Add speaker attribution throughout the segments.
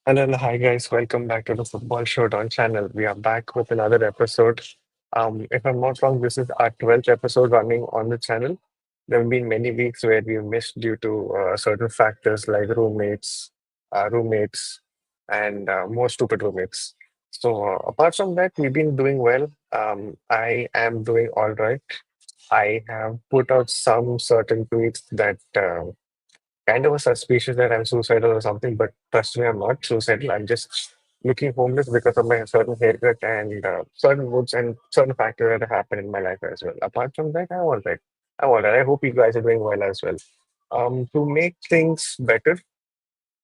Speaker 1: Hello, hi guys, welcome back to the Football Showdown channel. We are back with another episode. If I'm not wrong, this is our 12th episode running on the channel. There have been many weeks where we missed due to certain factors like roommates, and more stupid roommates. So, apart from that, we've been doing well. I am doing all right. I have put out some certain tweets that kind of a suspicious that I'm suicidal or something, but trust me, I'm not suicidal. I'm just looking homeless because of my certain haircut and certain moods and certain factors that happen in my life as well. Apart from that, I'm all right. I'm all right. I hope you guys are doing well as well. To make things better,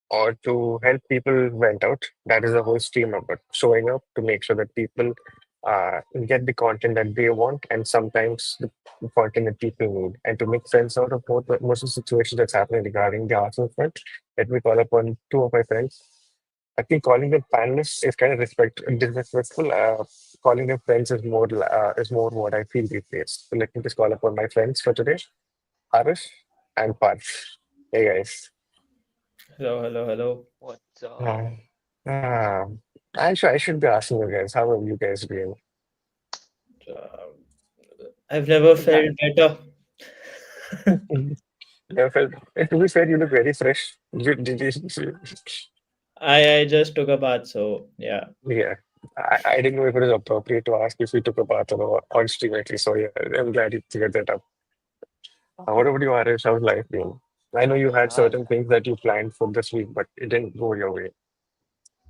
Speaker 1: or to help people vent out. That is the whole stream about showing up to make sure that people get the content that they want and sometimes the content that people need. And to make sense out of most of the situations that's happening regarding the Arsenal front, let me call upon two of my friends. I think calling them panelists is kind of disrespectful. Calling them friends is more what I feel these days. So let me just call upon my friends for today, Aarush and Parth. Hey guys.
Speaker 2: Hello, hello, hello.
Speaker 3: What's up?
Speaker 1: Uh, uh, I should be asking you guys, how have you guys been?
Speaker 2: Uh, I've never
Speaker 3: La-
Speaker 2: felt better.
Speaker 1: Mhm. Yeah, to be fair, you look very fresh.
Speaker 2: I just took a bath, so yeah.
Speaker 1: Yeah, I didn't know if it was appropriate to ask if you took a bath on stream at least. So yeah, I'm glad you cleared that up. What about you, Arish? How's life been? I know you had
Speaker 3: yeah,
Speaker 1: certain things that you planned for this week, but it didn't go your way.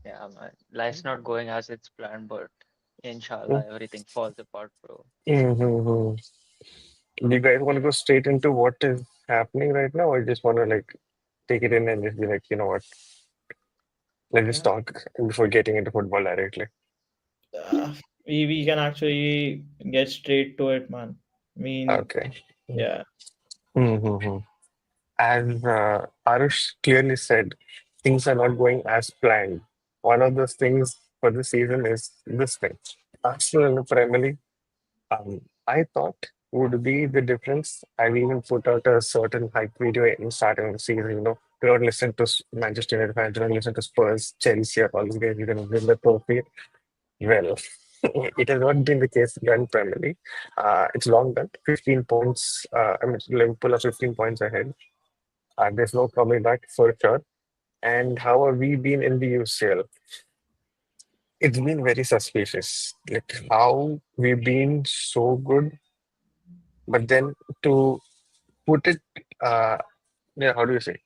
Speaker 3: yeah, man. Life's not going as it's planned, but inshallah, everything falls apart, bro.
Speaker 1: Mm-hmm. Do you guys want to go straight into what is happening right now, or you just want to like take it in and just be like, you know what? Let's just
Speaker 3: Yeah.
Speaker 1: talk before getting into football directly.
Speaker 2: Uh, we can actually get straight to it, man. I mean,
Speaker 1: Okay.
Speaker 2: yeah.
Speaker 1: Mm-hmm. As Arush clearly said, things are not going as planned. One of those things for the season is this thing. Arsenal in the Premier League, I thought would be the difference. I've even put out a certain hype video in starting of the season. Do not listen to Manchester United fans, do not listen to Spurs, Chelsea, or all these guys. You're going to win the trophy. Well, it has not been the case in Premier League. It's long done. 15 points. I mean, Liverpool are 15 points ahead. There's no coming back for sure. And how have we been in the UCL? It's been very suspicious. Like how we've been so good, but then to put it, uh, yeah, how do you say?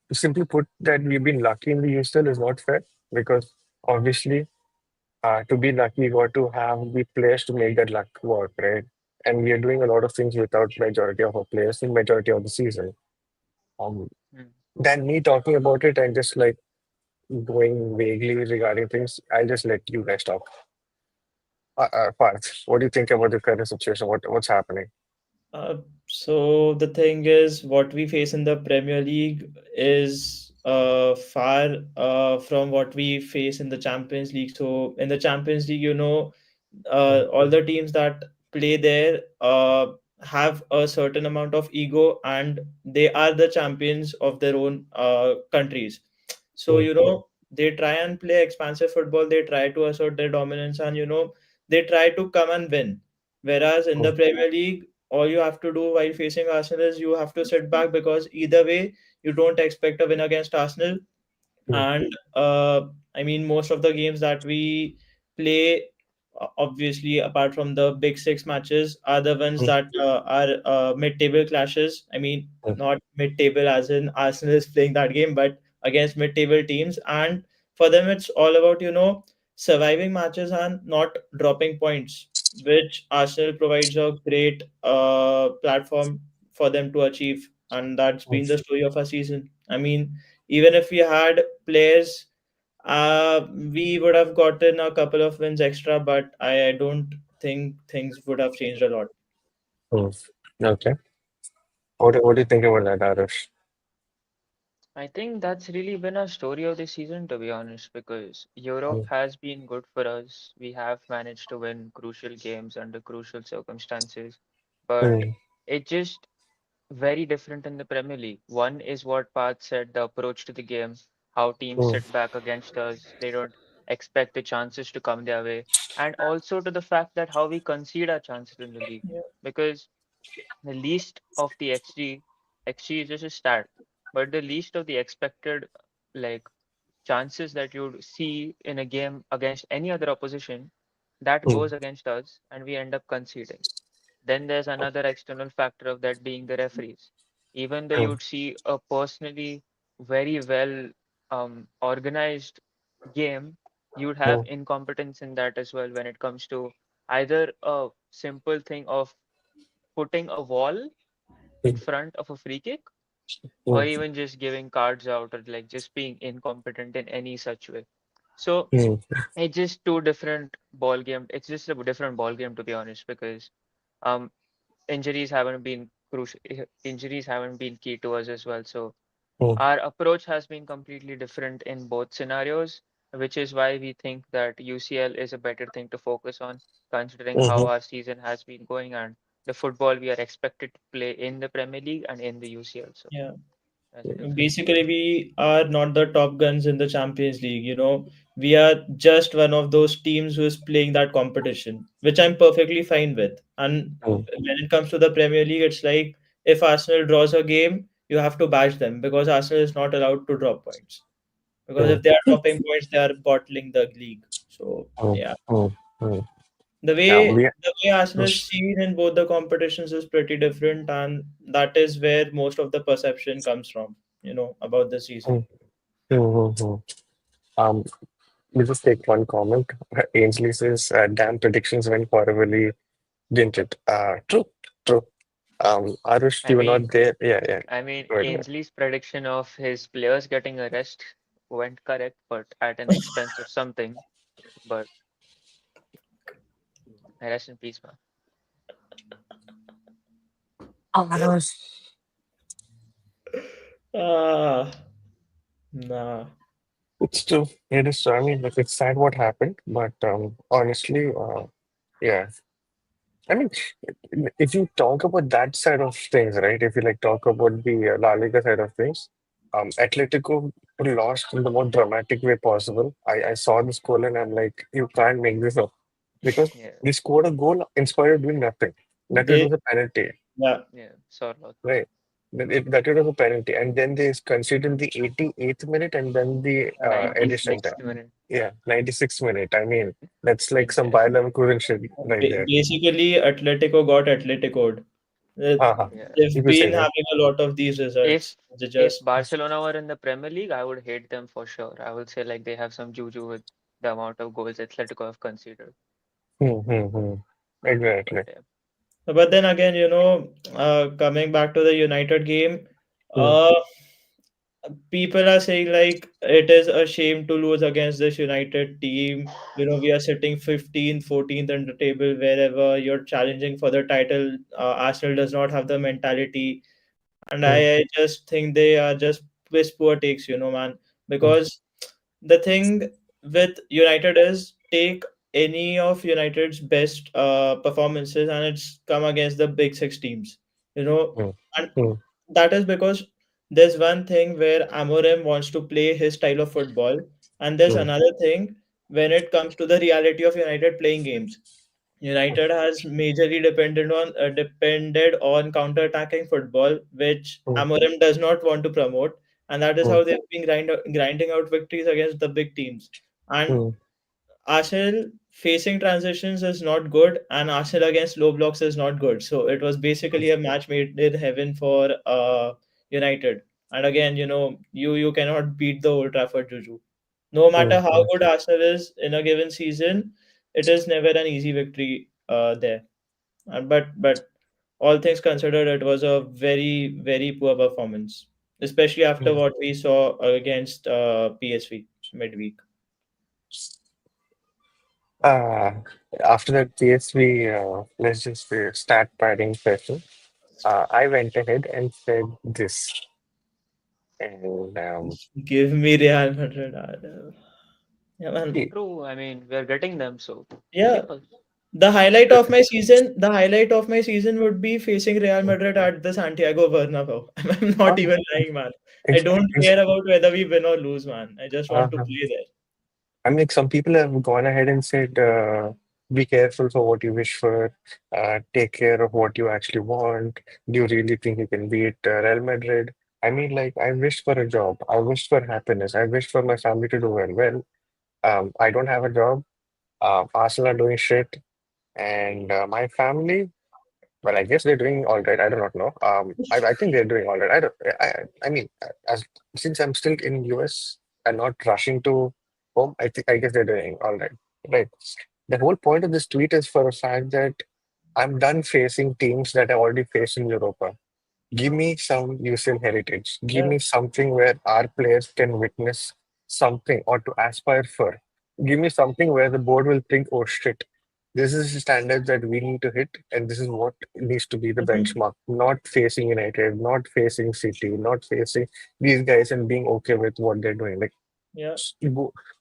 Speaker 1: To simply put that we've been lucky in the UCL is not fair because obviously, to be lucky, you got to have the players to make that luck work, right? And we are doing a lot of things without majority of our players in majority of the season. Um,
Speaker 3: Mm.
Speaker 1: than me talking about it and just like going vaguely regarding things, I'll just let you guys talk. Parth, what do you think about the current situation? What's happening?
Speaker 2: Uh, so the thing is, what we face in the Premier League is far from what we face in the Champions League. So in the Champions League, all the teams that play there have a certain amount of ego, and they are the champions of their own countries. So they try and play expansive football. They try to assert their dominance, and they try to come and win. Whereas in the Premier League, all you have to do while facing Arsenal is you have to sit back, because either way you don't expect a win against Arsenal. And I mean, most of the games that we play, obviously apart from the big six matches, are the ones that are mid-table clashes. I mean, not mid-table as in Arsenal is playing that game, but against mid-table teams. And for them it's all about surviving matches and not dropping points, which Arsenal provides a great platform for them to achieve. And that's been the story of our season. I mean, even if we had players, we would have gotten a couple of wins extra, but I don't think things would have changed a lot.
Speaker 1: Okay. What do you think about that, Arush?
Speaker 3: I think that's really been a story of the season, to be honest, because Europe
Speaker 1: Mm,
Speaker 3: has been good for us. We have managed to win crucial games under crucial circumstances, but
Speaker 1: mm,
Speaker 3: it just very different in the Premier League. One is what Parth said, the approach to the game. how teams
Speaker 1: mm,
Speaker 3: sit back against us. They don't expect the chances to come their way. And also to the fact that how we concede our chances in the league.
Speaker 2: Yeah.
Speaker 3: Because the least of the XG is just a stat, but the least of the expected like chances that you'd see in a game against any other opposition, that
Speaker 1: mm,
Speaker 3: goes against us and we end up conceding. Then there's another external factor of that being the referees. Even though
Speaker 1: mm,
Speaker 3: you'd see a personally very well organized game, you'd have
Speaker 1: mm,
Speaker 3: incompetence in that as well when it comes to either a simple thing of putting a wall in
Speaker 1: mm,
Speaker 3: front of a free kick, or
Speaker 1: mm,
Speaker 3: even just giving cards out, or like just being incompetent in any such way. So
Speaker 1: mm,
Speaker 3: it's just two different ball game. It's just a different ball game, to be honest, because um injuries haven't been crucial. Injuries haven't been key to us as well. So
Speaker 1: mm,
Speaker 3: our approach has been completely different in both scenarios, which is why we think that UCL is a better thing to focus on, considering how
Speaker 1: mhm,
Speaker 3: our season has been going and the football we are expected to play in the Premier League and in the UCL. So
Speaker 2: Yeah.
Speaker 3: that's the difference.
Speaker 2: Basically, we are not the top guns in the Champions League. We are just one of those teams who is playing that competition, which I'm perfectly fine with. And
Speaker 1: mm,
Speaker 2: when it comes to the Premier League, it's like if Arsenal draws a game, you have to bash them because Arsenal is not allowed to drop points. Because if
Speaker 1: mm,
Speaker 2: they are dropping points, they are bottling the league. So
Speaker 1: mm,
Speaker 2: yeah,
Speaker 1: mm, mm.
Speaker 2: the
Speaker 1: Yeah,
Speaker 2: way
Speaker 1: we,
Speaker 2: the way Arsenal
Speaker 1: mm,
Speaker 2: is seen in both the competitions is pretty different, and that is where most of the perception comes from. About the season.
Speaker 1: mm, mm, mm. Um, we just take one comment. Ainsley says, "Damn predictions went horribly, didn't it?" True, true. Aarush,
Speaker 3: I
Speaker 1: you were
Speaker 3: mean,
Speaker 1: not there. Yeah, yeah. Go ahead, man.
Speaker 3: Ainsley's prediction of his players getting a rest went correct, but at an expense of something. But rest in peace, man.
Speaker 1: Aarush.
Speaker 2: Ah, nah.
Speaker 1: It's true. It is true. I mean, like, it's sad what happened, but honestly, yeah. I mean, if you talk about that side of things, right? If you like talk about the La Liga side of things, Atletico lost in the most dramatic way possible. I saw the score and I'm like, you can't make this up because
Speaker 3: Yeah,
Speaker 1: they scored a goal in spite of doing nothing. That it
Speaker 2: They,
Speaker 1: was a penalty,
Speaker 2: yeah,
Speaker 3: yeah, sort of.
Speaker 1: right? That it was a penalty, and then they conceded the 88th minute and then the addition time.
Speaker 3: 96th minute.
Speaker 1: Yeah, 96th minute. I mean, that's like some
Speaker 3: Yeah,
Speaker 1: bi-level shit right there.
Speaker 2: basically, Atletico got Atleticoed. Uh,
Speaker 1: Haha.
Speaker 3: yeah.
Speaker 1: You
Speaker 2: They've
Speaker 1: could say
Speaker 2: been
Speaker 1: that.
Speaker 2: having a lot of these
Speaker 3: If
Speaker 2: results. They
Speaker 3: if
Speaker 2: just
Speaker 3: Barcelona were in the Premier League, I would hate them for sure. I would say like they have some juju with the amount of goals Atletico have conceded.
Speaker 1: Hmm, hmm, hmm.
Speaker 3: But
Speaker 1: Exactly.
Speaker 3: yeah,
Speaker 2: But then again, coming back to the United game,
Speaker 1: Hmm,
Speaker 2: uh, people are saying like it is a shame to lose against this United team. We are sitting 15th, 14th in the table wherever you're challenging for the title. Arsenal does not have the mentality, and
Speaker 1: hmm,
Speaker 2: I just think they are just with poor takes, man.
Speaker 1: hmm,
Speaker 2: Because the thing with United is take any of United's best performances and it's come against the big six teams,
Speaker 1: hmm,
Speaker 2: and
Speaker 1: hmm,
Speaker 2: that is because there's one thing where Amorim wants to play his style of football, and there's
Speaker 1: hmm,
Speaker 2: another thing when it comes to the reality of United playing games. United has majorly depended on counter-attacking football, which
Speaker 1: hmm,
Speaker 2: Amorim does not want to promote, and that is
Speaker 1: hmm,
Speaker 2: how they've been grinding out victories against the big teams. And
Speaker 1: hmm,
Speaker 2: Arsenal facing transitions is not good, and Arsenal against low blocks is not good. So it was basically a match made in heaven for United. And again, you cannot beat the Old Trafford juju. No
Speaker 1: hmm,
Speaker 2: matter how
Speaker 1: hmm,
Speaker 2: good Arsenal is in a given season, it is never an easy victory there. But all things considered, it was a very very poor performance, especially after
Speaker 1: hmm.
Speaker 2: what we saw against PSV midweek.
Speaker 1: Uh, After that PSV, let's just say start padding session. I went ahead and said this, and
Speaker 2: Give me Real Madrid. Yeah, man.
Speaker 1: see,
Speaker 3: true. I mean, we're getting them, so
Speaker 2: Yeah,
Speaker 3: give us.
Speaker 2: the highlight of my season would be facing Real Madrid at the Santiago Bernabeu. I'm not
Speaker 1: Ah,
Speaker 2: even lying, man. I
Speaker 1: ex
Speaker 2: don't
Speaker 1: ex
Speaker 2: care about whether we win or lose, man. I just want to
Speaker 1: uh,
Speaker 2: play there.
Speaker 1: I mean, some people have gone ahead and said, be careful for what you wish for, take care of what you actually want. Do you really think you can beat Real Madrid? I mean, like, I wished for a job. I wished for happiness. I wished for my family to do well. Well, I don't have a job. Arsenal are doing shit. And my family, well, I guess they're doing all right. I do not know. I think they're doing all right. I mean, as since I'm still in US and not rushing to home, I guess they're doing all right. Right. The whole point of this tweet is for the fact that I'm done facing teams that I already faced in Europa. Give me some UCL heritage. Give
Speaker 2: Yeah.
Speaker 1: me something where our players can witness something or to aspire for. Give me something where the board will think, oh shit, this is the standard that we need to hit, and this is what needs to be the
Speaker 2: Mhm.
Speaker 1: benchmark. Not facing United, not facing City, not facing these guys and being okay with what they're doing. Like
Speaker 2: Yeah.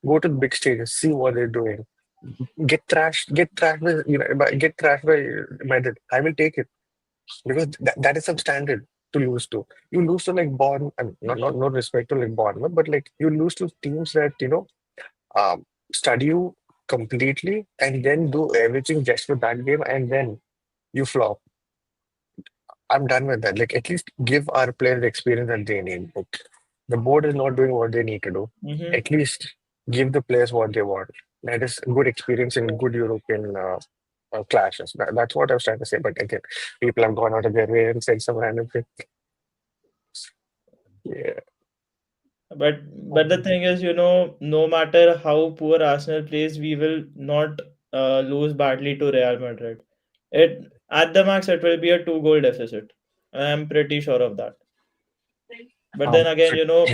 Speaker 1: go to the big stages, see what they're doing. Get thrashed by get thrashed by Madrid. I will take it because that is substandard to lose to. You lose to like I mean, not no respect to like Bournemouth, but like you lose to teams that study you completely and then do everything just for that game and then you flop. I'm done with that. Like at least give our players the experience that they need. Like, the board is not doing what they need to do.
Speaker 2: Mhm.
Speaker 1: At least give the players what they want. That is good experience in good European clashes. That's what I was trying to say. But again, people have gone out of their way and said some random thing. Yeah.
Speaker 2: But but the thing is, no matter how poor Arsenal plays, we will not lose badly to Real Madrid. It at the max it will be a two-goal deficit. I'm pretty sure of that. But then again,
Speaker 1: So,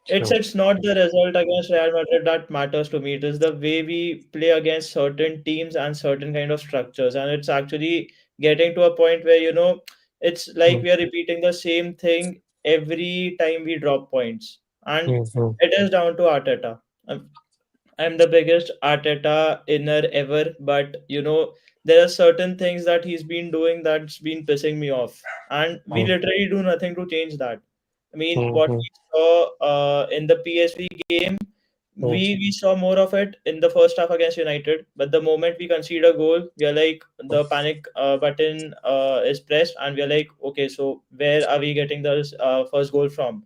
Speaker 1: so,
Speaker 2: it's not the result against Real Madrid that matters to me. It is the way we play against certain teams and certain kind of structures. And it's actually getting to a point where, it's like
Speaker 1: mm,
Speaker 2: we are repeating the same thing every time we drop points. And
Speaker 1: mm, mm,
Speaker 2: it is down to Arteta. I'm the biggest Arteta inner ever, but there are certain things that he's been doing that's been pissing me off, and we
Speaker 1: mm,
Speaker 2: literally do nothing to change that. I mean,
Speaker 1: mm,
Speaker 2: what
Speaker 1: mm,
Speaker 2: we saw in the PSV game,
Speaker 1: mm,
Speaker 2: we saw more of it in the first half against United, but the moment we concede a goal, we are like the panic button is pressed, and we are like, okay, so where are we getting the first goal from?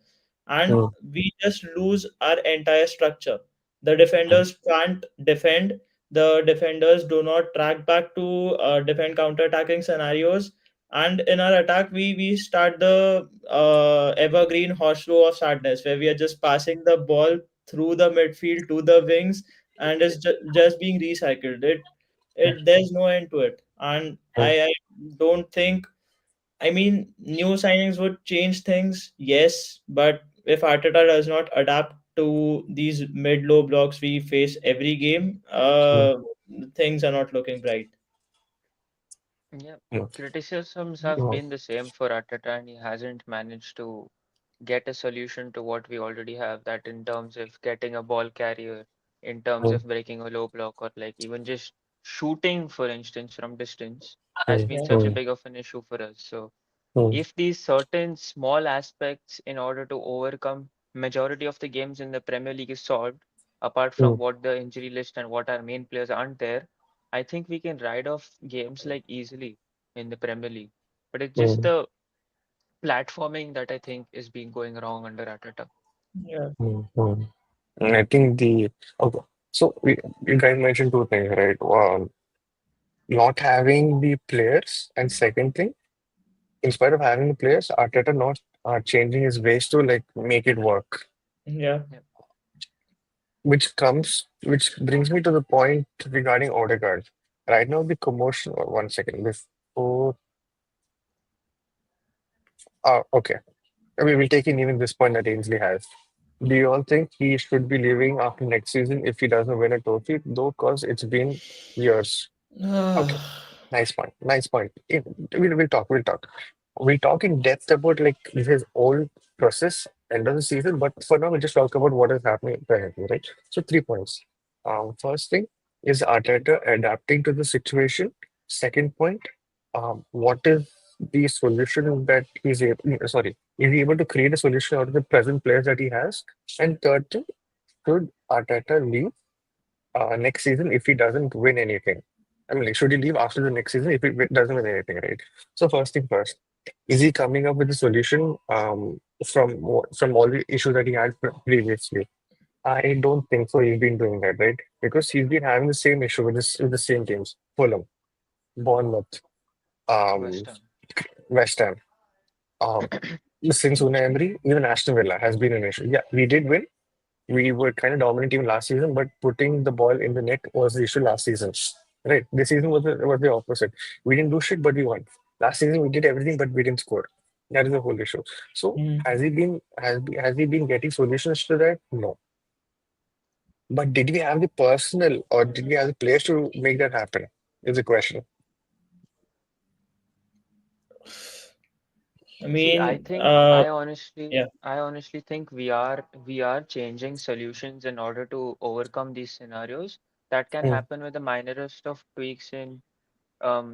Speaker 2: And
Speaker 1: mm,
Speaker 2: we just lose our entire structure. The
Speaker 1: mm,
Speaker 2: defenders can't defend. The defenders do not track back to defend counter-attacking scenarios. And in our attack, we start the evergreen horseshoe of sadness, where we are just passing the ball through the midfield to the wings, and it's just being recycled. It there's no end to it, and
Speaker 1: mm,
Speaker 2: I don't think. I mean, new signings would change things, yes, but if Arteta does not adapt to these mid-low blocks we face every game,
Speaker 1: mm,
Speaker 2: things are not looking bright.
Speaker 3: Yeah,
Speaker 1: mm,
Speaker 3: criticisms have
Speaker 1: mm,
Speaker 3: been the same for Arteta, and he hasn't managed to get a solution to what we already have. That in terms of getting a ball carrier, in terms
Speaker 1: mm,
Speaker 3: of breaking a low block, or like even just shooting, for instance, from distance, has
Speaker 1: mm,
Speaker 3: been
Speaker 2: Yeah,
Speaker 3: such a
Speaker 1: mm,
Speaker 3: big of an issue for us. So
Speaker 1: mm,
Speaker 3: if these certain small aspects in order to overcome majority of the games in the Premier League is solved, apart from
Speaker 1: mm,
Speaker 3: what the injury list and what our main players aren't there, I think we can ride off games like easily in the Premier League. But it's just
Speaker 1: mm,
Speaker 3: the platforming that I think is being going wrong under Arteta.
Speaker 2: yeah,
Speaker 1: mm, mm. And I think okay. So you guys mentioned two things, right? Not having the players, and second thing, in spite of having the players, Arteta not changing his ways to like make it work.
Speaker 2: yeah.
Speaker 3: Yeah.
Speaker 1: Which brings me to the point regarding Odegaard. Right now, the commotion. One second before. Okay. We will take in even this point that Ainsley has. Do you all think he should be leaving after next season if he doesn't win a trophy? Though, because it's been years. Okay, nice point. Nice point. We'll talk. We'll talk. We'll talk in depth about like his old process end of the season. But for now, we'll just talk about what is happening currently, right? So 3 points. First thing is Arteta adapting to the situation Second point, what is the solution that he's able, sorry, is he able to create a solution out of the present players that he has? And third thing, should Arteta leave next season if he doesn't win anything? I mean, like, should he leave after the next season if he doesn't win anything, right? So first thing first, is he coming up with a solution from all the issues that he had previously? I don't think so. He's been doing that, right? Because he's been having the same issue with this with the same teams: Fulham, Bournemouth, um,
Speaker 3: West Ham.
Speaker 1: West Ham. Um, since Unai Emery, even Aston Villa has been an issue. Yeah, we did win. We were kind of dominant even last season, but putting the ball in the net was the issue last season. Right? This season was the opposite. We didn't do shit, but we won. Last season we did everything, but we didn't score. That is the whole issue. So
Speaker 2: Mm.
Speaker 1: has he been getting solutions to that? No. But did we have the personnel or did we have the players to make that happen? Is the question.
Speaker 2: I
Speaker 3: See, I
Speaker 2: mean,
Speaker 3: think
Speaker 2: yeah.
Speaker 3: I honestly think we are changing solutions in order to overcome these scenarios. That can
Speaker 1: Mm,
Speaker 3: happen with the minorest of tweaks in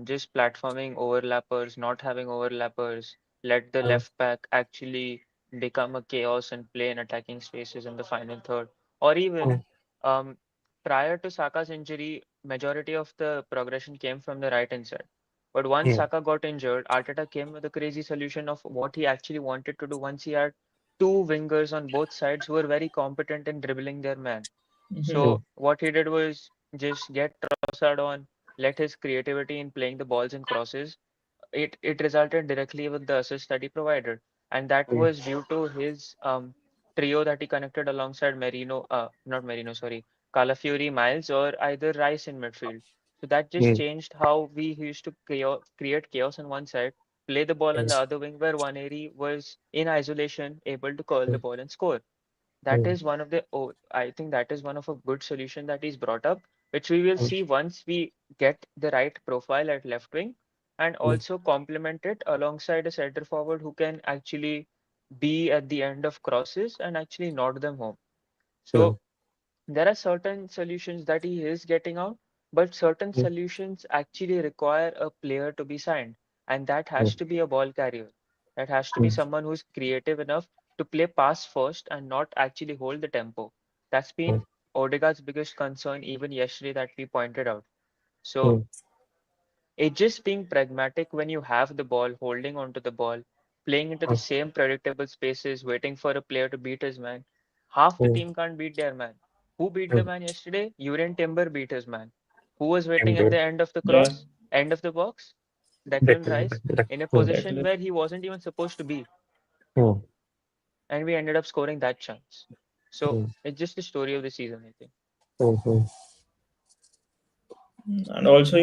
Speaker 3: just platforming overlappers, not having overlappers, let the
Speaker 1: mm,
Speaker 3: left back actually become a chaos and play in attacking spaces in the final third. Or even
Speaker 1: mm,
Speaker 3: um, prior to Saka's injury, majority of the progression came from the right hand side. But once
Speaker 1: mm,
Speaker 3: Saka got injured, Arteta came with a crazy solution of what he actually wanted to do once he had two wingers on both sides who were very competent in dribbling their man.
Speaker 2: Hmm.
Speaker 1: mm,
Speaker 3: So what he did was just get Trossard on, let his creativity in playing the balls and crosses. It resulted directly with the assist that he provided, and that
Speaker 1: mm,
Speaker 3: was due to his trio that he connected alongside Merino, not Merino, sorry, Calafiori, Miles, or either Rice in midfield. So that just
Speaker 1: mm,
Speaker 3: changed how we used to create chaos on one side, play the ball on the other wing, where Waneri was in isolation, able to curl the
Speaker 1: mm,
Speaker 3: ball and score. That
Speaker 1: mm,
Speaker 3: is one of the, oh, I think that is one of a good solution that is brought up, which we will
Speaker 1: mm,
Speaker 3: see once we get the right profile at left wing and
Speaker 1: mm,
Speaker 3: also complement it alongside a center forward who can actually be at the end of crosses and actually knock them home.
Speaker 1: mm,
Speaker 3: So there are certain solutions that he is getting out, but certain
Speaker 1: mm,
Speaker 3: solutions actually require a player to be signed, and that has
Speaker 1: mm,
Speaker 3: to be a ball carrier. That has to be
Speaker 1: mm,
Speaker 3: someone who's creative enough to play pass first and not actually hold the tempo. That's
Speaker 1: mm,
Speaker 3: been Odegaard's biggest concern even yesterday that we pointed out. So
Speaker 1: mm,
Speaker 3: it's just being pragmatic when you have the ball, holding onto the ball, playing into the
Speaker 1: mm,
Speaker 3: same predictable spaces, waiting for a player to beat his man. Half the
Speaker 1: mm,
Speaker 3: team can't beat their man. Who beat the
Speaker 1: mm.
Speaker 3: man yesterday? Uran Timber beat his man. Who was waiting at
Speaker 1: Timber.
Speaker 3: the end of the
Speaker 2: Yeah.
Speaker 3: cross, end of the box? Declan
Speaker 1: Declan.
Speaker 3: Rice in a
Speaker 1: Mm,
Speaker 3: position
Speaker 2: Exactly.
Speaker 3: where he wasn't even supposed to be,
Speaker 1: mm,
Speaker 3: and we ended up scoring that chance. So
Speaker 1: mm,
Speaker 3: it's just the story of the season, I think.
Speaker 1: mm, mm,
Speaker 2: And also,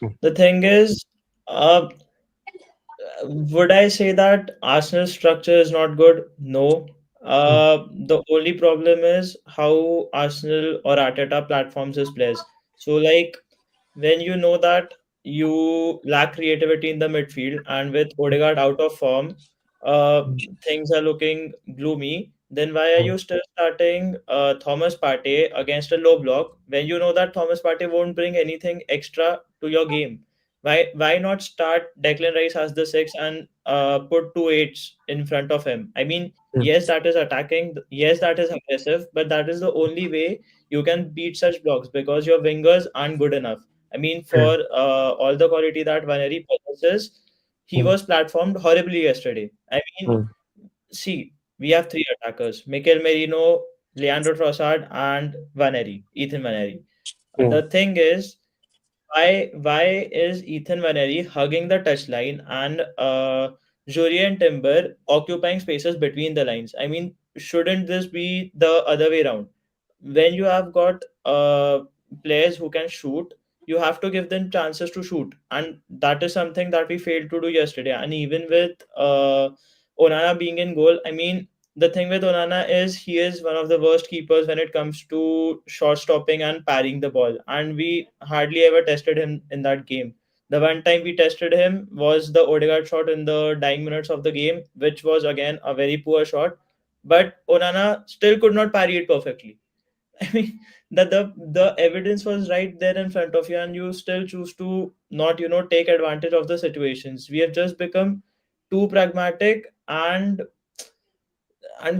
Speaker 1: mm,
Speaker 2: the thing is, uh, would I say that Arsenal's structure is not good? No.
Speaker 1: mm,
Speaker 2: The only problem is how Arsenal or Arteta platforms his players. So, like, when you know that you lack creativity in the midfield, and with Odegaard out of form, uh,
Speaker 1: mm,
Speaker 2: things are looking gloomy, then why are
Speaker 1: mm,
Speaker 2: you still starting Thomas Partey against a low block when you know that Thomas Partey won't bring anything extra to your game? Why not start Declan Rice as the six and put two eights in front of him? I mean,
Speaker 1: mm,
Speaker 2: yes, that is attacking. Yes, that is aggressive, but that is the only way you can beat such blocks because your wingers aren't good enough. I mean,
Speaker 1: mm,
Speaker 2: for all the quality that Vaneri possesses, he
Speaker 1: mm,
Speaker 2: was platformed horribly yesterday. I mean,
Speaker 1: mm,
Speaker 2: see, we have three attackers: Mikel Merino, Leandro Trossard, and Vaneri, Ethan Vaneri.
Speaker 1: mm,
Speaker 2: The thing is, why is Ethan Vaneri hugging the touchline and Jurien Timber occupying spaces between the lines? I mean, shouldn't this be the other way around? When you have got players who can shoot, you have to give them chances to shoot, and that is something that we failed to do yesterday. And even with Onana being in goal, I mean, the thing with Onana is he is one of the worst keepers when it comes to short stopping and parrying the ball, and we hardly ever tested him in that game. The one time we tested him was the Odegaard shot in the dying minutes of the game, which was again a very poor shot, but Onana still could not parry it perfectly. I mean, that the evidence was right there in front of you, and you still choose to not, take advantage of the situations. We have just become too pragmatic, and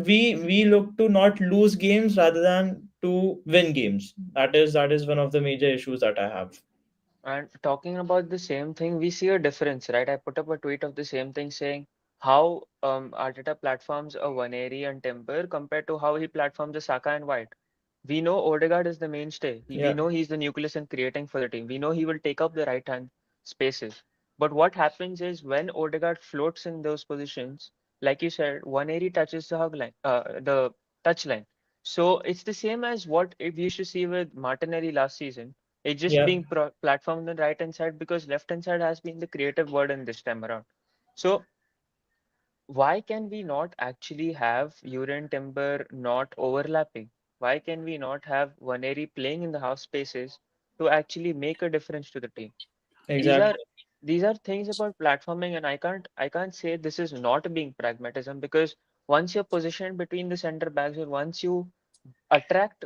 Speaker 2: we look to not lose games rather than to win games. That is one of the major issues that I have.
Speaker 3: And talking about the same thing, we see a difference, right? I put up a tweet of the same thing saying how Arteta platforms a Waneri and Timber compared to how he platforms a Saka and White. We know Odegaard is the mainstay. We
Speaker 2: Yeah,
Speaker 3: know he's the nucleus in creating for the team. We know he will take up the right hand spaces. But what happens is when Odegaard floats in those positions, like you said, Waneri touches the hug line, the touch line. So it's the same as what we used to see with Martinelli last season. It's just
Speaker 2: yeah,
Speaker 3: being platformed on the right hand side because left hand side has been the creative burden this time around. So why can we not actually have Uran Timber not overlapping? Why can we not have Vaneri playing in the half spaces to actually make a difference to the team? These
Speaker 2: exactly.
Speaker 3: are these are things about platforming, and I can't say this is not being pragmatism because once you're positioned between the center backs or once you attract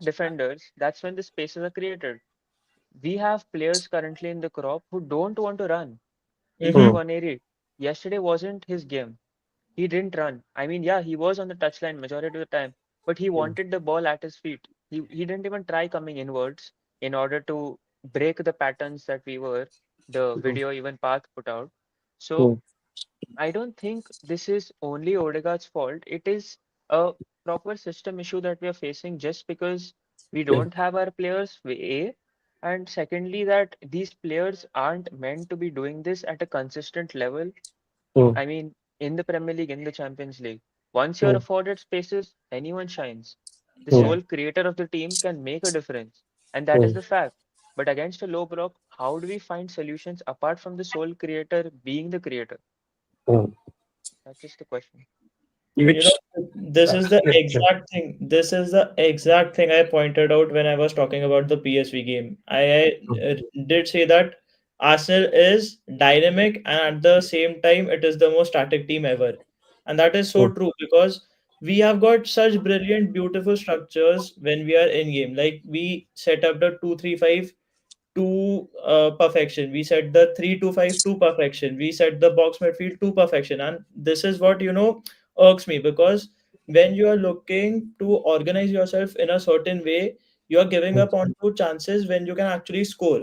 Speaker 3: defenders, that's when the spaces are created. We have players currently in the crop who don't want to run. Even
Speaker 1: Hmm.
Speaker 2: Mm-hmm.
Speaker 3: Vaneri, yesterday wasn't his game. He didn't run. I mean, yeah, he was on the touchline majority of the time, but he
Speaker 1: Hmm.
Speaker 3: wanted the ball at his feet. He didn't even try coming inwards in order to break the patterns that we were, the
Speaker 1: Hmm.
Speaker 3: video even Parth put out. So
Speaker 1: Hmm.
Speaker 3: I don't think this is only Odegaard's fault. It is a proper system issue that we are facing just because we
Speaker 1: Hmm.
Speaker 3: don't have our players, A, and secondly, that these players aren't meant to be doing this at a consistent level.
Speaker 1: Hmm.
Speaker 3: I mean, in the Premier League, in the Champions League, once you're
Speaker 1: Hmm.
Speaker 3: afforded spaces, anyone shines. The
Speaker 1: Hmm.
Speaker 2: Yeah,
Speaker 3: sole creator of the team can make a difference, and that is
Speaker 1: Hmm.
Speaker 3: the fact. But against a low block, how do we find solutions apart from the sole creator being the creator?
Speaker 1: Hmm.
Speaker 3: That's just the question.
Speaker 2: you know,
Speaker 1: Which
Speaker 2: this is the
Speaker 1: yeah, yeah.
Speaker 2: exact thing. This is the exact thing I pointed out when I was talking about the PSV game.
Speaker 1: Hmm.
Speaker 2: I did say that Arsenal is dynamic, and at the same time, it is the most static team ever. And that is so
Speaker 1: Hmm.
Speaker 2: true because we have got such brilliant, beautiful structures when we are in game. Like we set up the 2-3-5 to perfection. We set the 3-2-5 to perfection. We set the box midfield to perfection. And this is what, irks me because when you are looking to organize yourself in a certain way, you are giving
Speaker 1: Hmm.
Speaker 2: up on two chances when you can actually score.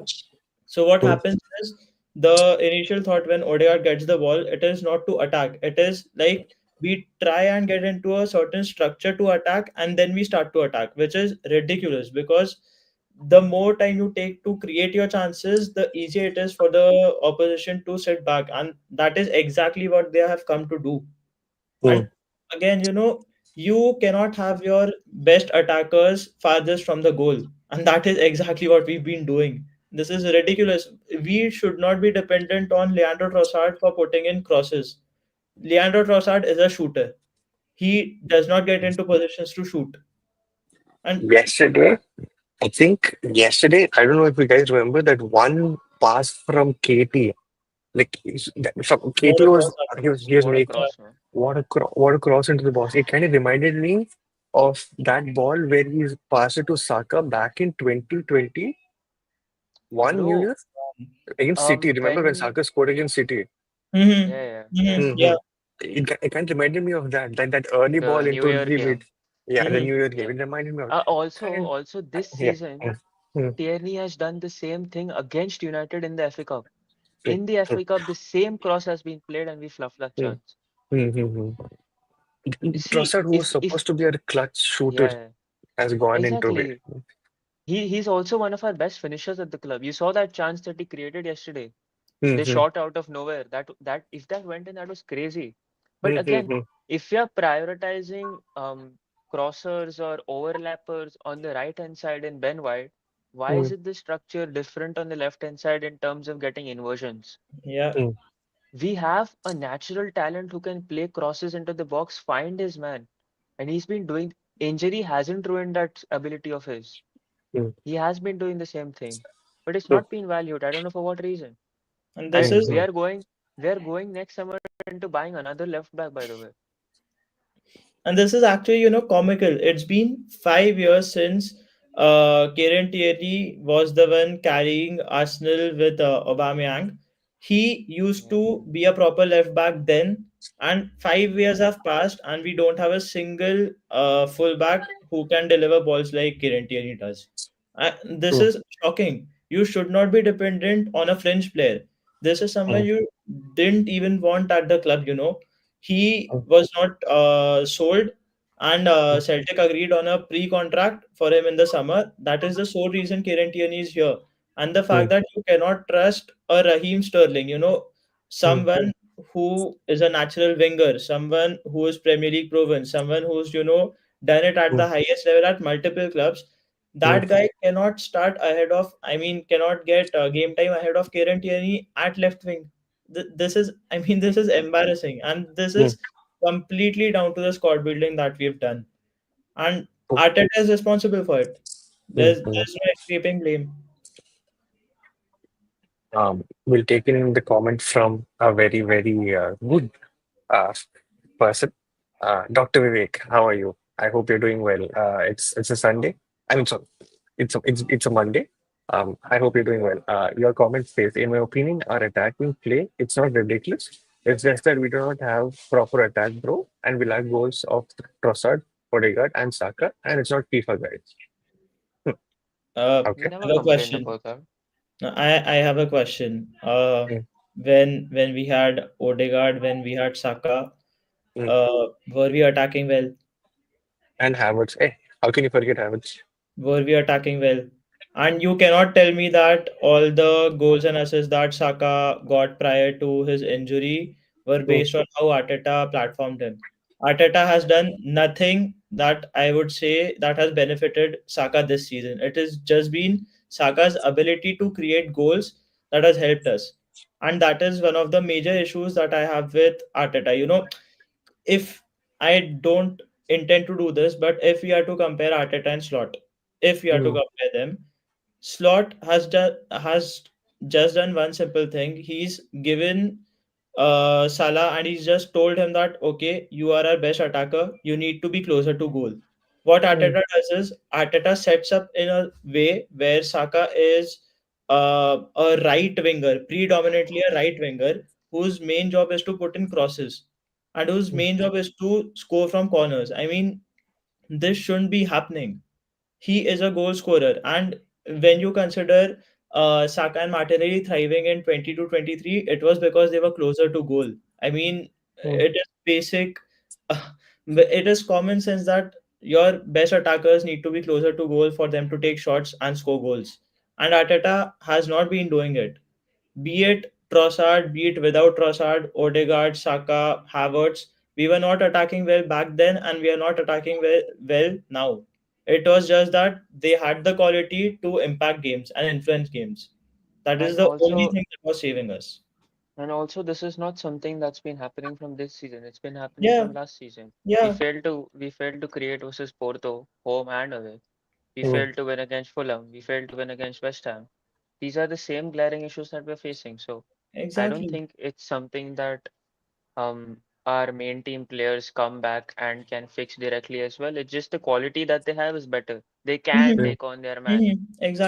Speaker 2: So what
Speaker 1: Hmm.
Speaker 2: happens is the initial thought when Odegaard gets the ball, it is not to attack. It is like we try and get into a certain structure to attack, and then we start to attack, which is ridiculous because the more time you take to create your chances, the easier it is for the opposition to sit back, and that is exactly what they have come to do.
Speaker 1: Hmm.
Speaker 2: And again, you cannot have your best attackers farthest from the goal. And that is exactly what we've been doing. This is ridiculous. We should not be dependent on Leandro Trossard for putting in crosses. Leandro Trossard is a shooter. He does not get into positions to shoot. And
Speaker 1: Yesterday, I think yesterday, I don't know if you guys remember that one pass from KT. Like from
Speaker 2: what
Speaker 1: KT
Speaker 2: a
Speaker 1: was
Speaker 2: cross up.
Speaker 1: he was
Speaker 3: What a
Speaker 1: making
Speaker 3: cross, man.
Speaker 1: what a cross into the box. It kind of reminded me of that ball where he passed it to Saka back in 2021 New
Speaker 3: Bro,
Speaker 1: Year against City. Remember when
Speaker 3: when
Speaker 1: Saka scored against City?
Speaker 2: Mm-hmm.
Speaker 3: yeah, yeah, yeah,
Speaker 2: Mm-hmm. Yeah.
Speaker 1: Mm-hmm. It kind of reminded me of that early ball
Speaker 3: the New
Speaker 1: into
Speaker 3: Year
Speaker 1: the mid.
Speaker 3: game.
Speaker 1: Yeah, the
Speaker 2: Mm-hmm.
Speaker 1: New Year game.
Speaker 3: Yeah.
Speaker 1: It reminded me of.
Speaker 3: Also,
Speaker 1: And
Speaker 3: also this
Speaker 1: yeah.
Speaker 3: season,
Speaker 1: Mm,
Speaker 3: Tierney has done the same thing against United in the FA Cup.
Speaker 1: mm,
Speaker 3: In the
Speaker 1: mm,
Speaker 3: FA Cup, the same cross has been played and we fluffed that
Speaker 1: mm,
Speaker 3: chance.
Speaker 1: mm, mm,
Speaker 3: See,
Speaker 1: Trossard, who was
Speaker 3: if
Speaker 1: supposed to be a clutch shooter,
Speaker 3: yeah,
Speaker 1: has gone into it.
Speaker 3: exactly. He's also one of our best finishers at the club. You saw that chance that he created yesterday. The
Speaker 1: Mm-hmm.
Speaker 3: shot out of nowhere. That if that went in, that was crazy. But again,
Speaker 1: Mm-hmm.
Speaker 3: if you're prioritizing crossers or overlappers on the right hand side in Ben White, why is it the structure different on the left hand side in terms of getting inversions?
Speaker 2: Yeah.
Speaker 1: Mm-hmm.
Speaker 3: We have a natural talent who can play crosses into the box, find his man, and he's been doing. Injury hasn't ruined that ability of his. He has been doing the same thing, but it's
Speaker 1: True.
Speaker 3: not been valued. I don't know for what reason.
Speaker 2: And this
Speaker 3: And
Speaker 2: is
Speaker 1: Mm-hmm.
Speaker 3: we are going next summer into buying another left back, by the way.
Speaker 2: And this is actually, comical. It's been 5 years since Kieran Tierney was the one carrying Arsenal with Aubameyang. He used
Speaker 3: Yeah.
Speaker 2: to be a proper left back then, and 5 years have passed, and we don't have a single fullback who can deliver balls like Kieran Tierney does. This
Speaker 1: True.
Speaker 2: is shocking. You should not be dependent on a fringe player. This is someone
Speaker 1: Mm,
Speaker 2: you didn't even want at the club. He
Speaker 1: mm,
Speaker 2: was not sold, and
Speaker 1: mm,
Speaker 2: Celtic agreed on a pre-contract for him in the summer. That is the sole reason Kieran Tierney is here. And the fact
Speaker 1: mm,
Speaker 2: that you cannot trust a Raheem Sterling,
Speaker 1: mm,
Speaker 2: someone who is a natural winger, someone who is Premier League proven, someone who's, done it at
Speaker 1: mm,
Speaker 2: the highest level at multiple clubs.
Speaker 1: mm,
Speaker 2: That guy cannot start ahead of, I mean, cannot get game time ahead of Kieran Tierney at left wing. This is, I mean, this is embarrassing, and this
Speaker 1: mm,
Speaker 2: is completely down to the squad building that we've done. And
Speaker 1: mm,
Speaker 2: Arteta is responsible for it.
Speaker 1: mm, mm.
Speaker 2: There's no escaping blame.
Speaker 1: We'll take in the comment from a very, very good uh, person. Dr. Vivek, how are you? I hope you're doing well. It's a Sunday. I mean, sorry, it's a Monday. I hope you're doing well. Your comment says, in my opinion, our attacking play, it's not ridiculous. It's just that we do not have proper attack, bro, and we lack goals of Trossard, Odegaard, and Saka, and it's not FIFA guys. Hmm,
Speaker 3: We
Speaker 1: okay.
Speaker 2: I
Speaker 3: never
Speaker 2: have a
Speaker 3: complained
Speaker 2: question.
Speaker 3: about that.
Speaker 2: No, I have a question.
Speaker 1: Mm,
Speaker 2: When we had Odegaard, when we had Saka,
Speaker 1: mm.
Speaker 2: were we attacking well?
Speaker 1: And Havertz. Hey, how can you forget Havertz?
Speaker 2: Were we attacking well? And you cannot tell me that all the goals and assists that Saka got prior to his injury were
Speaker 1: Mm,
Speaker 2: based on how Arteta platformed him. Arteta has done nothing that I would say that has benefited Saka this season. It has just been Saka's ability to create goals that has helped us. And that is one of the major issues that I have with Arteta. If I don't intend to do this, but if we are to compare Arteta and Slot, if we are to
Speaker 1: mm,
Speaker 2: compare them, Slot has just done one simple thing. He's given Salah, and he's just told him that okay, you are our best attacker. You need to be closer to goal. What
Speaker 1: mm,
Speaker 2: Arteta does is Arteta sets up in a way where Saka is a right winger, predominantly a right winger, whose main job is to put in crosses and whose
Speaker 1: mm,
Speaker 2: main job is to score from corners. I mean, this shouldn't be happening. He is a goal scorer, and when you consider Saka and Martinelli thriving in 20 to 23, it was because they were closer to goal. I mean,
Speaker 1: mm,
Speaker 2: it is basic. It is common sense that your best attackers need to be closer to goal for them to take shots and score goals. And Arteta has not been doing it, be it Trossard, be it without Trossard, Odegaard, Saka, Havertz. We were not attacking well back then, and we are not attacking well now. It was just that they had the quality to impact games and influence games. That is
Speaker 3: And
Speaker 2: the only
Speaker 3: also,
Speaker 2: thing that was saving us.
Speaker 3: this is not something that's been happening from this season. It's been happening
Speaker 2: Yeah,
Speaker 3: from last season.
Speaker 2: yeah,
Speaker 3: We failed to create versus Porto, home and away. We
Speaker 1: mm,
Speaker 3: failed to win against Fulham. We failed to win against West Ham. These are the same glaring issues that we're facing. So I don't
Speaker 2: exactly.
Speaker 3: think it's something that our main team players come back and can fix directly as well. It's just the quality that they have is better. They can
Speaker 2: Hmm.
Speaker 1: mm,
Speaker 3: take on their man.
Speaker 2: Hmm.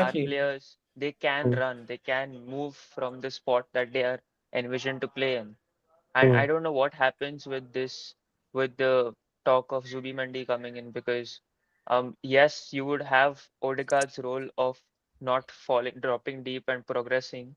Speaker 3: Our
Speaker 2: Exactly.
Speaker 3: players, they can
Speaker 1: mm,
Speaker 3: run, they can move from the spot that they are envisioned to play in. And I
Speaker 1: mm,
Speaker 3: don't know what happens with this, with the talk of Zubimendi coming in, because yes, you would have Odegaard's role of not falling, dropping deep and progressing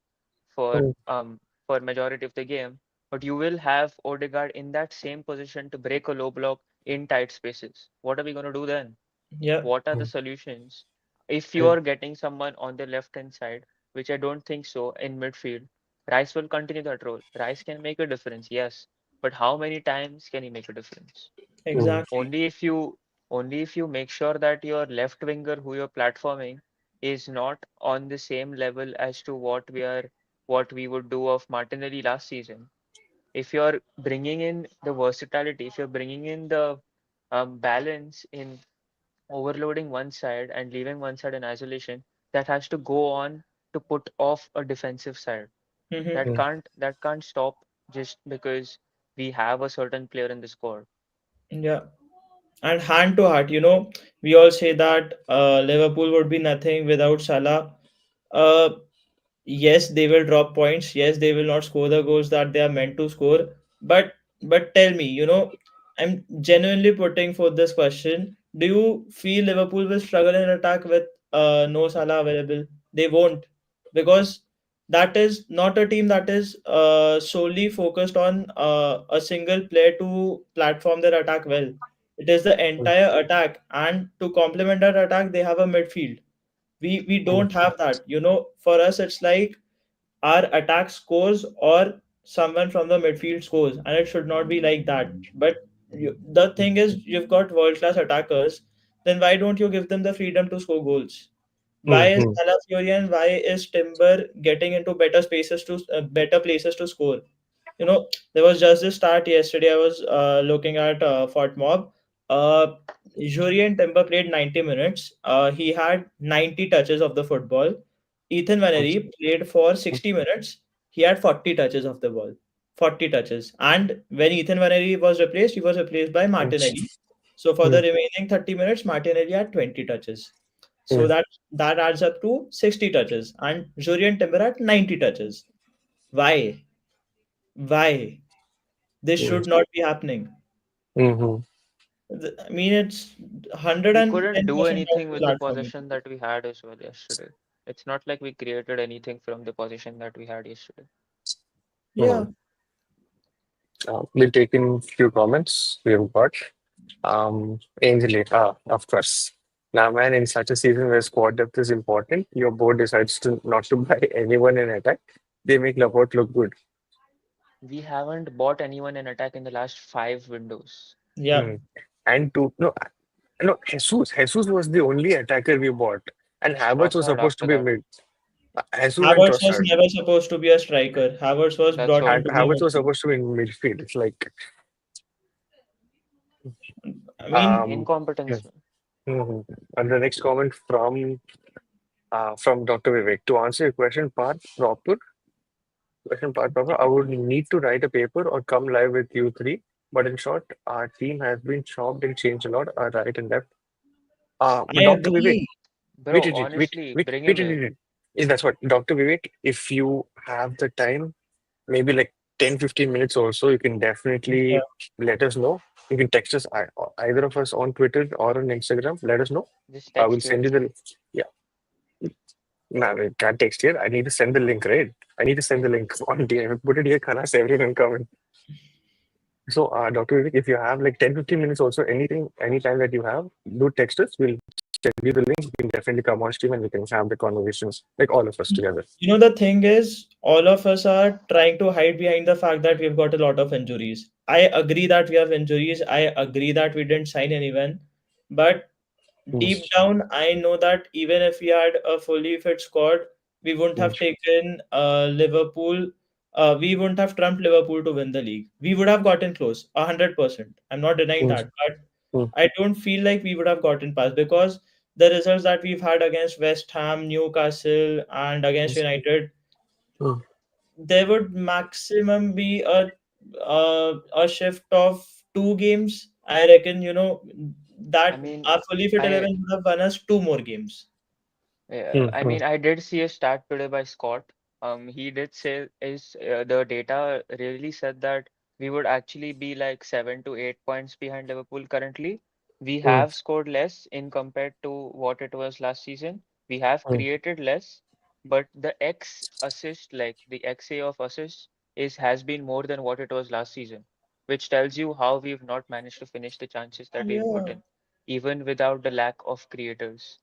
Speaker 3: for
Speaker 1: mm,
Speaker 3: majority of the game, but you will have Odegaard in that same position to break a low block in tight spaces. What are we going to do then?
Speaker 2: Yeah.
Speaker 3: What are the
Speaker 1: mm,
Speaker 3: solutions? If you
Speaker 1: mm,
Speaker 3: are getting someone on the left hand side, which I don't think so in midfield, Rice will continue that role. Rice can make a difference, yes, but how many times can he make a difference?
Speaker 1: mm,
Speaker 2: Exactly.
Speaker 3: Only if you make sure that your left winger who you're platforming is not on the same level as to what we would do of Martinelli last season. If you're bringing in the versatility, if you're bringing in the balance in overloading one side and leaving one side in isolation, that has to go on to put off a defensive side.
Speaker 2: Hmm.
Speaker 3: That can't stop just because we have a certain player in the squad.
Speaker 2: Yeah. And hand to heart, we all say that Liverpool would be nothing without Salah. Uh, yes, they will drop points. Yes, they will not score the goals that they are meant to score. But tell me, I'm genuinely putting for this question. Do you feel Liverpool will struggle in attack with no Salah available? They won't, because that is not a team that is solely focused on a single player to platform their attack well. It is the
Speaker 1: mm,
Speaker 2: entire attack, and to complement that attack, they have a midfield. We
Speaker 1: mm,
Speaker 2: don't have that. For us, it's like our attack scores or someone from the midfield scores, and it should not be like that. But the thing is, you've got world class attackers. Then why don't you give them the freedom to score goals? Why
Speaker 1: mm,
Speaker 2: is
Speaker 1: mm,
Speaker 2: Alafiori, why is Timber getting into better places to score? There was just this start yesterday. I was looking at Fort Mob. Uh, Jurien Timber played 90 minutes. He had 90 touches of the football. Ethan Vanery played for
Speaker 1: mm,
Speaker 2: 60 minutes. He had 40 touches of the ball. 40 touches. And when Ethan Vanery was replaced, he was replaced by
Speaker 1: mm,
Speaker 2: Martinelli. So for the
Speaker 1: mm,
Speaker 2: remaining 30 minutes, Martinelli had 20 touches. So
Speaker 1: mm,
Speaker 2: that adds up to 60 touches. And Jurien Timber had 90 touches. Why? Why? This
Speaker 1: mm,
Speaker 2: should not be happening.
Speaker 1: mhm.
Speaker 2: I mean, it's
Speaker 3: We couldn't do
Speaker 2: 110% of
Speaker 3: anything
Speaker 2: the
Speaker 3: with the
Speaker 2: platform.
Speaker 3: possession that we had as well yesterday. It's not like we created anything from the possession that we had yesterday.
Speaker 2: Yeah.
Speaker 1: We'll take in few comments we've got. Angel, of course. Now, man, in such a season where squad depth is important, your board decides to not to buy anyone in attack. They make Laporte look good.
Speaker 3: We haven't bought anyone in attack in the last 5 windows.
Speaker 2: Yeah.
Speaker 1: Mm. And to no, no, Jesus was the only attacker we bought, and Havertz was
Speaker 3: Trossard
Speaker 1: supposed to
Speaker 3: after
Speaker 1: be
Speaker 3: that.
Speaker 1: mid. Jesus and
Speaker 2: Havertz was
Speaker 1: Trossard.
Speaker 2: never supposed to be a striker. Havertz was
Speaker 3: That's
Speaker 2: brought
Speaker 3: what.
Speaker 2: in to be a
Speaker 1: Havertz was
Speaker 2: midfield.
Speaker 1: supposed to be in midfield. It's like
Speaker 2: I mean,
Speaker 1: um.
Speaker 3: Incompetence.
Speaker 1: Mhm. And the next comment from Dr. Vivek. To answer your question part proper, I would need to write a paper or come live with you three. But in short, our team has been chopped and changed a lot, right and left. But
Speaker 2: I
Speaker 1: Dr. Vivek,
Speaker 2: agree.
Speaker 3: Bro, honestly, bring him
Speaker 1: wait.
Speaker 3: in.
Speaker 1: Is that's what Dr. Vivek, if you have the time, maybe like 10-15 minutes or so, you can
Speaker 2: Yeah.
Speaker 1: definitely let us know. You can text us, either of us on Twitter or on Instagram. Let us know.
Speaker 3: Just
Speaker 1: I will
Speaker 3: text
Speaker 1: send
Speaker 3: here.
Speaker 1: you the. Yeah. No, I can't text here. I need to send the link, right? I need to send the link on DM. Put it here, Khana, so everyone comment. So, Dr. Vivek, if you have like 10-15 minutes also, anything, anytime that you have, do text us. We'll send you the link. You can definitely come on stream and we can have the conversations, like all of us together.
Speaker 2: The thing is, all of us are trying to hide behind the fact that we've got a lot of injuries. I agree that we have injuries. I agree that we didn't sign anyone. But
Speaker 1: Mm,
Speaker 2: deep down, I know that even if we had a fully fit squad, we wouldn't
Speaker 1: mm,
Speaker 2: have taken Liverpool. We wouldn't have trumped Liverpool to win the league. We would have gotten close, 100%. I'm not denying
Speaker 1: mm,
Speaker 2: that, but
Speaker 1: mm,
Speaker 2: I don't feel like we would have gotten past, because the results that we've had against West Ham, Newcastle, and against United,
Speaker 1: mm,
Speaker 2: there would maximum be a shift of 2 games. I reckon,
Speaker 3: I
Speaker 2: that
Speaker 3: mean,
Speaker 2: our fully fit
Speaker 3: I
Speaker 2: 11 would have won us 2 more games.
Speaker 3: Yeah,
Speaker 1: mm,
Speaker 3: I
Speaker 1: mm,
Speaker 3: mean, I did see a stat today by Scott. He did say is the data really said that we would actually be like 7 to 8 points behind Liverpool currently. We
Speaker 1: mm,
Speaker 3: have scored less in compared to what it was last season. We have
Speaker 1: mm,
Speaker 3: created less, but the X assist, like the XA of assists, is has been more than what it was last season, which tells you how we've not managed to finish the chances that we've put
Speaker 2: Yeah.
Speaker 3: in, even without the lack of creators.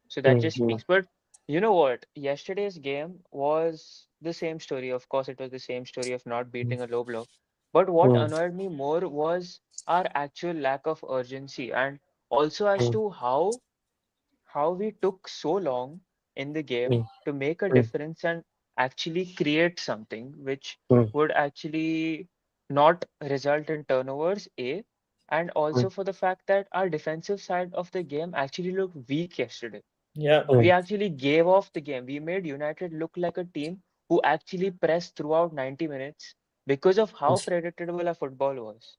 Speaker 3: So that
Speaker 1: mm,
Speaker 3: just
Speaker 1: mm,
Speaker 3: speaks. But you know what? Yesterday's game was the same story. Of course, it was the same story of not beating a low block. But what
Speaker 1: mm,
Speaker 3: annoyed me more was our actual lack of urgency, and also as
Speaker 1: mm,
Speaker 3: to how we took so long in the game
Speaker 1: mm,
Speaker 3: to make a
Speaker 1: mm,
Speaker 3: difference and actually create something which
Speaker 1: mm,
Speaker 3: would actually not result in turnovers, A, and
Speaker 1: mm,
Speaker 3: also for the fact that our defensive side of the game actually looked weak yesterday.
Speaker 2: Yeah.
Speaker 3: We
Speaker 1: mm,
Speaker 3: actually gave off the game. We made United look like a team who actually pressed throughout 90 minutes because of how predictable our football was.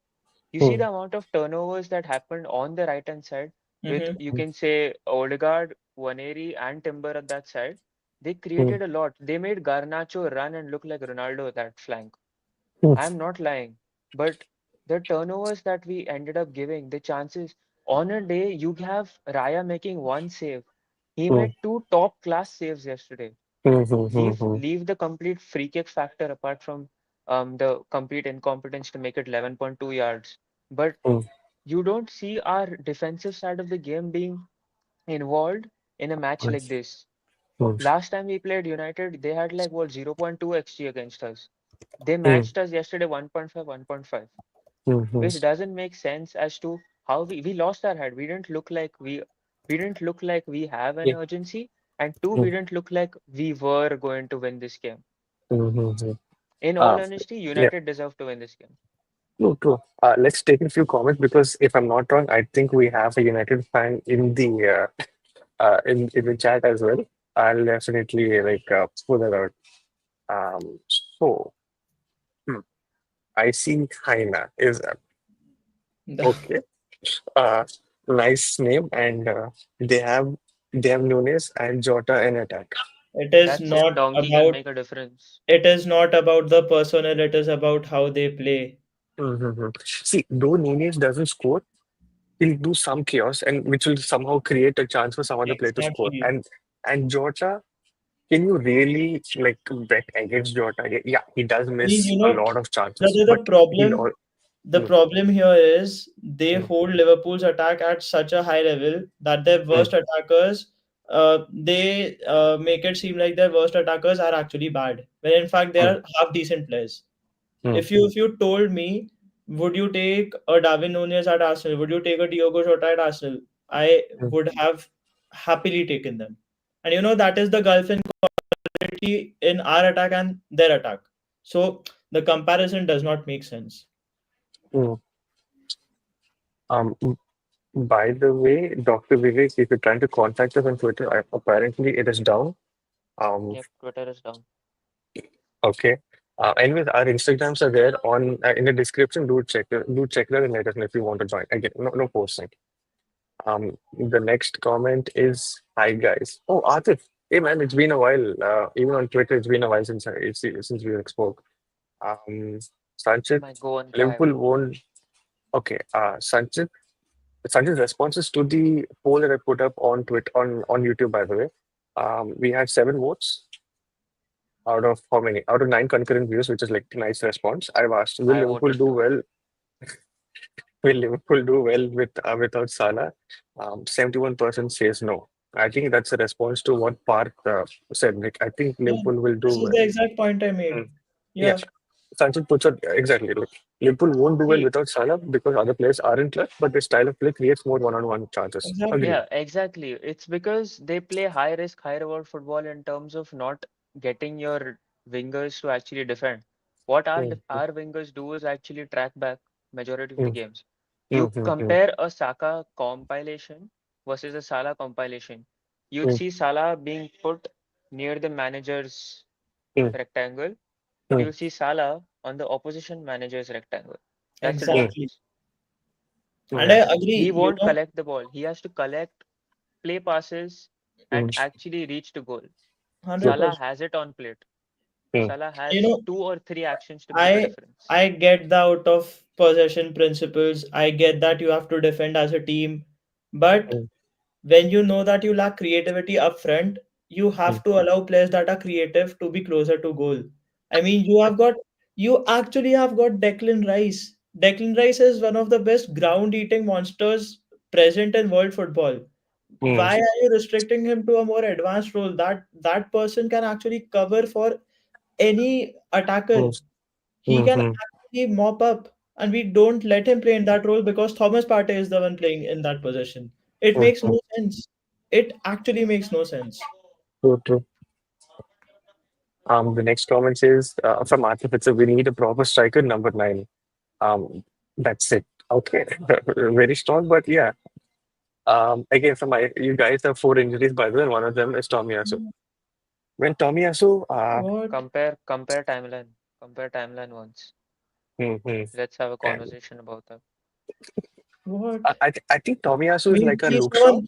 Speaker 3: You see
Speaker 1: Hmm.
Speaker 3: the amount of turnovers that happened on the right hand side with,
Speaker 2: Mm-hmm.
Speaker 3: you can say, Odegaard, Waneri, and Timber at that side. They
Speaker 1: Hmm.
Speaker 3: created a lot. They made Garnacho run and look like Ronaldo at that flank.
Speaker 1: Hmm.
Speaker 3: I'm not lying. But the turnovers that we ended up giving, the chances, on a day you have Raya making one save. He
Speaker 1: Hmm.
Speaker 3: made two top class saves yesterday.
Speaker 1: Hmm. Hmm. Hmm.
Speaker 3: Leave
Speaker 1: Hmm.
Speaker 3: leave the complete free kick factor apart from the complete incompetence to make it 11.2 yards. But
Speaker 1: Hmm.
Speaker 3: you don't see our defensive side of the game being involved in a match like this.
Speaker 1: Hmm.
Speaker 3: Last time we played United, they had like what, 0.2 xG against us. They
Speaker 1: Hmm.
Speaker 3: matched us yesterday 1.5, 1.5,
Speaker 1: Hmm. Hmm.
Speaker 3: which doesn't make sense as to how we lost our head. We didn't look like we have an
Speaker 1: Yeah.
Speaker 3: urgency, and two,
Speaker 1: Hmm.
Speaker 3: we didn't look like we were going to win this game.
Speaker 1: Hmm. Hmm. Hmm.
Speaker 3: In all
Speaker 1: Uh,
Speaker 3: honesty,
Speaker 1: yeah.
Speaker 3: United deserve to win this game.
Speaker 1: True, true. Let's take a few comments because if I'm not wrong, I think we have a United fan in the in the chat as well. I'll definitely pull that out. Um, so hmm, I see Haina is okay. Uh, nice name, and they have Nunes and Jota in attack.
Speaker 2: It is
Speaker 3: That same
Speaker 2: not
Speaker 3: donkey can
Speaker 2: about
Speaker 3: make a difference.
Speaker 2: it is not about the personnel, it is about how they play.
Speaker 1: Mm-hmm. See, though Nunes doesn't score, he'll do some chaos, and which will somehow create a chance for some other player to score.
Speaker 2: Exactly.
Speaker 1: And Jota, can you really bet against Jota? Yeah, he does
Speaker 2: I mean,
Speaker 1: miss a lot of chances,
Speaker 2: the
Speaker 1: but he'll
Speaker 2: problem
Speaker 1: all.
Speaker 2: the
Speaker 1: Mm,
Speaker 2: problem here is they
Speaker 1: mm,
Speaker 2: hold Liverpool's attack at such a high level that their
Speaker 1: mm,
Speaker 2: worst attackers, they make it seem like their worst attackers are actually bad, when in fact they
Speaker 1: mm,
Speaker 2: are half decent players.
Speaker 1: mm,
Speaker 2: If you told me, would you take a Darwin Nunez at Arsenal? Would you take a Diogo Jota at Arsenal? I
Speaker 1: mm,
Speaker 2: would have happily taken them. And that is the gulf in quality in our attack and their attack. So the comparison does not make sense.
Speaker 1: mm. Um, by the way, Dr. Vivek, if you're trying to contact us on Twitter, apparently it is down. Um,
Speaker 3: Yep, Twitter is down.
Speaker 1: okay. Anyways, our Instagrams are there on in the description. Do check that and let us know if you want to join. Again, no posting. The next comment is, "Hi guys." Oh, Atif. Hey man, it's been a while. Even on Twitter, it's been a while since we spoke. Um, Sanchit,
Speaker 3: My Goan guy,
Speaker 1: Liverpool
Speaker 3: bro.
Speaker 1: won. Okay. Sanchit's responses to the poll that I put up on Twitter on YouTube, by the way. We had 7 votes out of how many? Out of 9 concurrent views, which is like nice response. I've asked,
Speaker 3: I voted too.
Speaker 1: Will Liverpool do well without Salah? 71% says no. I think that's a response to what Parth said. Like, I think
Speaker 2: Yeah,
Speaker 1: Liverpool will do
Speaker 2: this is
Speaker 1: well.
Speaker 2: the exact point I made.
Speaker 1: Mm. Yeah,
Speaker 2: Yeah,
Speaker 1: Sanchit puts it exactly. Like, Liverpool won't do well
Speaker 3: See,
Speaker 1: without Salah because other players aren't clutch, but their style of play creates more one-on-one chances.
Speaker 2: exactly.
Speaker 1: Agree.
Speaker 3: yeah, exactly. It's because they play high risk, high reward football in terms of not getting your wingers to actually defend. What
Speaker 1: Mm,
Speaker 3: our wingers do is actually track back majority of the
Speaker 1: mm,
Speaker 3: games.
Speaker 1: mm,
Speaker 3: You
Speaker 1: mm, mm,
Speaker 3: compare a Saka compilation versus a Salah compilation. You'd
Speaker 1: mm,
Speaker 3: see Salah being put near the manager's
Speaker 1: mm,
Speaker 3: rectangle.
Speaker 1: mm,
Speaker 3: You'll see Salah on the opposition manager's rectangle. That's the
Speaker 1: mm,
Speaker 2: Exactly.
Speaker 3: difference.
Speaker 2: And I
Speaker 1: mm,
Speaker 3: He
Speaker 2: agree,
Speaker 3: won't collect the ball. He has to collect, play passes, and
Speaker 1: mm,
Speaker 3: actually reach to goal.
Speaker 1: mm,
Speaker 2: 100%.
Speaker 3: Salah has it on plate.
Speaker 1: mm,
Speaker 3: Salah
Speaker 2: You
Speaker 3: has
Speaker 2: know,
Speaker 3: two or three actions to make a
Speaker 2: I
Speaker 3: difference.
Speaker 2: I get the out of possession principles. I get that you have to defend as a team, but
Speaker 1: mm,
Speaker 2: when you know that you lack creativity up front, you
Speaker 1: mm,
Speaker 2: have to allow players that are creative to be closer to goal. I mean, you actually have got Declan Rice. Declan Rice is one of the best ground eating monsters present in world football.
Speaker 1: mm,
Speaker 2: Why are you restricting him to a more advanced role? That person can actually cover for any
Speaker 1: mm,
Speaker 2: attacker. He
Speaker 1: mm,
Speaker 2: can
Speaker 1: mm,
Speaker 2: actually mop up, and we don't let him play in that role because Thomas Partey is the one playing in that position. It
Speaker 1: mm,
Speaker 2: makes
Speaker 1: mm.
Speaker 2: no sense. It actually makes no sense.
Speaker 1: True, true. The next comment says from Atif, it's a we need a proper striker, number 9. Um, that's it. Okay, very strong, but yeah. Again, you guys have 4 injuries by the way, and one of them is Tomiyasu. When Tomiyasu,
Speaker 2: What?
Speaker 3: Compare timeline. Compare timeline once.
Speaker 1: hmm, hmm,
Speaker 3: Let's have a
Speaker 1: and
Speaker 3: conversation about that.
Speaker 2: What?
Speaker 1: I think Tomiyasu is like a
Speaker 2: Please,
Speaker 1: Luke Shaw.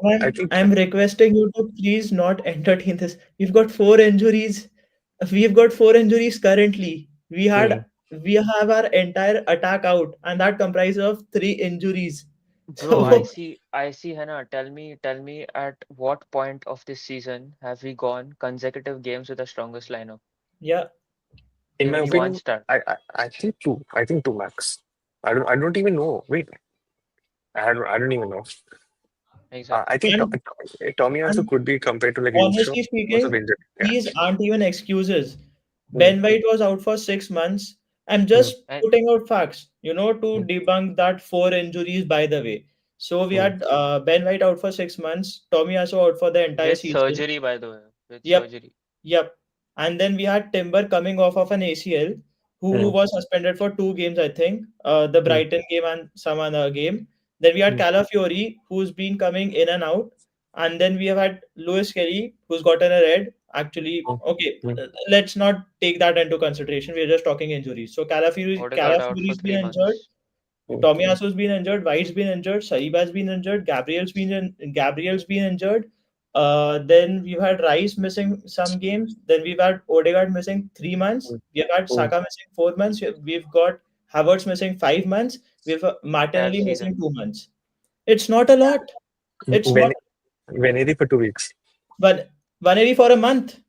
Speaker 2: someone.
Speaker 1: I
Speaker 2: I'm
Speaker 1: think
Speaker 2: I'm requesting you to please not entertain this. We've got four injuries. We've got four injuries currently.
Speaker 1: hmm.
Speaker 2: We have our entire attack out, and that comprises of three injuries.
Speaker 3: Bro, I
Speaker 2: So
Speaker 3: see, I see, Hannah. Tell me, at what point of this season have we gone consecutive games with the strongest lineup?
Speaker 2: yeah,
Speaker 1: In
Speaker 3: Give
Speaker 1: my
Speaker 3: me one
Speaker 1: opinion,
Speaker 3: star.
Speaker 1: I think two. I think two max. I don't even know. Wait, I don't even know. I
Speaker 3: Exactly.
Speaker 1: think
Speaker 2: and
Speaker 1: Tomiyasu
Speaker 2: and
Speaker 1: could be compared to like Luke Shaw
Speaker 2: honestly
Speaker 1: because of
Speaker 2: speaking,
Speaker 1: injury. Yeah.
Speaker 2: these aren't even excuses.
Speaker 1: Mm,
Speaker 2: Ben White was out for 6 months. I'm
Speaker 1: mm,
Speaker 2: just
Speaker 3: And
Speaker 2: putting out facts, to
Speaker 1: mm,
Speaker 2: debunk that four injuries, by the way. So we
Speaker 1: mm,
Speaker 2: had Ben White out for 6 months, Tomiyasu out for the entire
Speaker 3: with
Speaker 2: season.
Speaker 3: surgery, by the way, with
Speaker 2: Yep,
Speaker 3: surgery.
Speaker 2: yep. And then we had Timber coming off of an ACL, who
Speaker 1: mm,
Speaker 2: was suspended for 2 games, I think, the
Speaker 1: mm,
Speaker 2: Brighton game and some other game. Then we had
Speaker 1: mm,
Speaker 2: Calafiori, who's been coming in and out. And then we have had Lewis Kelly, who's gotten a red. Actually,
Speaker 1: mm,
Speaker 2: okay,
Speaker 1: mm,
Speaker 2: let's not take that into consideration. We're just talking injuries. So
Speaker 3: Odegaard out for
Speaker 2: Calafiori's been
Speaker 3: three
Speaker 2: injured.
Speaker 3: months.
Speaker 1: mm,
Speaker 2: Tomiyasu's been injured, White's been injured, Saliba's been injured, Gabriel's been injured. Then we've had Rice missing some games. Then we've had Odegaard missing 3 months.
Speaker 1: mm,
Speaker 2: We've had
Speaker 1: mm.
Speaker 2: Saka missing 4 months. We've got Havertz missing 5 months. We've
Speaker 3: Entire
Speaker 2: Martinelli missing
Speaker 3: season.
Speaker 2: 2 months. It's not a lot. It's
Speaker 1: When
Speaker 2: not
Speaker 1: Veneri for 2 weeks.
Speaker 2: one 180 for a month.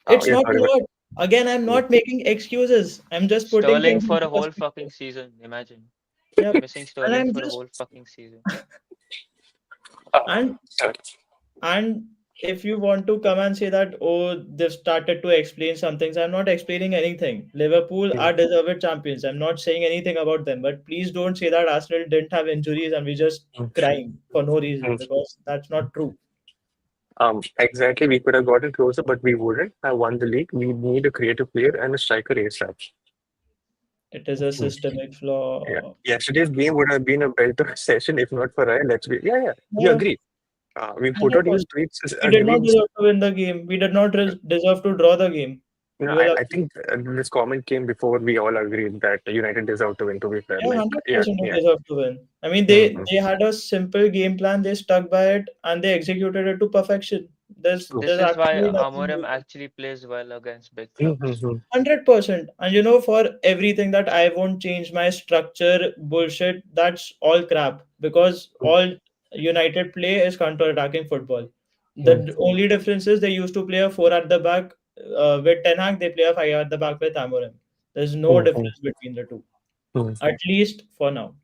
Speaker 1: Oh,
Speaker 2: It's
Speaker 1: yeah,
Speaker 2: not
Speaker 1: sorry,
Speaker 2: a lot. Again, I'm
Speaker 1: but
Speaker 2: not making excuses. I'm just putting
Speaker 3: Sterling
Speaker 2: things
Speaker 3: for
Speaker 2: into
Speaker 3: a whole fucking
Speaker 2: perspective.
Speaker 3: season. Imagine
Speaker 2: Yep.
Speaker 3: missing
Speaker 2: And
Speaker 3: Sterling
Speaker 2: I'm
Speaker 3: for a
Speaker 2: just
Speaker 3: whole fucking season.
Speaker 1: uh,
Speaker 2: and
Speaker 1: sorry.
Speaker 2: And if you want to come and say that, oh, they've started to explain some things, I'm not explaining anything. Liverpool
Speaker 1: Mm,
Speaker 2: are deserved champions. I'm not saying anything about them. But please don't say that Arsenal didn't have injuries and we just
Speaker 1: mm,
Speaker 2: crying for no reason,
Speaker 1: mm.
Speaker 2: because that's not true.
Speaker 1: Exactly. We could have gotten closer, but we wouldn't have won the league. We need a creative player and a striker ASAP.
Speaker 2: It is a
Speaker 1: Mm,
Speaker 2: systemic
Speaker 1: yeah.
Speaker 2: flaw.
Speaker 1: Yesterday's game would have been a better session if not for Ryan. Let's be. Yeah, yeah. You
Speaker 2: Yeah,
Speaker 1: agree. We put out even
Speaker 2: 100%.
Speaker 1: tweets
Speaker 2: We did not
Speaker 1: agreeing.
Speaker 2: deserve to win the game. We did not deserve to draw the game.
Speaker 1: You know,
Speaker 2: You will
Speaker 1: I
Speaker 2: agree.
Speaker 1: think this comment came before we all agreed that United deserved to win. To be fair,
Speaker 2: Yeah,
Speaker 1: like, yeah,
Speaker 2: 100%
Speaker 1: yeah.
Speaker 2: they deserve to win. I mean,
Speaker 1: Mm-hmm.
Speaker 2: they had a simple game plan. They stuck by it and they executed it to perfection.
Speaker 1: True.
Speaker 3: This
Speaker 2: There's
Speaker 3: is why
Speaker 2: actually nothing
Speaker 3: Amorim
Speaker 2: more.
Speaker 3: actually plays well against big clubs.
Speaker 1: Mm-hmm.
Speaker 2: 100%. And for everything that I won't change my structure bullshit, that's all crap, because all United play is counter-attacking football. The only difference is they used to play a four at the back with Ten Hag, they play a five at the back with Amorim. There's no
Speaker 1: Mm-hmm.
Speaker 2: difference between the two,
Speaker 1: Mm-hmm.
Speaker 2: at least for now.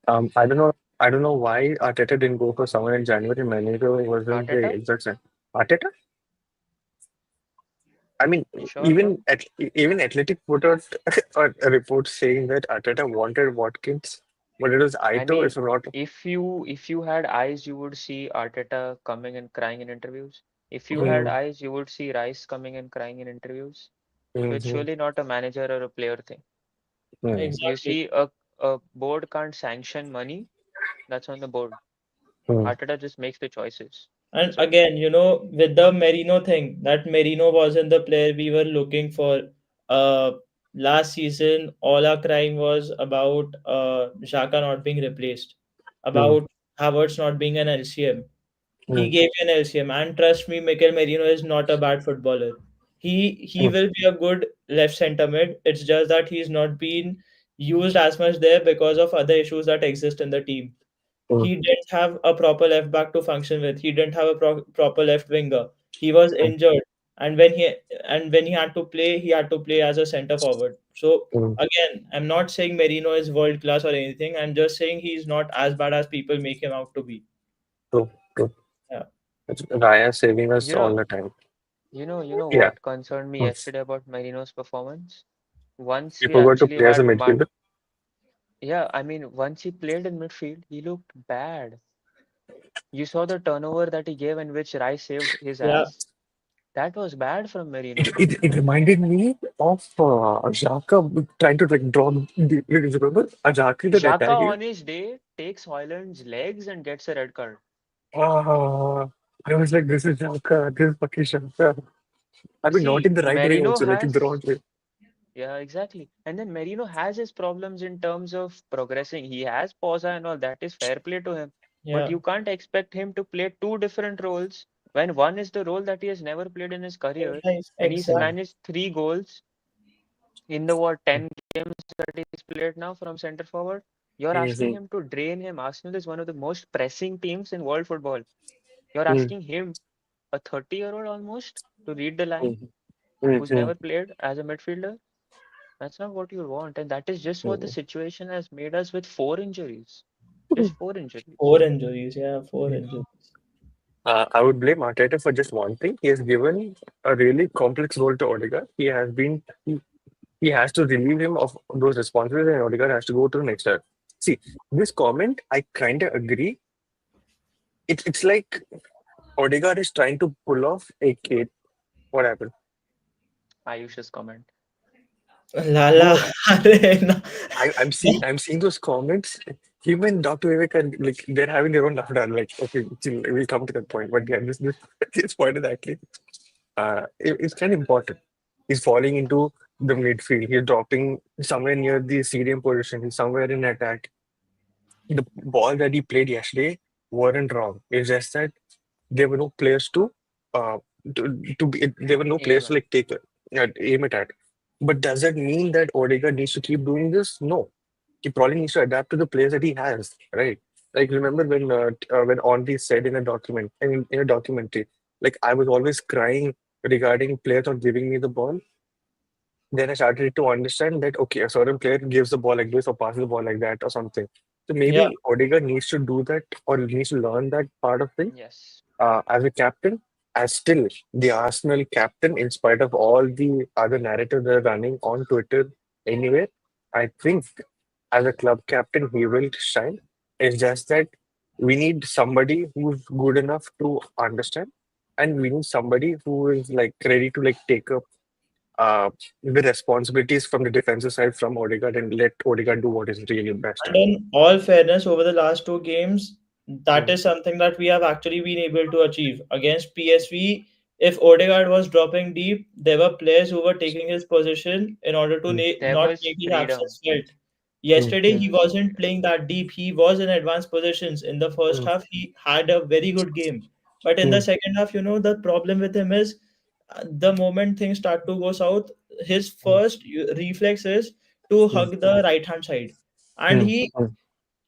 Speaker 1: I don't know. I don't know why Arteta didn't go for someone in January. Manager wasn't the
Speaker 3: Arteta?
Speaker 1: exact same. Arteta? I mean,
Speaker 3: Sure, bro.
Speaker 1: even Athletic put out a report saying that Arteta wanted Watkins, but it was
Speaker 3: I
Speaker 1: Aito, if
Speaker 3: mean,
Speaker 1: not.
Speaker 3: if you had eyes, you would see Arteta coming and crying in interviews. If you had
Speaker 1: Mm,
Speaker 3: eyes, you would see Rice coming and crying in interviews. So it's
Speaker 1: mhm,
Speaker 3: surely not a manager or a player thing.
Speaker 1: mm,
Speaker 3: You
Speaker 2: Exactly.
Speaker 3: see, a board can't sanction money. That's on the board.
Speaker 1: mm,
Speaker 3: Arteta just makes the choices.
Speaker 2: And
Speaker 3: That's it.
Speaker 2: again, with the Merino thing, that Merino wasn't the player we were looking for. Uh, Last season, all our crying was about Xhaka not being replaced,
Speaker 1: mm,
Speaker 2: about Havertz not being an LCM. He
Speaker 1: mm,
Speaker 2: gave you an LCM, and trust me, Mikel Merino is not a bad footballer. He
Speaker 1: mm,
Speaker 2: will be a good left centre mid. It's just that he's not been used as much there because of other issues that exist in the team.
Speaker 1: mm,
Speaker 2: He didn't have a proper left back to function with. He didn't have a proper left winger. He was
Speaker 1: mm,
Speaker 2: injured, and when he had to play, he had to play as a centre forward. So
Speaker 1: mm.
Speaker 2: again, I'm not saying Merino is world class or anything. I'm just saying he's not as bad as people make him out to be.
Speaker 1: True, true.
Speaker 2: Yeah,
Speaker 1: It's Raya saving us
Speaker 3: You
Speaker 1: all
Speaker 3: know,
Speaker 1: the time.
Speaker 3: you know
Speaker 1: Yeah.
Speaker 3: what concerned me
Speaker 1: Mm.
Speaker 3: yesterday about Marino's performance? Once
Speaker 1: You
Speaker 3: we
Speaker 1: forgot to
Speaker 3: actually
Speaker 1: play as a
Speaker 3: had
Speaker 1: midfielder.
Speaker 3: yeah, I mean, once he played in midfield, he looked bad. You saw the turnover that he gave in which Rice saved his
Speaker 2: yeah.
Speaker 3: ass. That was bad from
Speaker 1: It,
Speaker 3: Marino.
Speaker 1: it, it reminded me of Xhaka trying to like draw. Remember Xhaka that
Speaker 3: Xhaka
Speaker 1: attack?
Speaker 3: on his day takes Hoyland's legs and gets a red card.
Speaker 1: Ah, I was like, this is Xhaka. This is fucking Xhaka. I mean, not
Speaker 3: See,
Speaker 1: in the right way
Speaker 3: Marino
Speaker 1: also, like in the wrong
Speaker 3: has
Speaker 1: way.
Speaker 3: Yeah, exactly. And then Merino has his problems in terms of progressing. He has Posa and all that is fair play to him. But
Speaker 2: Yeah,
Speaker 3: you can't expect him to play two different roles when one is the role that he has never played in his career, and he's
Speaker 2: exactly.
Speaker 1: Mm,
Speaker 3: managed 3 goals in the what 10 games that he's played now from center forward. You're asking
Speaker 1: mhm,
Speaker 3: him to drain him. Arsenal is one of the most pressing teams in world football. You're
Speaker 1: mm,
Speaker 3: asking him, a 30-year-old almost, to read the line,
Speaker 1: mhm,
Speaker 3: who's
Speaker 1: mhm,
Speaker 3: never played as a midfielder. That's not what you want. And that is just what the
Speaker 1: mhm,
Speaker 3: situation has made us with 4 injuries. Just
Speaker 1: mhm.
Speaker 3: 4 injuries.
Speaker 2: 4 injuries, yeah, four injuries.
Speaker 1: I would blame Arteta for just one thing. He has given a really complex role to Odegaard. He has to relieve him of those responsibilities, and Odegaard has to go to the next level. See, this comment, I kind of agree. It's like Odegaard is trying to pull off a kid. What happened?
Speaker 3: Ayush's comment.
Speaker 2: Lala,
Speaker 1: No,
Speaker 2: अरे ना.
Speaker 1: I'm seeing those comments. Him and Dr. Vivek are like they're having their own laughter. Like, okay, chill, we'll come to that point. But yeah, this this point is actually it's kind of important. He's falling into the midfield. He's dropping somewhere near the CDM position. He's somewhere in attack. The ball that he played yesterday weren't wrong. It's just that there were no players uh to be there were no players
Speaker 3: Aim
Speaker 1: to
Speaker 3: at.
Speaker 1: like aim it at. But does that mean that Odegaard needs to keep doing this? No. He probably needs to adapt to the players that he has, right? Like remember when Henri said in a document in a documentary, like I was always crying regarding players not giving me the ball. Then I started to understand that okay, a certain player gives the ball like this or passes the ball like that or something. So
Speaker 2: Yeah,
Speaker 1: maybe Odegaard needs to do that or needs to learn that part of thing
Speaker 3: Yes.
Speaker 1: as a captain, as still the Arsenal captain, in spite of all the other narratives that are running on Twitter anywhere, I think as a club captain, he will shine. It's just that we need somebody who's good enough to understand, and we need somebody who is like ready to like take up uh, the responsibilities from the defensive side from Odegaard and let Odegaard do what is really best
Speaker 2: and
Speaker 1: at.
Speaker 2: in all fairness, over the last two games, that
Speaker 1: Mm,
Speaker 2: is something that we have actually been able to achieve. Against PSV, if Odegaard was dropping deep, there were players who were taking his position in order to
Speaker 1: mm,
Speaker 3: There
Speaker 2: not
Speaker 3: was
Speaker 2: make his
Speaker 3: freedom.
Speaker 2: absence felt.
Speaker 1: mm,
Speaker 2: Yesterday, he
Speaker 1: mm,
Speaker 2: wasn't playing that deep. He was in advanced positions. In the first
Speaker 1: mm,
Speaker 2: half, he had a very good game. But in the
Speaker 1: mm,
Speaker 2: second half, the problem with him is the moment things start to go south, his
Speaker 1: mm,
Speaker 2: first reflex is to
Speaker 1: mm,
Speaker 2: hug the right hand side. And
Speaker 1: mm,
Speaker 2: he
Speaker 1: mm,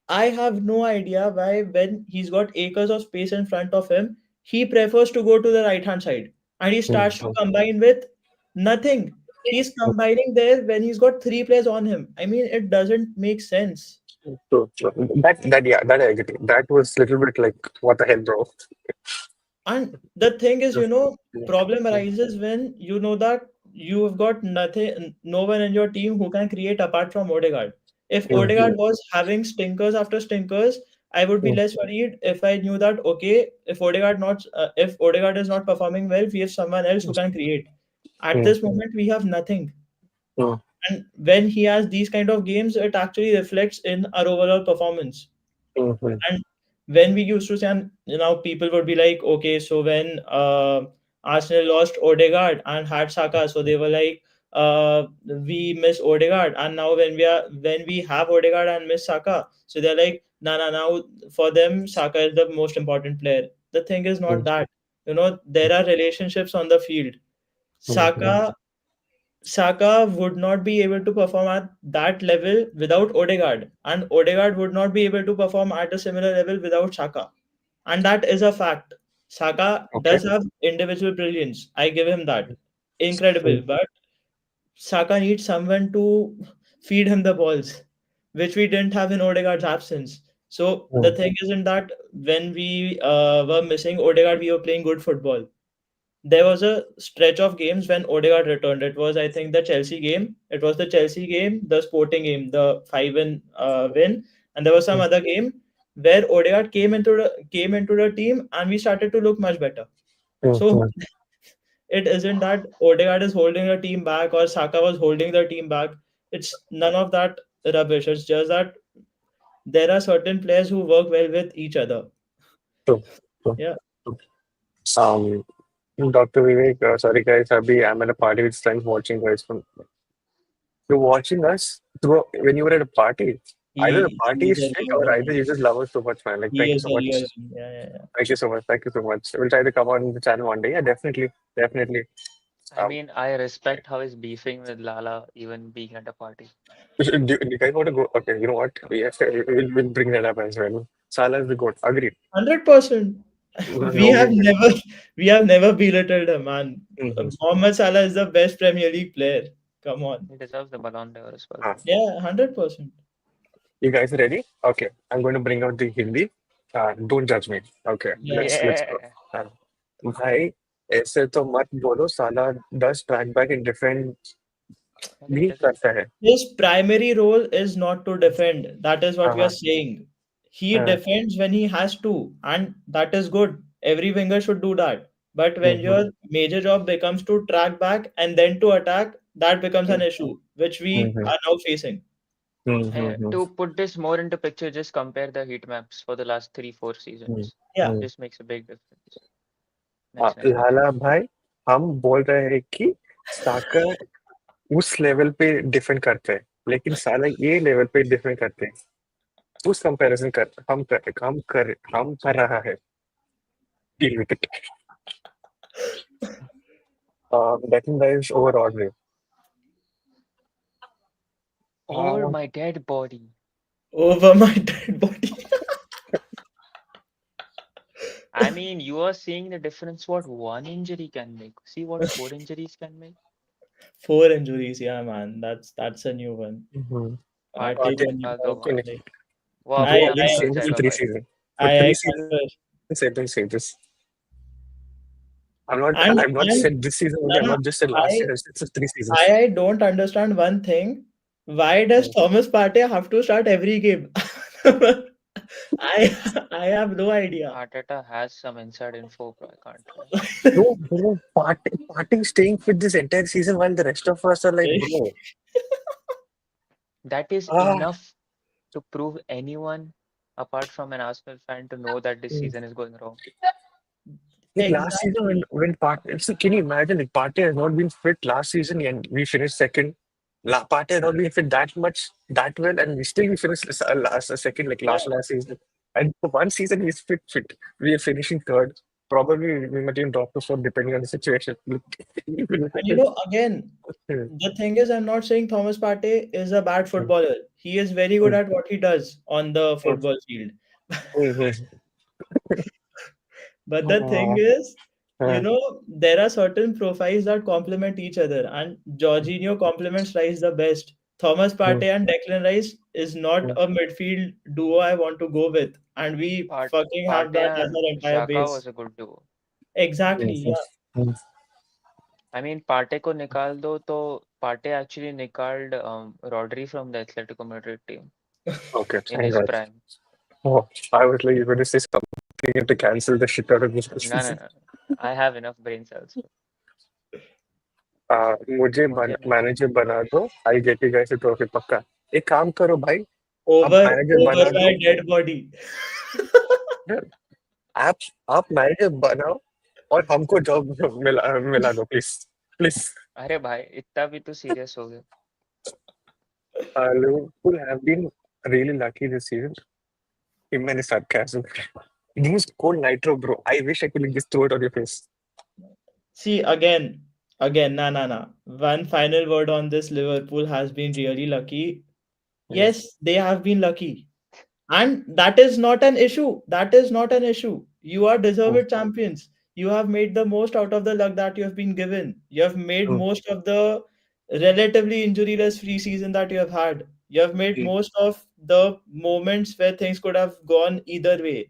Speaker 2: I have no idea why, when he's got acres of space in front of him, he prefers to go to the right hand side and he
Speaker 1: mm,
Speaker 2: starts to
Speaker 1: mm,
Speaker 2: combine with nothing. He's
Speaker 1: mm.
Speaker 2: combining there when he's got three players on him. I mean, it doesn't make sense.
Speaker 1: True, true. That I agree. That was a little bit like what the hell, bro.
Speaker 2: And the thing is,
Speaker 1: Just-
Speaker 2: problem
Speaker 1: mm,
Speaker 2: arises when you know that you've got nothing, no one in your team who can create apart from Odegaard. If
Speaker 1: mm,
Speaker 2: Odegaard
Speaker 1: mm,
Speaker 2: was having stinkers after stinkers, I would be
Speaker 1: mm,
Speaker 2: less worried if I knew that okay, if Odegaard is not performing well, we have someone else who can create. At
Speaker 1: mm,
Speaker 2: this moment, we have nothing,
Speaker 1: mm,
Speaker 2: and when he has these kind of games, it actually reflects in our overall performance.
Speaker 1: mm, mm,
Speaker 2: And when we used to say, and people would be like, okay, so when Arsenal lost Odegaard and had Saka, so they were like, we miss Odegaard, and now when we have Odegaard and miss Saka, so they're like, nah, now for them Saka is the most important player. The thing is not
Speaker 1: mm,
Speaker 2: that. There are relationships on the field.
Speaker 1: mm, mm,
Speaker 2: Saka would not be able to perform at that level without Odegaard, and Odegaard would not be able to perform at a similar level without Saka. And that is a fact. Saka
Speaker 1: okay.
Speaker 2: does have individual brilliance. I give him that. Incredible.
Speaker 1: Mm,
Speaker 2: But Saka needs someone to feed him the balls, which we didn't have in Odegaard's absence. So the
Speaker 1: mm,
Speaker 2: thing isn't that when we were missing Odegaard, we were playing good football. There was a stretch of games when Odegaard returned. It was, I think, the Chelsea game. It was the Chelsea game, the Sporting game, the 5-win win, and there was some
Speaker 1: mm,
Speaker 2: other game where Odegaard came into the team, and we started to look much better.
Speaker 1: mm,
Speaker 2: So
Speaker 1: mm,
Speaker 2: it isn't that Odegaard is holding the team back or Saka was holding the team back. It's none of that rubbish. It's just that there are certain players who work well with each other.
Speaker 1: true, true,
Speaker 2: Yeah.
Speaker 1: true. Dr. Vivek, sorry guys, I'm at a party with friends watching guys from. You're watching us through when you were at a party. Either the party
Speaker 2: He's
Speaker 1: is
Speaker 2: a
Speaker 1: shit
Speaker 2: real
Speaker 1: or
Speaker 2: one.
Speaker 1: either you just love us so much, man. Like,
Speaker 2: He
Speaker 1: thank you
Speaker 2: is
Speaker 1: so
Speaker 2: a
Speaker 1: much.
Speaker 2: real one. Yeah, yeah, yeah.
Speaker 1: Thank you so much. Thank you so much. We'll try to come on the channel one day. Yeah, definitely. Definitely.
Speaker 3: I mean, I respect how he's beefing with Lala even being at a party.
Speaker 1: Do you guys want to go? Okay, you know what? Yes, we'll bring that up as well. Salah is the goat. Agreed.
Speaker 2: 100%. We
Speaker 1: No
Speaker 2: have
Speaker 1: way.
Speaker 2: never we have never belittled him, man.
Speaker 1: Mm-hmm.
Speaker 2: Mohamed Salah is the best Premier League player. Come on.
Speaker 3: He deserves the Ballon d'Or as well,
Speaker 1: Ah,
Speaker 3: bro.
Speaker 2: Yeah, 100%.
Speaker 1: you guys ready? Okay, I'm going to bring out the Hindi. Don't judge me. Okay,
Speaker 2: Yeah.
Speaker 1: let's go.
Speaker 3: Yeah.
Speaker 1: Uh, भाई ऐसे तो मत बोलो साला 10 track back in different
Speaker 3: अरे
Speaker 1: भी
Speaker 3: doesn't.
Speaker 1: करता है
Speaker 2: His primary role is not to defend. That is what
Speaker 1: हाँ
Speaker 2: we are
Speaker 1: हाँ
Speaker 2: saying. He
Speaker 1: हाँ
Speaker 2: defends when he has to, and that is good. Every winger should do that. But when
Speaker 1: hmm
Speaker 2: your major job becomes to track back and then to attack, that becomes an
Speaker 1: hmm
Speaker 2: issue, which we
Speaker 1: hmm
Speaker 2: are now facing.
Speaker 3: And to put this more into picture, just compare the heat maps for the last three, four
Speaker 1: hmm
Speaker 3: seasons.
Speaker 2: Yeah.
Speaker 1: Hmm
Speaker 3: Just makes a big difference. Next.
Speaker 1: लाला भाई हम बोल रहे हैं कि साका उस level पे defend करते हैं लेकिन साला ये लेवल पे डिफेंड करते हैं उस कंपैरिजन कर हम कर रहा है deal with it batting wise overall
Speaker 3: Over
Speaker 1: uh,
Speaker 3: my dead body.
Speaker 2: Over my dead body.
Speaker 3: I mean, you are seeing the difference what one injury can make. See what four injuries can make.
Speaker 2: Four injuries, yeah, man. That's a new one.
Speaker 1: mhm.
Speaker 2: I
Speaker 3: party
Speaker 2: take
Speaker 3: को
Speaker 2: a new
Speaker 3: निकाल दो
Speaker 2: one.
Speaker 3: वहां
Speaker 1: Okay,
Speaker 3: से.
Speaker 2: Like,
Speaker 3: वो
Speaker 2: I
Speaker 3: अपने
Speaker 1: bro,
Speaker 3: आप
Speaker 1: we've
Speaker 2: I
Speaker 3: निकल
Speaker 1: seen this for
Speaker 3: जाएगा
Speaker 1: three
Speaker 3: भाई.
Speaker 1: seasons. For
Speaker 2: I
Speaker 1: three seasons,
Speaker 2: concur.
Speaker 1: don't say this.
Speaker 2: And
Speaker 1: I've not
Speaker 2: and
Speaker 1: said this season only. I've
Speaker 2: Nana,
Speaker 1: not just said last
Speaker 2: I
Speaker 1: year. It's 3 seasons.
Speaker 2: I don't understand one thing. Why does
Speaker 1: Mm.
Speaker 2: Thomas Partey have to start every game? I have no idea.
Speaker 3: Arteta has some inside info, bro. I can't lie.
Speaker 1: Bro, party staying fit this entire season while the rest of us are like, bro,
Speaker 3: That is
Speaker 1: ah,
Speaker 3: enough to prove anyone apart from an Arsenal fan to know that this
Speaker 1: mm.
Speaker 3: season is going wrong.
Speaker 1: Like last season
Speaker 2: Exactly.
Speaker 1: when Partey, so can you imagine like Partey has not been fit last season and we finished second. Partey has not been fit that much that well and we finished last second like
Speaker 2: Yeah.
Speaker 1: last season. And for one season he's fit. We are finishing third. Probably we might even drop to fourth depending on the situation. Look, if you look at
Speaker 2: And
Speaker 1: it.
Speaker 2: again,
Speaker 1: Mm,
Speaker 2: the thing is, I'm not saying Thomas Partey is a bad
Speaker 1: mm,
Speaker 2: footballer. He is very good
Speaker 1: mm,
Speaker 2: at what he does on the
Speaker 1: mm,
Speaker 2: football field.
Speaker 1: mm,
Speaker 2: But the thing
Speaker 1: mm.
Speaker 2: is,
Speaker 1: Uh,
Speaker 2: there are certain profiles that complement each other, and Jorginho complements Rice the best. Thomas
Speaker 1: mm,
Speaker 2: Partey and Declan Rice is not
Speaker 1: mm,
Speaker 2: a midfield duo I want to go with, and we
Speaker 3: Part
Speaker 2: fucking have
Speaker 3: Partey
Speaker 2: that as
Speaker 3: and
Speaker 2: our entire
Speaker 3: Xhaka
Speaker 2: base.
Speaker 3: was a good duo.
Speaker 2: Exactly,
Speaker 1: mm,
Speaker 2: yeah.
Speaker 1: mm.
Speaker 3: I mean, Partey को निकाल दो तो Partey actually निकाल्ड Rodri from the Atletico Madrid team
Speaker 1: Okay,
Speaker 3: in
Speaker 1: thank
Speaker 3: his
Speaker 1: God.
Speaker 3: prime.
Speaker 1: Oh, I was like, you're going to say something to cancel the shit out of this
Speaker 3: No, no,
Speaker 1: season.
Speaker 3: no. I have enough brain cells.
Speaker 1: मुझे
Speaker 3: मुझे नहीं
Speaker 1: manager बना दो I get you guys trophy पक्का एक काम करो भाई आप मैनेजर
Speaker 2: Over
Speaker 1: बना
Speaker 2: my
Speaker 1: दो
Speaker 2: dead body.
Speaker 1: आप आप मैनेजर बनाओ और हमको जॉब मिला दो प्लीज प्लीज
Speaker 3: अरे भाई इतना भी तो सीरियस हो गया.
Speaker 1: Liverpool have been really lucky this season. Immense sarcasm. Use cold nitro, bro. I wish I could just throw it on your face.
Speaker 2: See, again, nah. One final word on this. Liverpool has been really lucky.
Speaker 1: Mm,
Speaker 2: Yes, they have been lucky. And that is not an issue. That is not an issue. You are
Speaker 1: mm,
Speaker 2: deserved champions. You have made the most out of the luck that you have been given. You have made
Speaker 1: mm,
Speaker 2: most of the relatively injuryless free season that you have had. You have made
Speaker 1: mm.
Speaker 2: most of the moments where things could have gone either way,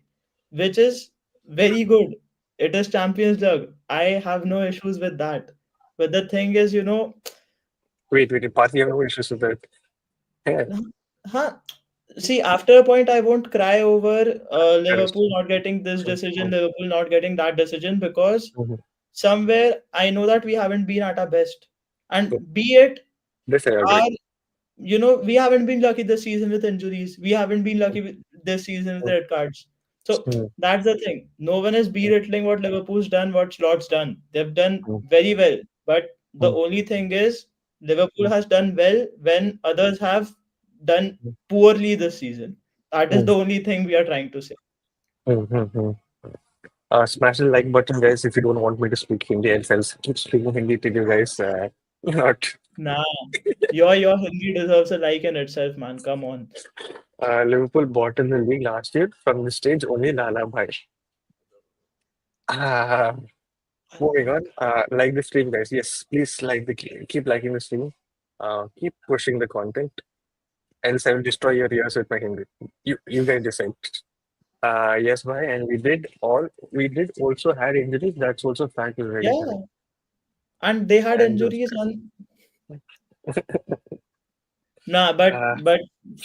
Speaker 2: which is very good. It is Champions League. I have no issues with that. But the thing is,
Speaker 1: Wait, Parth, you have no issues with that. Yeah,
Speaker 2: huh? See, after a point, I won't cry over Liverpool
Speaker 1: understood.
Speaker 2: not getting this
Speaker 1: Mm,
Speaker 2: decision,
Speaker 1: mm,
Speaker 2: Liverpool not getting that decision, because
Speaker 1: mhm.
Speaker 2: somewhere I know that we haven't been at our best.
Speaker 1: Yeah,
Speaker 2: And be it
Speaker 1: this I agree.
Speaker 2: our, we haven't been lucky this season with injuries. We haven't been
Speaker 1: Mm,
Speaker 2: lucky with this season with
Speaker 1: mm,
Speaker 2: red cards. So
Speaker 1: mm,
Speaker 2: that's the thing. No one is
Speaker 1: mm,
Speaker 2: belittling what Liverpool's done, what Slott's done. They've done
Speaker 1: mm,
Speaker 2: very well. But the
Speaker 1: mm,
Speaker 2: only thing is, Liverpool has done well when others have done poorly this season. That is
Speaker 1: Mm,
Speaker 2: the only thing we are trying to say.
Speaker 1: mm, mm, mm. Smash the like button, guys, if you don't want me to speak Hindi. I'll keep speaking Hindi till you guys not.
Speaker 2: Nah, your Hindi deserves a like in itself, man. Come on.
Speaker 1: Liverpool bought in the league last year from the stage only Lala Bhai. Uh, Moving on. Like the stream, guys. Yes, please keep liking the stream. Keep pushing the content. Else I will destroy your ears with my Hindi. You guys decide. Yes, bhai, and we did also had injuries. That's also fact is very correct.
Speaker 2: Yeah, and they had
Speaker 1: And
Speaker 2: injuries on. Nah, but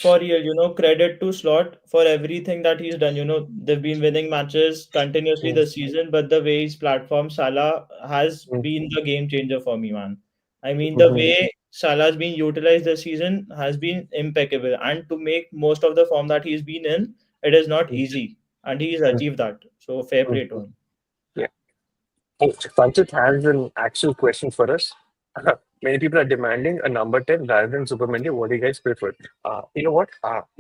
Speaker 2: for real, credit to Slot for everything that he's done. They've been winning matches continuously
Speaker 1: mm,
Speaker 2: this season, but the way he's platform Salah has
Speaker 1: mm,
Speaker 2: been the game changer for me, man. I mean, the
Speaker 1: mhm,
Speaker 2: way Salah's been utilized this season has been impeccable, and to make most of the form that he's been in, it is not
Speaker 1: mm,
Speaker 2: easy, and he's
Speaker 1: mm,
Speaker 2: achieved that. So fair play to
Speaker 1: mm.
Speaker 2: him.
Speaker 1: Yeah. Oh, Sanchit has an actual question for us. Many people are demanding a number 10 rather than Superman. What do you guys prefer? You know what?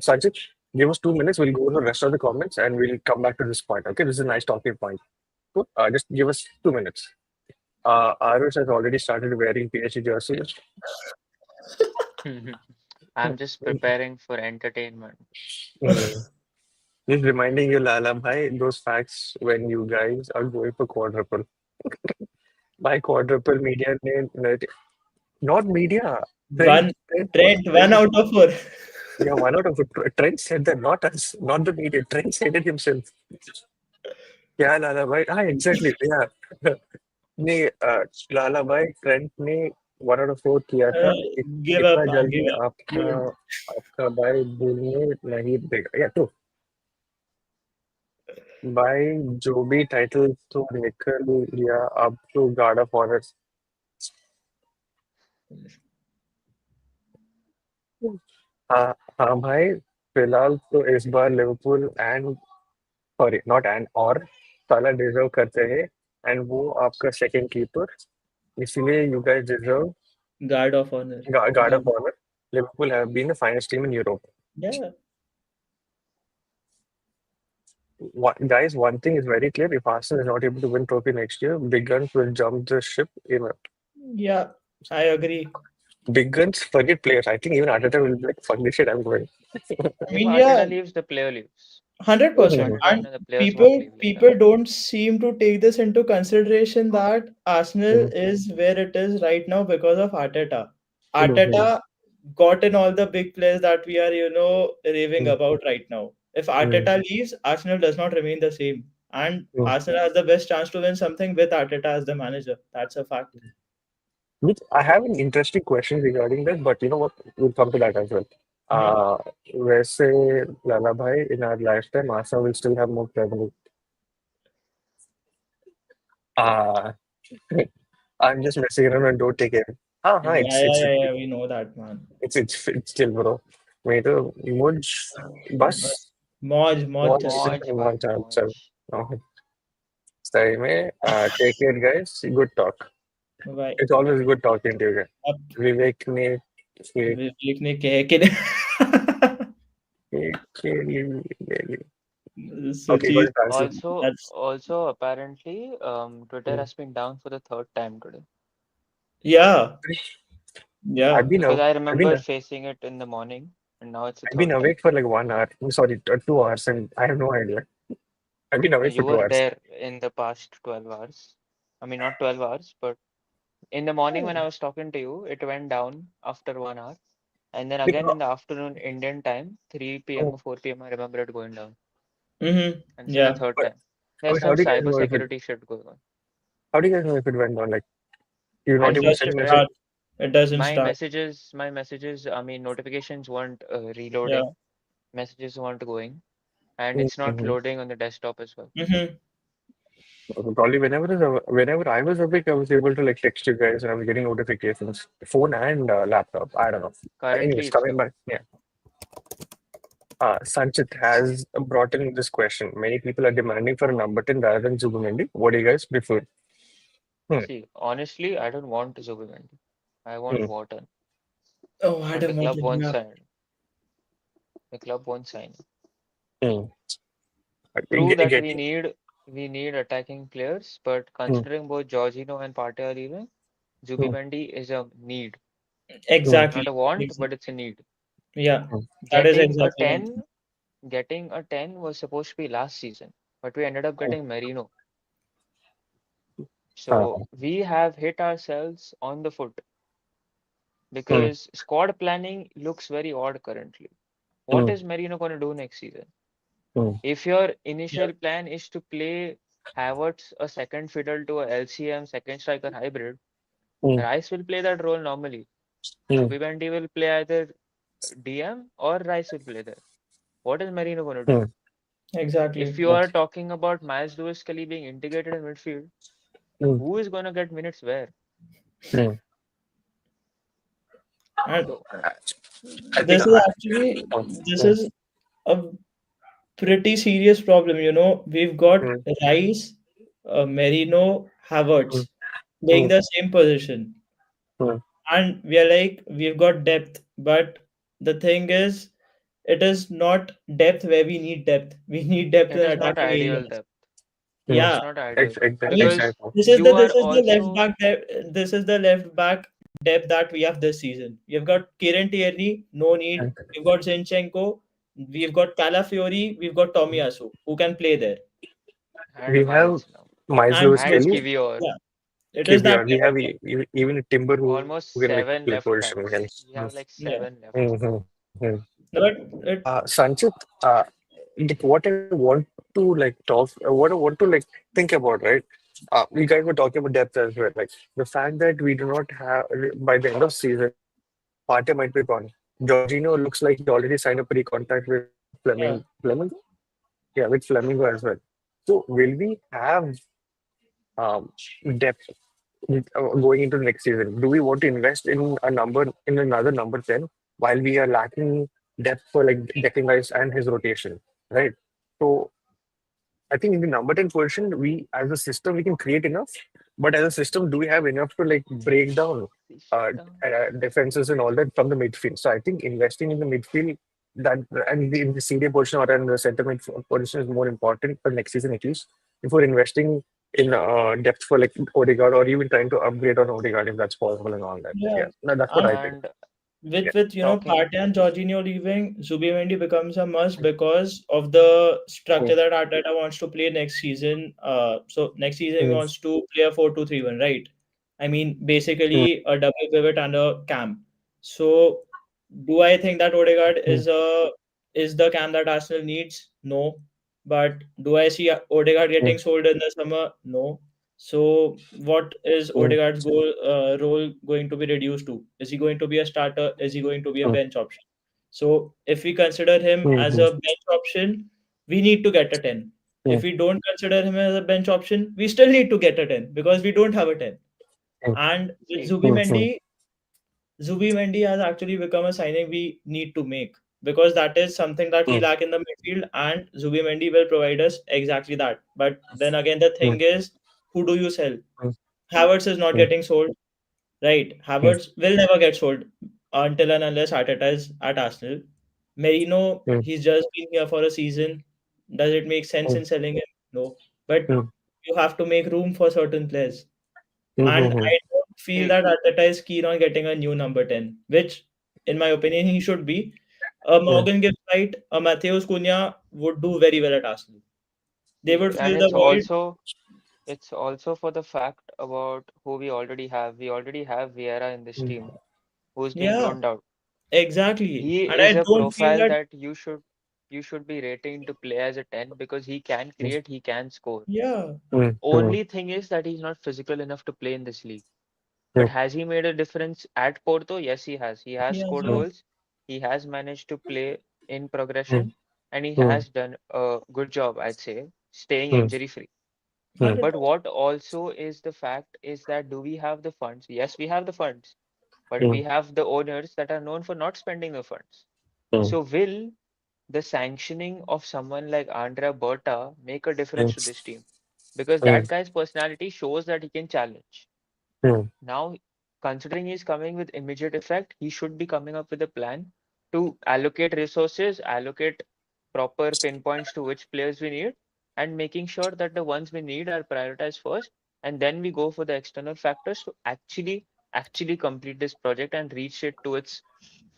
Speaker 1: Sanchit, give us 2 minutes. We'll go to the rest of the comments and we'll come back to this point. Okay, this is a nice talking point. Cool. Just give us 2 minutes. Aarush has already started wearing PhD jerseys.
Speaker 3: I'm just preparing for entertainment.
Speaker 1: Mm. Just reminding you, Lala Bhai, those facts when you guys are going for quadruple. By quadruple media name, not media. Trent,
Speaker 2: One
Speaker 1: Trent,
Speaker 2: Trent, one
Speaker 1: Trent.
Speaker 2: out of four.
Speaker 1: Yeah, one out of Trent said that, not us, not the media. Trent said it himself. Yeah, Lala Bhai. Exactly. Yeah. नहीं लाला भाई Trent ने 1 out of 4 किया था
Speaker 2: Give up,
Speaker 1: इतना
Speaker 2: man. Give
Speaker 1: जल्दी
Speaker 2: up.
Speaker 1: आपका आपका भाई बोलने नहीं देगा या तो भाई जो भी टाइटल तो निकल लिया अब तो गार्ड ऑफ ऑनर हाँ हाँ भाई फिलहाल तो इस बार Liverpool and sorry not and और साला डिजर्व करते हैं एंड वो आपका सेकंड कीपर इसलिए you guys deserve
Speaker 2: Guard of honor.
Speaker 1: Guard
Speaker 2: Guard.
Speaker 1: Of honour Liverpool have been the finest team in Europe
Speaker 2: Yeah.
Speaker 1: Guys, one thing is very clear. If Arsenal is not able to win trophy next year, big guns will jump the ship.
Speaker 2: Yeah, I agree.
Speaker 1: Big guns, forget players. I think even Arteta will be like, fuck this shit, I'm going.
Speaker 2: I
Speaker 3: If
Speaker 2: mean, yeah,
Speaker 3: Arteta leaves, the player leaves. If
Speaker 2: 100%.
Speaker 3: Arteta
Speaker 2: And
Speaker 3: and the players won't
Speaker 2: people
Speaker 3: leave like that.
Speaker 2: people don't seem to take this into consideration that Arsenal is where it is right now because of Arteta. Arteta got in all the big players that we are, raving about right now. If Arteta leaves, Arsenal does not remain the same. And Arsenal has the best chance to win something with Arteta as the manager. That's a fact.
Speaker 1: Which I have an interesting question regarding that, but you know what? We'll come to that as well.
Speaker 2: Yeah.
Speaker 1: Uh, वैसे Lala bhai, in our lifetime, Arsenal will still have more Premier League. Uh, I'm just messing around and don't take it.
Speaker 2: Yeah, yeah, yeah, yeah, we know that, man.
Speaker 1: It's still bro. मैं तो मुझ बस
Speaker 2: Moj, Moj
Speaker 1: बहुत
Speaker 2: chal raha
Speaker 3: Moj, bhai,
Speaker 1: बहुत चल
Speaker 3: Moj.
Speaker 1: सही में take it guys good talk
Speaker 2: hai. Bye.
Speaker 1: it's always good talking to you guys
Speaker 2: अब
Speaker 1: विवेक ने
Speaker 2: विवेक ने कह के
Speaker 1: okay got
Speaker 2: Sucheet,
Speaker 1: it answer
Speaker 2: that's
Speaker 3: Also, apparently, Twitter has been down for the third time today.
Speaker 2: yeah,
Speaker 1: I've
Speaker 2: yeah.
Speaker 1: been
Speaker 3: Because
Speaker 1: out
Speaker 3: I
Speaker 1: I've been
Speaker 3: remember facing it in the morning, and now it's the
Speaker 1: I've been
Speaker 3: third time.
Speaker 1: awake for like 1 hour sorry 2 hours and I have no idea I've been awake for
Speaker 3: You
Speaker 1: two
Speaker 3: were
Speaker 1: hours
Speaker 3: there in the past 12 hours. I mean, not 12 hours, but in the morning when I was talking to you, it went down after 1 hour. And then again
Speaker 1: because,
Speaker 3: in the afternoon Indian time, 3 p.m.
Speaker 1: oh,
Speaker 3: or 4 p.m., I remember it going down.
Speaker 2: Mm-hmm.
Speaker 3: And this is the
Speaker 2: Yeah.
Speaker 3: third
Speaker 1: but
Speaker 3: time. There's
Speaker 1: how
Speaker 3: some
Speaker 1: do you guys
Speaker 3: cyber
Speaker 1: know if it
Speaker 3: security shit going on.
Speaker 1: how do you guys know if it went down like you're
Speaker 3: I
Speaker 1: not
Speaker 2: It
Speaker 1: able to
Speaker 3: checked
Speaker 1: send
Speaker 2: doesn't
Speaker 1: a
Speaker 3: today.
Speaker 1: message
Speaker 2: start. It doesn't start.
Speaker 3: I mean, notifications weren't
Speaker 2: Yeah.
Speaker 3: reloading. Messages weren't going. And it's not
Speaker 1: Mhm.
Speaker 3: loading on the desktop as well.
Speaker 2: Mm-hmm.
Speaker 1: Probably whenever I was awake, I was able to like text you guys and I was getting notifications, phone and laptop. I don't know.
Speaker 3: Currently,
Speaker 1: Anyways,
Speaker 3: it's
Speaker 1: coming
Speaker 3: down.
Speaker 1: back, yeah. Sanchit has brought in this question. Many people are demanding for a number 10 rather than Zubimendi. What do you guys prefer? Hmm.
Speaker 3: See, honestly, I don't want Zubimendi. I want Wharton,
Speaker 2: Oh,
Speaker 3: but the
Speaker 2: Adam
Speaker 3: club
Speaker 2: Watley,
Speaker 3: won't
Speaker 2: yeah.
Speaker 3: sign. The club won't sign.
Speaker 1: mm.
Speaker 3: True that
Speaker 1: Getting.
Speaker 3: we need attacking players, but
Speaker 1: Mm,
Speaker 3: considering both Jorginho and Partey are leaving,
Speaker 1: mm,
Speaker 3: Zubimendi is a need,
Speaker 1: mm,
Speaker 3: not
Speaker 2: Exactly.
Speaker 3: a want,
Speaker 2: Exactly.
Speaker 3: but it's a need.
Speaker 2: Yeah,
Speaker 1: mm,
Speaker 2: that is
Speaker 3: Getting a
Speaker 2: exactly my thing.
Speaker 3: 10, getting a 10 was supposed to be last season, but we ended up
Speaker 1: mm.
Speaker 3: getting Merino.
Speaker 1: Uh,
Speaker 3: So we have hit ourselves on the foot
Speaker 1: mm,
Speaker 3: because squad planning looks very odd currently. What
Speaker 1: mm,
Speaker 3: is Merino going to do next season?
Speaker 1: mm,
Speaker 3: If your
Speaker 2: Yeah,
Speaker 3: initial plan is to play Havertz a second fiddle to a LCM second striker hybrid,
Speaker 1: mm,
Speaker 3: Rice will play that role normally.
Speaker 1: mm,
Speaker 3: Zubimendi will play either DM or Rice will play there. What is Merino going to do?
Speaker 1: mm,
Speaker 3: If
Speaker 2: exactly.
Speaker 3: you are talking about Miles Lewis Kelly being integrated in midfield,
Speaker 1: mm,
Speaker 3: who is going to get minutes where?
Speaker 1: mm.
Speaker 2: And
Speaker 3: So
Speaker 1: I think
Speaker 2: this is actually, this
Speaker 1: mm,
Speaker 2: is a pretty serious problem. We've got
Speaker 1: mm,
Speaker 2: Rice, Merino,
Speaker 1: mm,
Speaker 2: Havertz playing
Speaker 1: mm,
Speaker 2: the same position,
Speaker 1: mm.
Speaker 2: and we are like we've got depth, but the thing is, it is not depth where we need depth. We need depth
Speaker 3: it
Speaker 2: in
Speaker 3: is not
Speaker 2: attacking
Speaker 3: ideal
Speaker 2: areas.
Speaker 3: depth.
Speaker 1: Mm.
Speaker 3: It's
Speaker 2: Yeah,
Speaker 3: not ideal
Speaker 2: I mean,
Speaker 3: because
Speaker 1: Exactly.
Speaker 3: you are
Speaker 2: this is the left
Speaker 3: also
Speaker 2: back depth. This is the left back depth that we have this season. We've got Kieran Tierney, no need.
Speaker 1: Mm.
Speaker 2: We've got Zinchenko. We've got Calafiori. We've got Tomiyasu who can play there.
Speaker 3: and
Speaker 1: We have
Speaker 3: Miles now
Speaker 1: Miles
Speaker 2: And
Speaker 1: Lewis
Speaker 3: and
Speaker 2: which
Speaker 1: Kelly,
Speaker 2: is,
Speaker 3: Kivior.
Speaker 2: yeah, it is that
Speaker 1: KBR. We
Speaker 2: kind of
Speaker 1: have
Speaker 2: depth.
Speaker 1: even Timber who
Speaker 3: Almost
Speaker 1: can like
Speaker 3: seven
Speaker 1: play
Speaker 3: left
Speaker 1: position again.
Speaker 3: backs. We have like
Speaker 2: Yeah,
Speaker 3: seven left.
Speaker 1: Mm-hmm.
Speaker 2: but it,
Speaker 1: Sanchit, what I want to like talk, what I want to like think about, right? We guys were talking about depth as well. Like the fact that we do not have by the end of season, Partey might be gone. Jorginho looks like he already signed a pre-contract with
Speaker 2: yeah,
Speaker 1: Fleming, yeah, with Flamingo as well. So will we have um, depth going into the next season? Do we want to invest in another number 10 while we are lacking depth for like Declan Rice and his rotation, right? So I think in the number 10 position, we as a system we can create enough, but as a system, do we have enough to like break down uh,
Speaker 3: System.
Speaker 1: defenses and all that from the midfield? So I think investing in the midfield that and in the CDA position or in the center mid position is more important for next season at least. If we're investing in depth for like Odegaard or even trying to upgrade on Odegaard if that's possible and all that.
Speaker 2: yeah.
Speaker 1: Yeah, no, that's what I
Speaker 2: And
Speaker 1: think.
Speaker 3: And
Speaker 1: Yeah.
Speaker 2: with
Speaker 3: talking,
Speaker 2: Partey and Jorginho leaving, Zubimendi becomes a must because of the structure
Speaker 1: Mm,
Speaker 2: that Arteta wants to play next season. So next season he
Speaker 1: mm,
Speaker 2: wants to play a 4-2-3-1, right? I mean,
Speaker 1: mm,
Speaker 2: basically a double pivot and a cam. So do I think that Odegaard
Speaker 1: mm,
Speaker 2: is the cam that Arsenal needs? No. But do I see Odegaard
Speaker 1: mm,
Speaker 2: getting sold in the summer? No. So, what is
Speaker 1: mm,
Speaker 2: Odegaard's role going to be reduced to? Is he going to be a starter? Is he going to be a
Speaker 1: mm,
Speaker 2: bench option? So, if we consider him
Speaker 1: mm,
Speaker 2: as
Speaker 1: mm,
Speaker 2: a bench option, we need to get a 10. If
Speaker 1: mm,
Speaker 2: we don't consider him as a bench option, we still need to get a 10 because we don't have a 10.
Speaker 1: mm,
Speaker 2: And with
Speaker 3: see,
Speaker 2: Zubimendi has actually become a signing we need to make because that is something that we
Speaker 1: mm,
Speaker 2: lack in the midfield, and Zubimendi will provide us exactly that. But then again, the
Speaker 1: mm,
Speaker 2: thing is, who do you sell?
Speaker 1: mm,
Speaker 2: Havertz is not
Speaker 1: mm,
Speaker 2: getting sold, right?
Speaker 1: mm,
Speaker 2: Havertz will never get sold until and unless Arteta is at Arsenal. Merino,
Speaker 1: mm,
Speaker 2: he's just been here for a season. Does it make sense
Speaker 1: mm,
Speaker 2: in selling him? No. But
Speaker 1: mm,
Speaker 2: you have to make room for certain players.
Speaker 1: mm,
Speaker 2: And
Speaker 1: mm,
Speaker 2: I don't feel
Speaker 3: see,
Speaker 2: that Arteta is keen on getting a new number 10, which, in my opinion, he should be. A
Speaker 1: mm,
Speaker 2: Morgan Gibbs White, a Matheus Cunha would do very well at Arsenal. They
Speaker 3: see,
Speaker 2: would
Speaker 3: and
Speaker 2: fill the void.
Speaker 3: it's also for the fact about who we already have. We already have Vieira in this
Speaker 1: mm,
Speaker 3: team, who's been
Speaker 2: Yeah,
Speaker 3: loaned out.
Speaker 2: exactly.
Speaker 3: He
Speaker 2: And I
Speaker 3: is a
Speaker 2: don't feel
Speaker 3: profile
Speaker 2: that,
Speaker 3: that you should be rating to play as a 10 because he can create, he can score.
Speaker 2: yeah,
Speaker 1: mm, mm,
Speaker 3: Only thing is that he's not physical enough to play in this league. But
Speaker 1: mm,
Speaker 3: has he made a difference at Porto? Yes, he has. He has
Speaker 2: yes,
Speaker 3: scored
Speaker 1: mm,
Speaker 2: yes.
Speaker 3: goals. He has managed to play in
Speaker 1: mm,
Speaker 3: progression, and he
Speaker 1: mm,
Speaker 3: has done a good job, I'd say, staying
Speaker 1: mm,
Speaker 3: injury free.
Speaker 1: mm,
Speaker 3: But
Speaker 2: 100%.
Speaker 3: what also is the fact is that do we have the funds? Yes, we have the funds, but we
Speaker 1: mm,
Speaker 3: have the owners that are known for not spending the funds.
Speaker 1: mm,
Speaker 3: So will the sanctioning of someone like Andrea Berta make a difference
Speaker 1: mm,
Speaker 3: to this team? Because
Speaker 1: mm,
Speaker 3: that guy's personality shows that he can challenge.
Speaker 1: mm,
Speaker 3: Now, considering he's coming with immediate effect, he should be coming up with a plan to allocate resources, allocate proper pinpoints to which players we need, and making sure that the ones we need are prioritized first, and then we go for the external factors to actually complete this project and reach it to its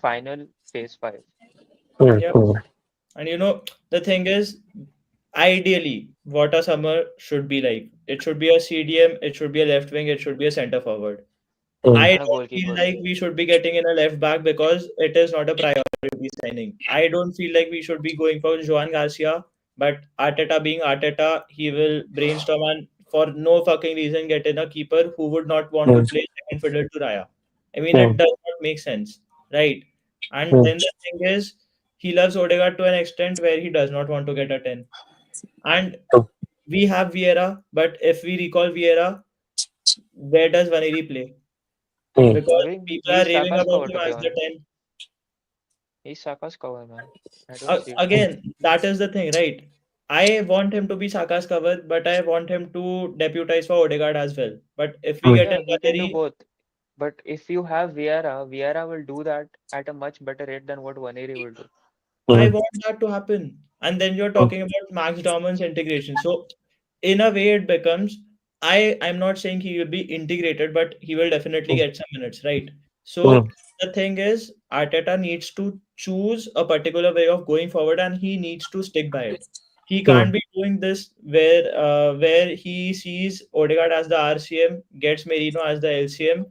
Speaker 3: final phase 5.
Speaker 2: Yeah.
Speaker 1: Mm-hmm.
Speaker 2: And the thing is, ideally, what a summer should be like. It should be a CDM, it should be a left wing, it should be a center forward. I
Speaker 1: Mm-hmm.
Speaker 3: And a
Speaker 2: don't feel
Speaker 3: goalkeeper.
Speaker 2: like we should be getting in a left back because it is not a priority signing. I don't feel like we should be going for Joan Garcia, but Arteta being Arteta, he will brainstorm and for no fucking reason get in a keeper who would not want to play second fiddle to Raya. I mean, it does not make sense, right? And then the thing is, he loves Odegaard to an extent where he does not want to get a 10. And we have Vieira, but if we recall Vieira, where does Vaneri play? Because people are
Speaker 3: He's
Speaker 2: raving
Speaker 3: Saka's
Speaker 2: about
Speaker 3: cover,
Speaker 2: him
Speaker 3: to be
Speaker 2: as the
Speaker 3: honest.
Speaker 2: 10.
Speaker 3: He's Saka's cover, man. I don't see it.
Speaker 2: Again, that is the thing, right? I want him to be Saka's cover, but I want him to deputize for Odegaard as well. But if we get in
Speaker 3: Yeah, he can do
Speaker 2: Vaneri,
Speaker 3: both. But if you have Vieira, Vieira will do that at a much better rate than what Vaneri will do.
Speaker 2: I want that to happen. And then you're talking about Max Dorman's integration. So in a way it becomes I'm not saying he will be integrated, but he will definitely get some minutes, right? So the thing is Arteta needs to choose a particular way of going forward and he needs to stick by it. He can't be doing this where he sees Odegaard as the RCM, gets Merino as the LCM,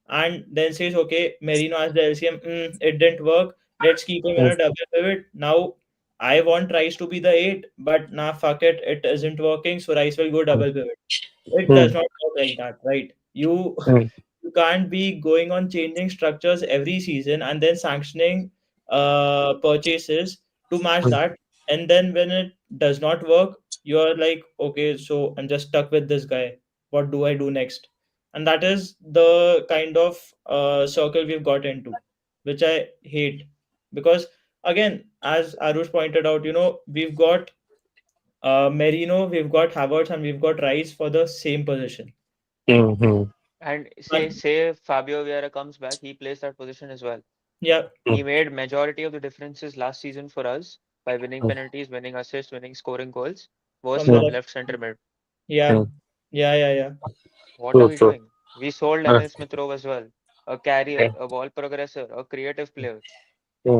Speaker 2: and then says, okay, Merino as the LCM, it didn't work. Let's keep him in a double pivot. Now I want Rice to be the 8, but nah, fuck it, it isn't working, so Rice will go double pivot. It does not work like that, right? You you can't be going on changing structures every season and then sanctioning purchases to match that. And then when it does not work, you're like, okay, so I'm just stuck with this guy. What do I do next? And that is the kind of circle we've got into, which I hate. Because again, as Arush pointed out, we've got Merino, we've got Havertz, and we've got Rice for the same position.
Speaker 3: And
Speaker 2: And
Speaker 3: say Fabio Vieira comes back, he plays that position as well.
Speaker 2: yeah,
Speaker 3: He made majority of the differences last season for us by winning penalties, winning assists, winning scoring goals, was
Speaker 2: from the
Speaker 3: from
Speaker 2: left.
Speaker 3: left center mid.
Speaker 2: Yeah, yeah.
Speaker 3: What are we doing? We sold Emil Smith Rowe as well. A carrier, a ball progressor, a creative player.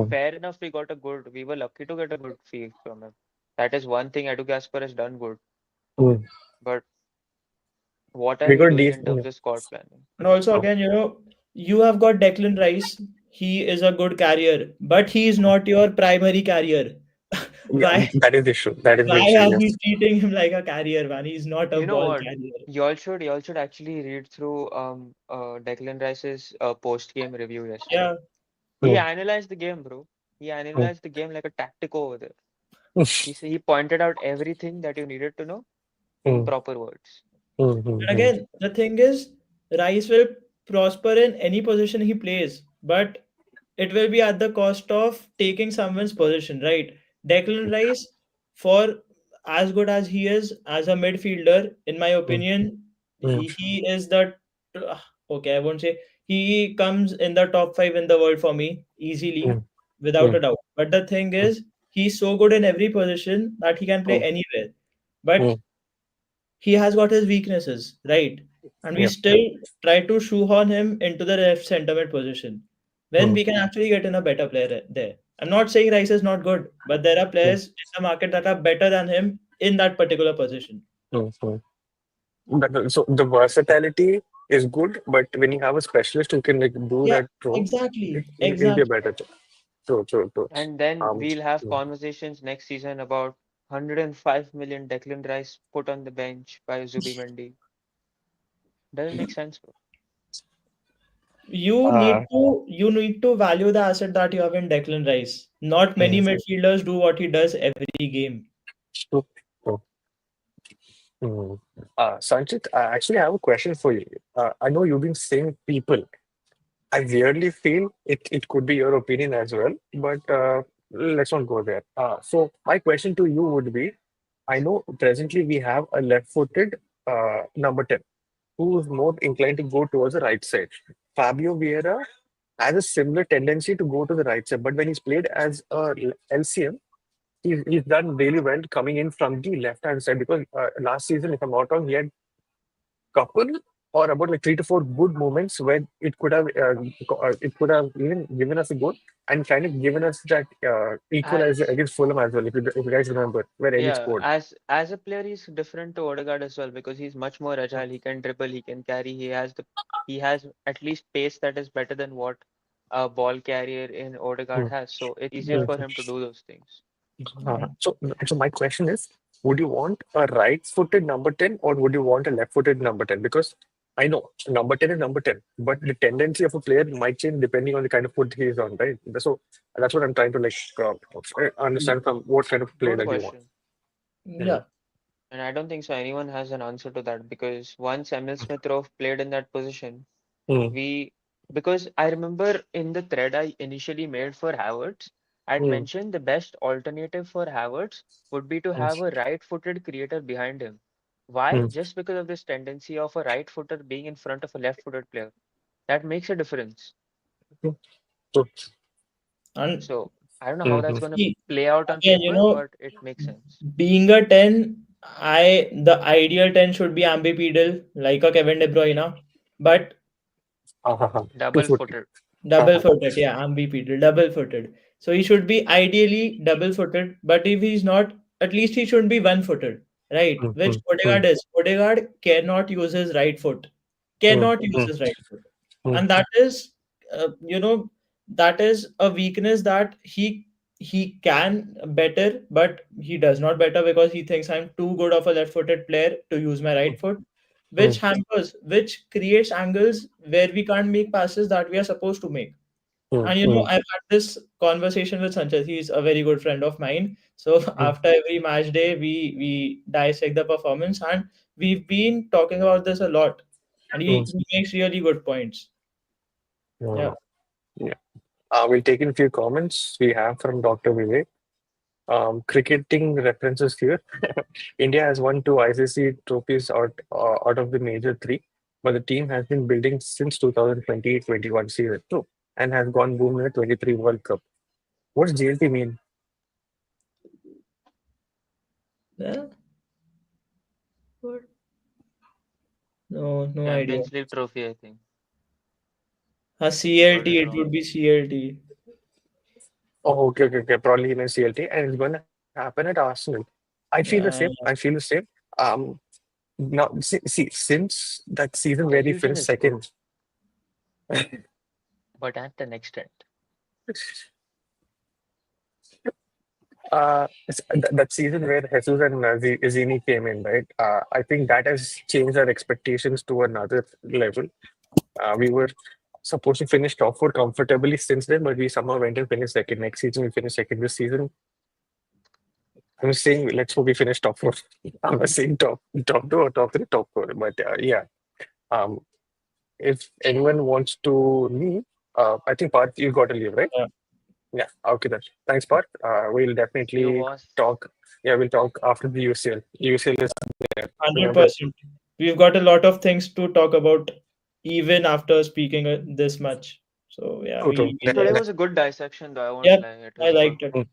Speaker 3: Fair enough, we were lucky to get a good fee from him. That is one thing Edu Gasper has done good. But what are
Speaker 1: We
Speaker 3: we
Speaker 1: got
Speaker 3: doing in terms
Speaker 1: decent.
Speaker 3: of squad planning?
Speaker 2: And also, again, you have got Declan Rice. He is a good carrier, but he is not your primary carrier.
Speaker 1: Yeah,
Speaker 2: Why?
Speaker 1: that is the issue. That is the
Speaker 2: Why
Speaker 1: issue.
Speaker 2: are we
Speaker 1: Yes.
Speaker 2: treating him like a carrier, man? He's not a
Speaker 3: You know
Speaker 2: ball
Speaker 3: what?
Speaker 2: carrier.
Speaker 3: Y'all should actually read through Declan Rice's post game review yesterday.
Speaker 2: Yeah,
Speaker 3: He analyzed the game, bro. He analyzed the game like a tactico over there. He pointed out everything that you needed to know in proper words.
Speaker 2: and again, the thing is, Rice will prosper in any position he plays, but it will be at the cost of taking someone's position, right? Declan Rice, for as good as he is as a midfielder, in my opinion, he is the okay. I won't say he comes in the top 5 in the world for me easily, without a doubt. But the thing is, he's so good in every position that he can play anywhere. But he has got his weaknesses, right? And we
Speaker 1: Yep.
Speaker 2: still try to shoehorn him into the left center mid position when we can actually get in a better player there. I'm not saying Rice is not good, but there are players in the market that are better than him in that particular position.
Speaker 1: So the versatility is good, but when you have a specialist who can like do
Speaker 2: Yeah,
Speaker 1: that role,
Speaker 2: exactly.
Speaker 1: he'll be a
Speaker 2: Exactly.
Speaker 1: better. True.
Speaker 3: And then
Speaker 1: Um,
Speaker 3: we'll have
Speaker 1: mm,
Speaker 3: conversations next season about 105 million Declan Rice put on the bench by Zubimendi. Doesn't make sense, bro.
Speaker 1: uh,
Speaker 2: You need to value the asset that you have in Declan Rice. Not many
Speaker 1: mm,
Speaker 2: midfielders do what he does every game.
Speaker 1: true, true. Sanchit, I actually have a question for you. I know you've been saying people. I weirdly feel it could be your opinion as well, but let's not go there. So my question to you would be, I know presently we have a left-footed number 10 who is more inclined to go towards the right side. Fabio Vieira has a similar tendency to go to the right side, but when he's played as a LCM, he's done really well coming in from the left hand side because last season, if I'm not wrong, he had couple or about like 3 to 4 good moments where it could have even given us a goal and kind of given us that equalizer
Speaker 3: As
Speaker 1: against Fulham as well. If you guys remember where Eric
Speaker 3: Yeah,
Speaker 1: scored.
Speaker 3: as a player, he's different to Odegaard as well because he's much more agile. He can dribble, he can carry. He has at least pace that is better than what a ball carrier in Odegaard
Speaker 1: Mm,
Speaker 3: has. So it's easier
Speaker 1: mm,
Speaker 3: for him to do those things.
Speaker 1: so my question is, would you want a right-footed number 10 or would you want a left-footed number 10? Because I know number 10 is number 10, but the tendency of a player might change depending on the kind of foot he is on, right? So that's what I'm trying to like
Speaker 2: Yeah.
Speaker 1: understand from what kind of player
Speaker 3: Good
Speaker 1: that you want.
Speaker 3: question.
Speaker 1: Mhm.
Speaker 2: Yeah.
Speaker 3: And I don't think so anyone has an answer to that because once Emil Smith Rowe played in that position,
Speaker 1: Mm,
Speaker 3: we because I remember in the thread I initially made for Havertz, I'd
Speaker 1: mm,
Speaker 3: mentioned the best alternative for Havertz would be to
Speaker 1: mm,
Speaker 3: have a right-footed creator behind him. Why?
Speaker 1: mm.
Speaker 3: Just because of this tendency of a right footer being in front of a left footed player. That makes a difference.
Speaker 1: So,
Speaker 2: And
Speaker 3: So I don't know how that's
Speaker 1: mhm,
Speaker 3: going to
Speaker 2: see,
Speaker 3: play out on
Speaker 2: again,
Speaker 3: paper, but it makes sense.
Speaker 2: being a 10, the ideal 10 should be ambipedal, like a Kevin De Bruyne, but
Speaker 1: two
Speaker 3: Double
Speaker 1: foot.
Speaker 3: footed.
Speaker 2: double footed. Yeah, ambipedal, double footed. So he should be ideally double footed, but if he's not, at least he should be one footed, right?
Speaker 1: Mm,
Speaker 2: Which
Speaker 1: mm,
Speaker 2: Odegaard
Speaker 1: mm,
Speaker 2: is. Odegaard cannot use his right foot,
Speaker 1: mm,
Speaker 2: cannot use
Speaker 1: mm,
Speaker 2: his right foot.
Speaker 1: mm,
Speaker 2: And that is, uh, you know, that is a weakness that he can better, but he does not better because he thinks I'm too good of a left-footed player to use my right foot, which
Speaker 1: mm,
Speaker 2: hampers, which creates angles where we can't make passes that we are supposed to make.
Speaker 1: mm,
Speaker 2: And
Speaker 1: mm,
Speaker 2: I've had this conversation with Sanchez. He's a very good friend of mine. So
Speaker 1: mm,
Speaker 2: after every match day, we dissect the performance, and we've been talking about this a lot. And
Speaker 1: mm,
Speaker 2: he makes really good points. Yeah.
Speaker 1: mm. Yeah. We'll take in a few comments we have from Dr. Vivek. Cricketing references here. India has won two ICC trophies out of the major three, but the team has been building since 2020-21 season too, and has gone boom in the 23 World Cup. What's JLT mean?
Speaker 2: Yeah. What? No, no idea.
Speaker 3: Champions League trophy, I think.
Speaker 2: A
Speaker 3: He got
Speaker 2: CLT,
Speaker 3: it
Speaker 2: it
Speaker 3: wrong.
Speaker 2: would be CLT.
Speaker 1: Oh, okay. Probably in a CLT, and it's going to happen at Arsenal. I feel the same. I
Speaker 2: Yeah,
Speaker 1: feel the same. Um, Now, see, since that season where he
Speaker 3: Delusion
Speaker 1: finished
Speaker 3: is good,
Speaker 1: second,
Speaker 3: but at an extent.
Speaker 1: that season where Jesus and Zini came in, right? I think that has changed our expectations to another level. We were supposed to finish top four comfortably since then, but we somehow went and finished second. Next season, we finished second. This season, I'm saying let's hope we finish top four. I'm not saying top two or top three, top four. But yeah, um, if anyone wants to leave, I think Parth, you got to leave, right?
Speaker 2: yeah,
Speaker 1: Yeah, okay then. Thanks, Parth. We'll
Speaker 3: You
Speaker 1: definitely
Speaker 3: was
Speaker 1: talk. Yeah, we'll talk after the UCL. UCL is there. Remember?
Speaker 2: 100%. We've got a lot of things to talk about even after speaking this much. So yeah,
Speaker 1: True, true.
Speaker 2: we
Speaker 3: Today
Speaker 2: just,
Speaker 3: was a good dissection, though. I won't
Speaker 2: yeah,
Speaker 3: lie. It
Speaker 2: I
Speaker 3: was good.
Speaker 2: liked it.
Speaker 1: Mm,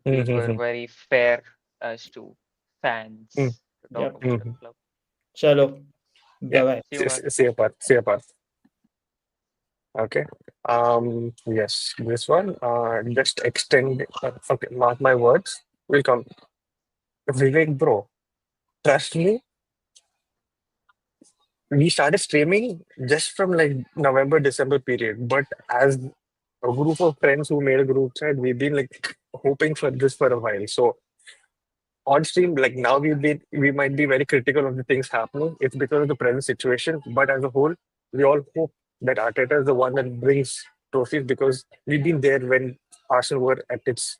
Speaker 3: We
Speaker 1: mm,
Speaker 3: were
Speaker 1: mm,
Speaker 3: very fair as to
Speaker 1: mm,
Speaker 3: fans to talk
Speaker 2: Yep.
Speaker 3: about a
Speaker 1: mm.
Speaker 3: club.
Speaker 2: Chalo.
Speaker 1: Yeah,
Speaker 2: Bye bye.
Speaker 3: See you, man.
Speaker 1: see you, Parth. See you, Parth. Okay. Yes, this one. Just extend. Okay, mark my words. Will come. Vivek, bro. Trust me. We started streaming just from like November, December period. But as a group of friends who made a group chat, we've been like hoping for this for a while. So on stream, like now we might be very critical of the things happening. It's because of the present situation. But as a whole, we all hope that Arteta is the one that brings trophies because we've been there when Arsenal were at its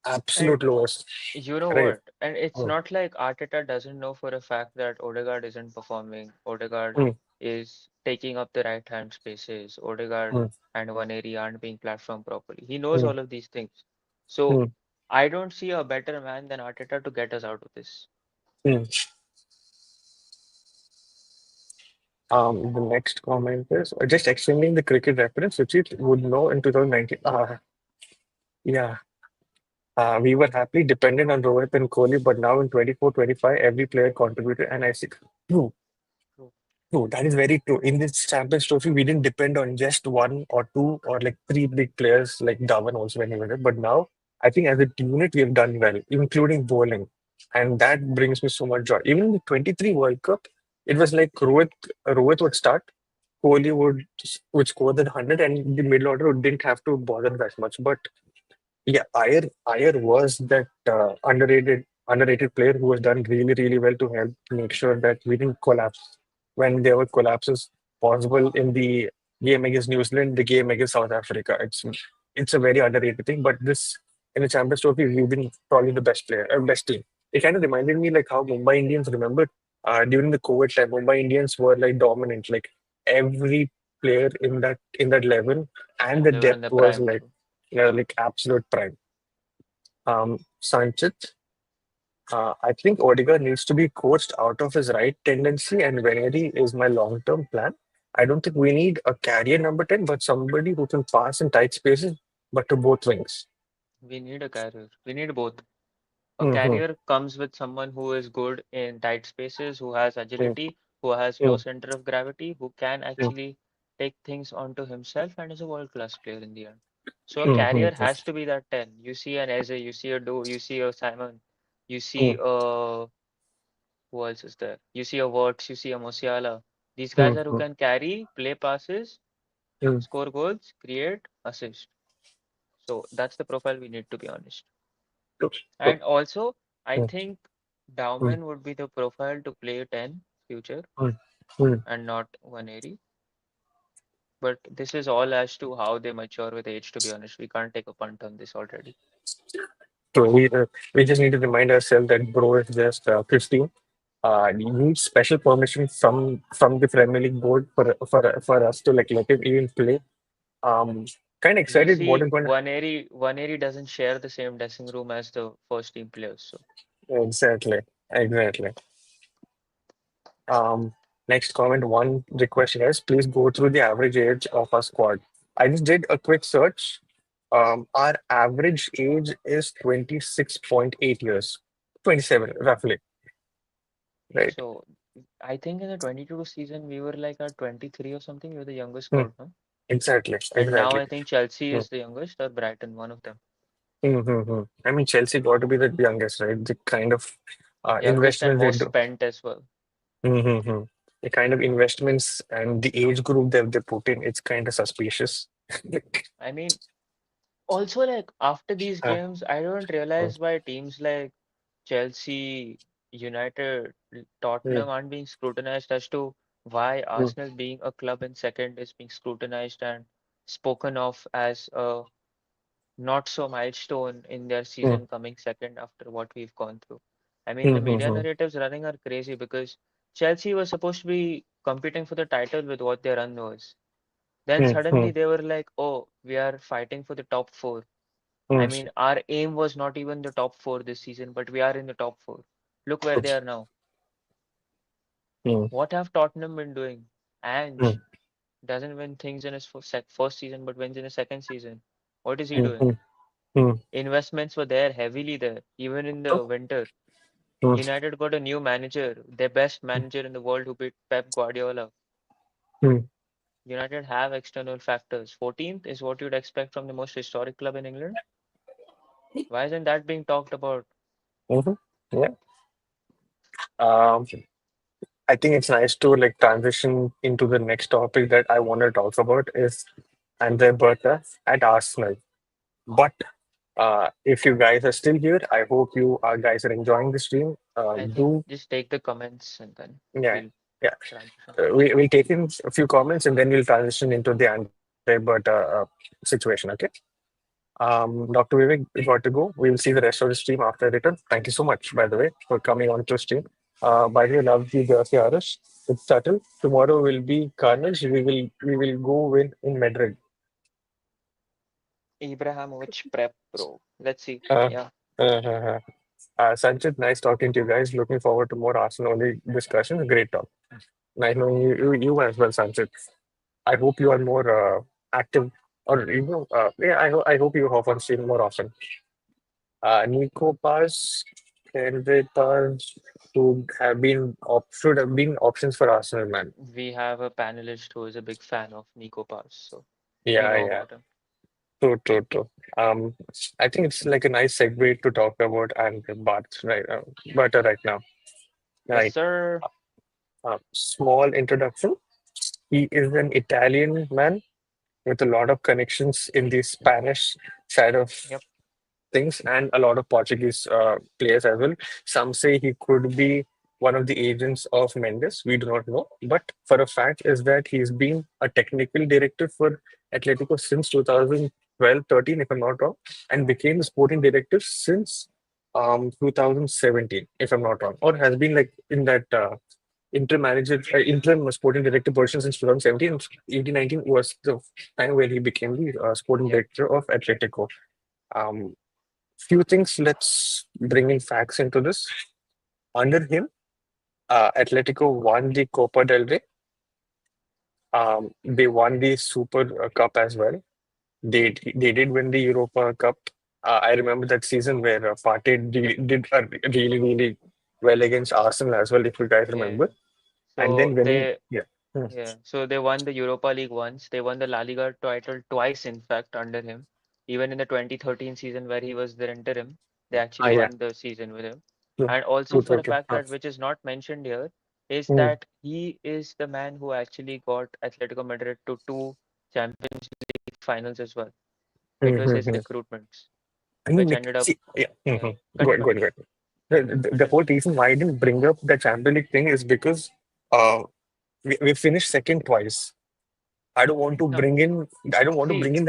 Speaker 1: absolute
Speaker 3: And
Speaker 1: lowest.
Speaker 3: you know
Speaker 1: Right.
Speaker 3: what? And it's
Speaker 1: Mm,
Speaker 3: not like Arteta doesn't know for a fact that Odegaard isn't performing. Odegaard
Speaker 1: mm,
Speaker 3: is taking up the right hand spaces. Odegaard
Speaker 1: mm,
Speaker 3: and Vaneri aren't being platformed properly. He knows
Speaker 1: mm,
Speaker 3: all of these things. So
Speaker 1: mm,
Speaker 3: I don't see a better man than Arteta to get us out of this.
Speaker 1: mm. The next comment is just extending the cricket reference. Sucheet would know in 2019. Yeah, we were happily dependent on Rohit and Kohli, but now in 24-25, every player contributed. And I see, true,
Speaker 3: True.
Speaker 1: true. That is very true. In this Champions Trophy, we didn't depend on just one or two or like three big players like Dhawan also when he was there. But now, I think as a unit, we have done well, including bowling. And that brings me so much joy. Even in the 23 World Cup, it was like Rohit would start, Kohli would score that 100, and the middle order didn't have to bother that much. But yeah, Iyer was that underrated player who has done really, really well to help make sure that we didn't collapse when there were collapses possible in the game against New Zealand, the game against South Africa. It's a very underrated thing, but this in the Champions Trophy, we've been probably the best team. It kind of reminded me like how Mumbai Indians remember during the COVID time, Mumbai Indians were like dominant, like every player in that level, and the
Speaker 3: They were in
Speaker 1: depth
Speaker 3: the
Speaker 1: was
Speaker 3: prime.
Speaker 1: like
Speaker 3: True.
Speaker 1: like absolute prime. Sanchit, I think Odegaard needs to be coached out of his right tendency, and Veneri is my long-term plan. I don't think we need a carrier number 10, but somebody who can pass in tight spaces, but to both wings.
Speaker 3: We need a carrier. We need both. A
Speaker 1: Mm-hmm,
Speaker 3: carrier comes with someone who is good in tight spaces, who has
Speaker 1: mm-hmm,
Speaker 3: agility, who has low
Speaker 1: mm-hmm,
Speaker 3: center of gravity, who can actually take things onto himself and is a world-class player in the end. So a carrier
Speaker 1: mm-hmm,
Speaker 3: has to be that 10. You see an Eze, you see a Do, you see a Simon, you see
Speaker 1: mm-hmm,
Speaker 3: a who else is there? You see a Wirtz, you see a Musiala. These guys are who
Speaker 1: mm-hmm,
Speaker 3: can carry, play passes,
Speaker 1: mm-hmm.
Speaker 3: score goals, create, assist. So that's the profile we need to be honest.
Speaker 1: Good, good.
Speaker 3: And also, I
Speaker 1: Mm,
Speaker 3: think
Speaker 1: mm,
Speaker 3: Dowman would be the profile to play 10 future
Speaker 1: mm, mm.
Speaker 3: and not 180. But this is all as to how they mature with age, to be honest. We can't take a punt on this already.
Speaker 1: So we just need to remind ourselves that Bro is just 15. You need special permission from the Premier League board for us to like let him even play. Um, kind of
Speaker 3: You
Speaker 1: excited what
Speaker 3: see,
Speaker 1: is going to
Speaker 3: 180 doesn't share the same dressing room as the first team players. So
Speaker 1: exactly. Um, Next comment, one request is please go through the average age of our squad. I just did a quick search. Our average age is 26.8 years, 27 roughly, right?
Speaker 3: so I think in the 22 season we were like at 23 or something. We were the youngest
Speaker 1: Hmm,
Speaker 3: squad, no?
Speaker 1: exactly,
Speaker 3: And now
Speaker 1: exactly.
Speaker 3: I think Chelsea
Speaker 1: Hmm,
Speaker 3: is the youngest or Brighton, one of them.
Speaker 1: I mean, Chelsea got to be the youngest, right? The kind of
Speaker 3: Youngest and
Speaker 1: investments they
Speaker 3: most
Speaker 1: do.
Speaker 3: spent as well.
Speaker 1: Mm-hmm. The kind of investments and the age group that they put in, it's kind of suspicious.
Speaker 3: I mean, also like after these
Speaker 1: Uh,
Speaker 3: games, I don't
Speaker 1: uh,
Speaker 3: realize why teams like Chelsea, United,
Speaker 1: mm,
Speaker 3: Tottenham aren't being scrutinized as to why
Speaker 1: mm,
Speaker 3: Arsenal being a club in second is being scrutinized and spoken of as a not so milestone in their
Speaker 1: mm,
Speaker 3: season coming second after what we've gone through. I mean, the media
Speaker 1: mm,
Speaker 3: narratives running are crazy because Chelsea was supposed to be competing for the title with what their run was. Then
Speaker 1: mm,
Speaker 3: suddenly
Speaker 1: mm,
Speaker 3: they were like, oh, we are fighting for the top four. I
Speaker 1: mm,
Speaker 3: mean, our aim was not even the top four this season, but we are in the top four. Look where they are now.
Speaker 1: mm,
Speaker 3: What have Tottenham been doing?
Speaker 1: mm,
Speaker 3: Ange doesn't win things in his first season, but wins in his second season. What is he
Speaker 1: mm,
Speaker 3: doing?
Speaker 1: mm, mm.
Speaker 3: Investments were there heavily there, even in the winter.
Speaker 1: Mm,
Speaker 3: United got a new manager, their best manager in the world who beat Pep Guardiola.
Speaker 1: mm,
Speaker 3: United have external factors. 14th is what you'd expect from the most historic club in England. Why isn't that being talked about?
Speaker 1: mhm. Yeah. Um, I think it's nice to like transition into the next topic that I want to talk about is Andrea Berta at Arsenal. But if you guys are still here, I hope you guys are enjoying the stream.
Speaker 3: I think
Speaker 1: Do
Speaker 3: just take the comments and then
Speaker 1: Yeah,
Speaker 3: we'll
Speaker 1: yeah.
Speaker 3: transition.
Speaker 1: We'll take in a few comments and then we'll transition into the Andrea Berta situation. Okay. Dr. Vivek, we got to go. We will see the rest of the stream after I return. Thank you so much, by the way, for coming on to stream. By the way, love the jersey, Aarush. It's subtle. Tomorrow will be Carnage. We will go win in Madrid.
Speaker 3: Ibrahimovic prep, bro. Let's see.
Speaker 1: Uh,
Speaker 3: Yeah.
Speaker 1: uh, Sanchit, nice talking to you guys. Looking forward to more Arsenal only discussions. Great talk. Nice knowing you as well, Sanchit. I hope you are more active, or yeah. I hope you hop on stream more often. Nico Paz and Paz should have been options for Arsenal, man.
Speaker 3: We have a panelist who is a big fan of Nico Paus, so we
Speaker 1: Yeah,
Speaker 3: know
Speaker 1: yeah.
Speaker 3: about him.
Speaker 1: True, true, true. Um, I think it's like a nice segue to talk about and Bart right Berta right now.
Speaker 3: Yes,
Speaker 1: Right.
Speaker 3: sir.
Speaker 1: Small introduction. He is an Italian man with a lot of connections in the Spanish side of
Speaker 3: Yep.
Speaker 1: things and a lot of Portuguese players as well. Some say he could be one of the agents of Mendes. We do not know, but for a fact is that he's been a technical director for Atletico since 2012-13, if I'm not wrong, and became the sporting director since 2017, if I'm not wrong, or has been like in that interim sporting director position since 2017. 18-19 was the time where he became the sporting
Speaker 3: Yep.
Speaker 1: director of Atletico. Um, Few things, let's bring in facts into this. Under him, Atletico won the Copa del Rey. They won the Super Cup as well. They did win the Europa Cup. I remember that season where Partey did really really well against Arsenal as well, if you guys
Speaker 3: Yeah.
Speaker 1: remember. And
Speaker 3: So
Speaker 1: then winning,
Speaker 3: they
Speaker 1: yeah. Hmm,
Speaker 3: Yeah, so they won the Europa League once. They won the La Liga title twice, in fact, under him. Even in the 2013 season where he was their interim, they actually
Speaker 1: yeah,
Speaker 3: won the season with him.
Speaker 1: true,
Speaker 3: And also
Speaker 1: true,
Speaker 3: for
Speaker 1: true,
Speaker 3: a
Speaker 1: true.
Speaker 3: fact that which is not mentioned here is
Speaker 1: Hmm,
Speaker 3: that he is the man who actually got Atletico Madrid to two Champions League finals as well. It was his
Speaker 1: hmm.
Speaker 3: recruitments,
Speaker 1: I mean,
Speaker 3: which
Speaker 1: like,
Speaker 3: ended up,
Speaker 1: see, yeah.
Speaker 3: yeah.
Speaker 1: Go ahead,
Speaker 3: Continue,
Speaker 1: go ahead,
Speaker 3: continue.
Speaker 1: go ahead. The whole reason why I didn't bring up the Champions League thing is because uh, we finished second twice. I don't want to
Speaker 3: No,
Speaker 1: bring in. I don't want to
Speaker 3: see,
Speaker 1: bring in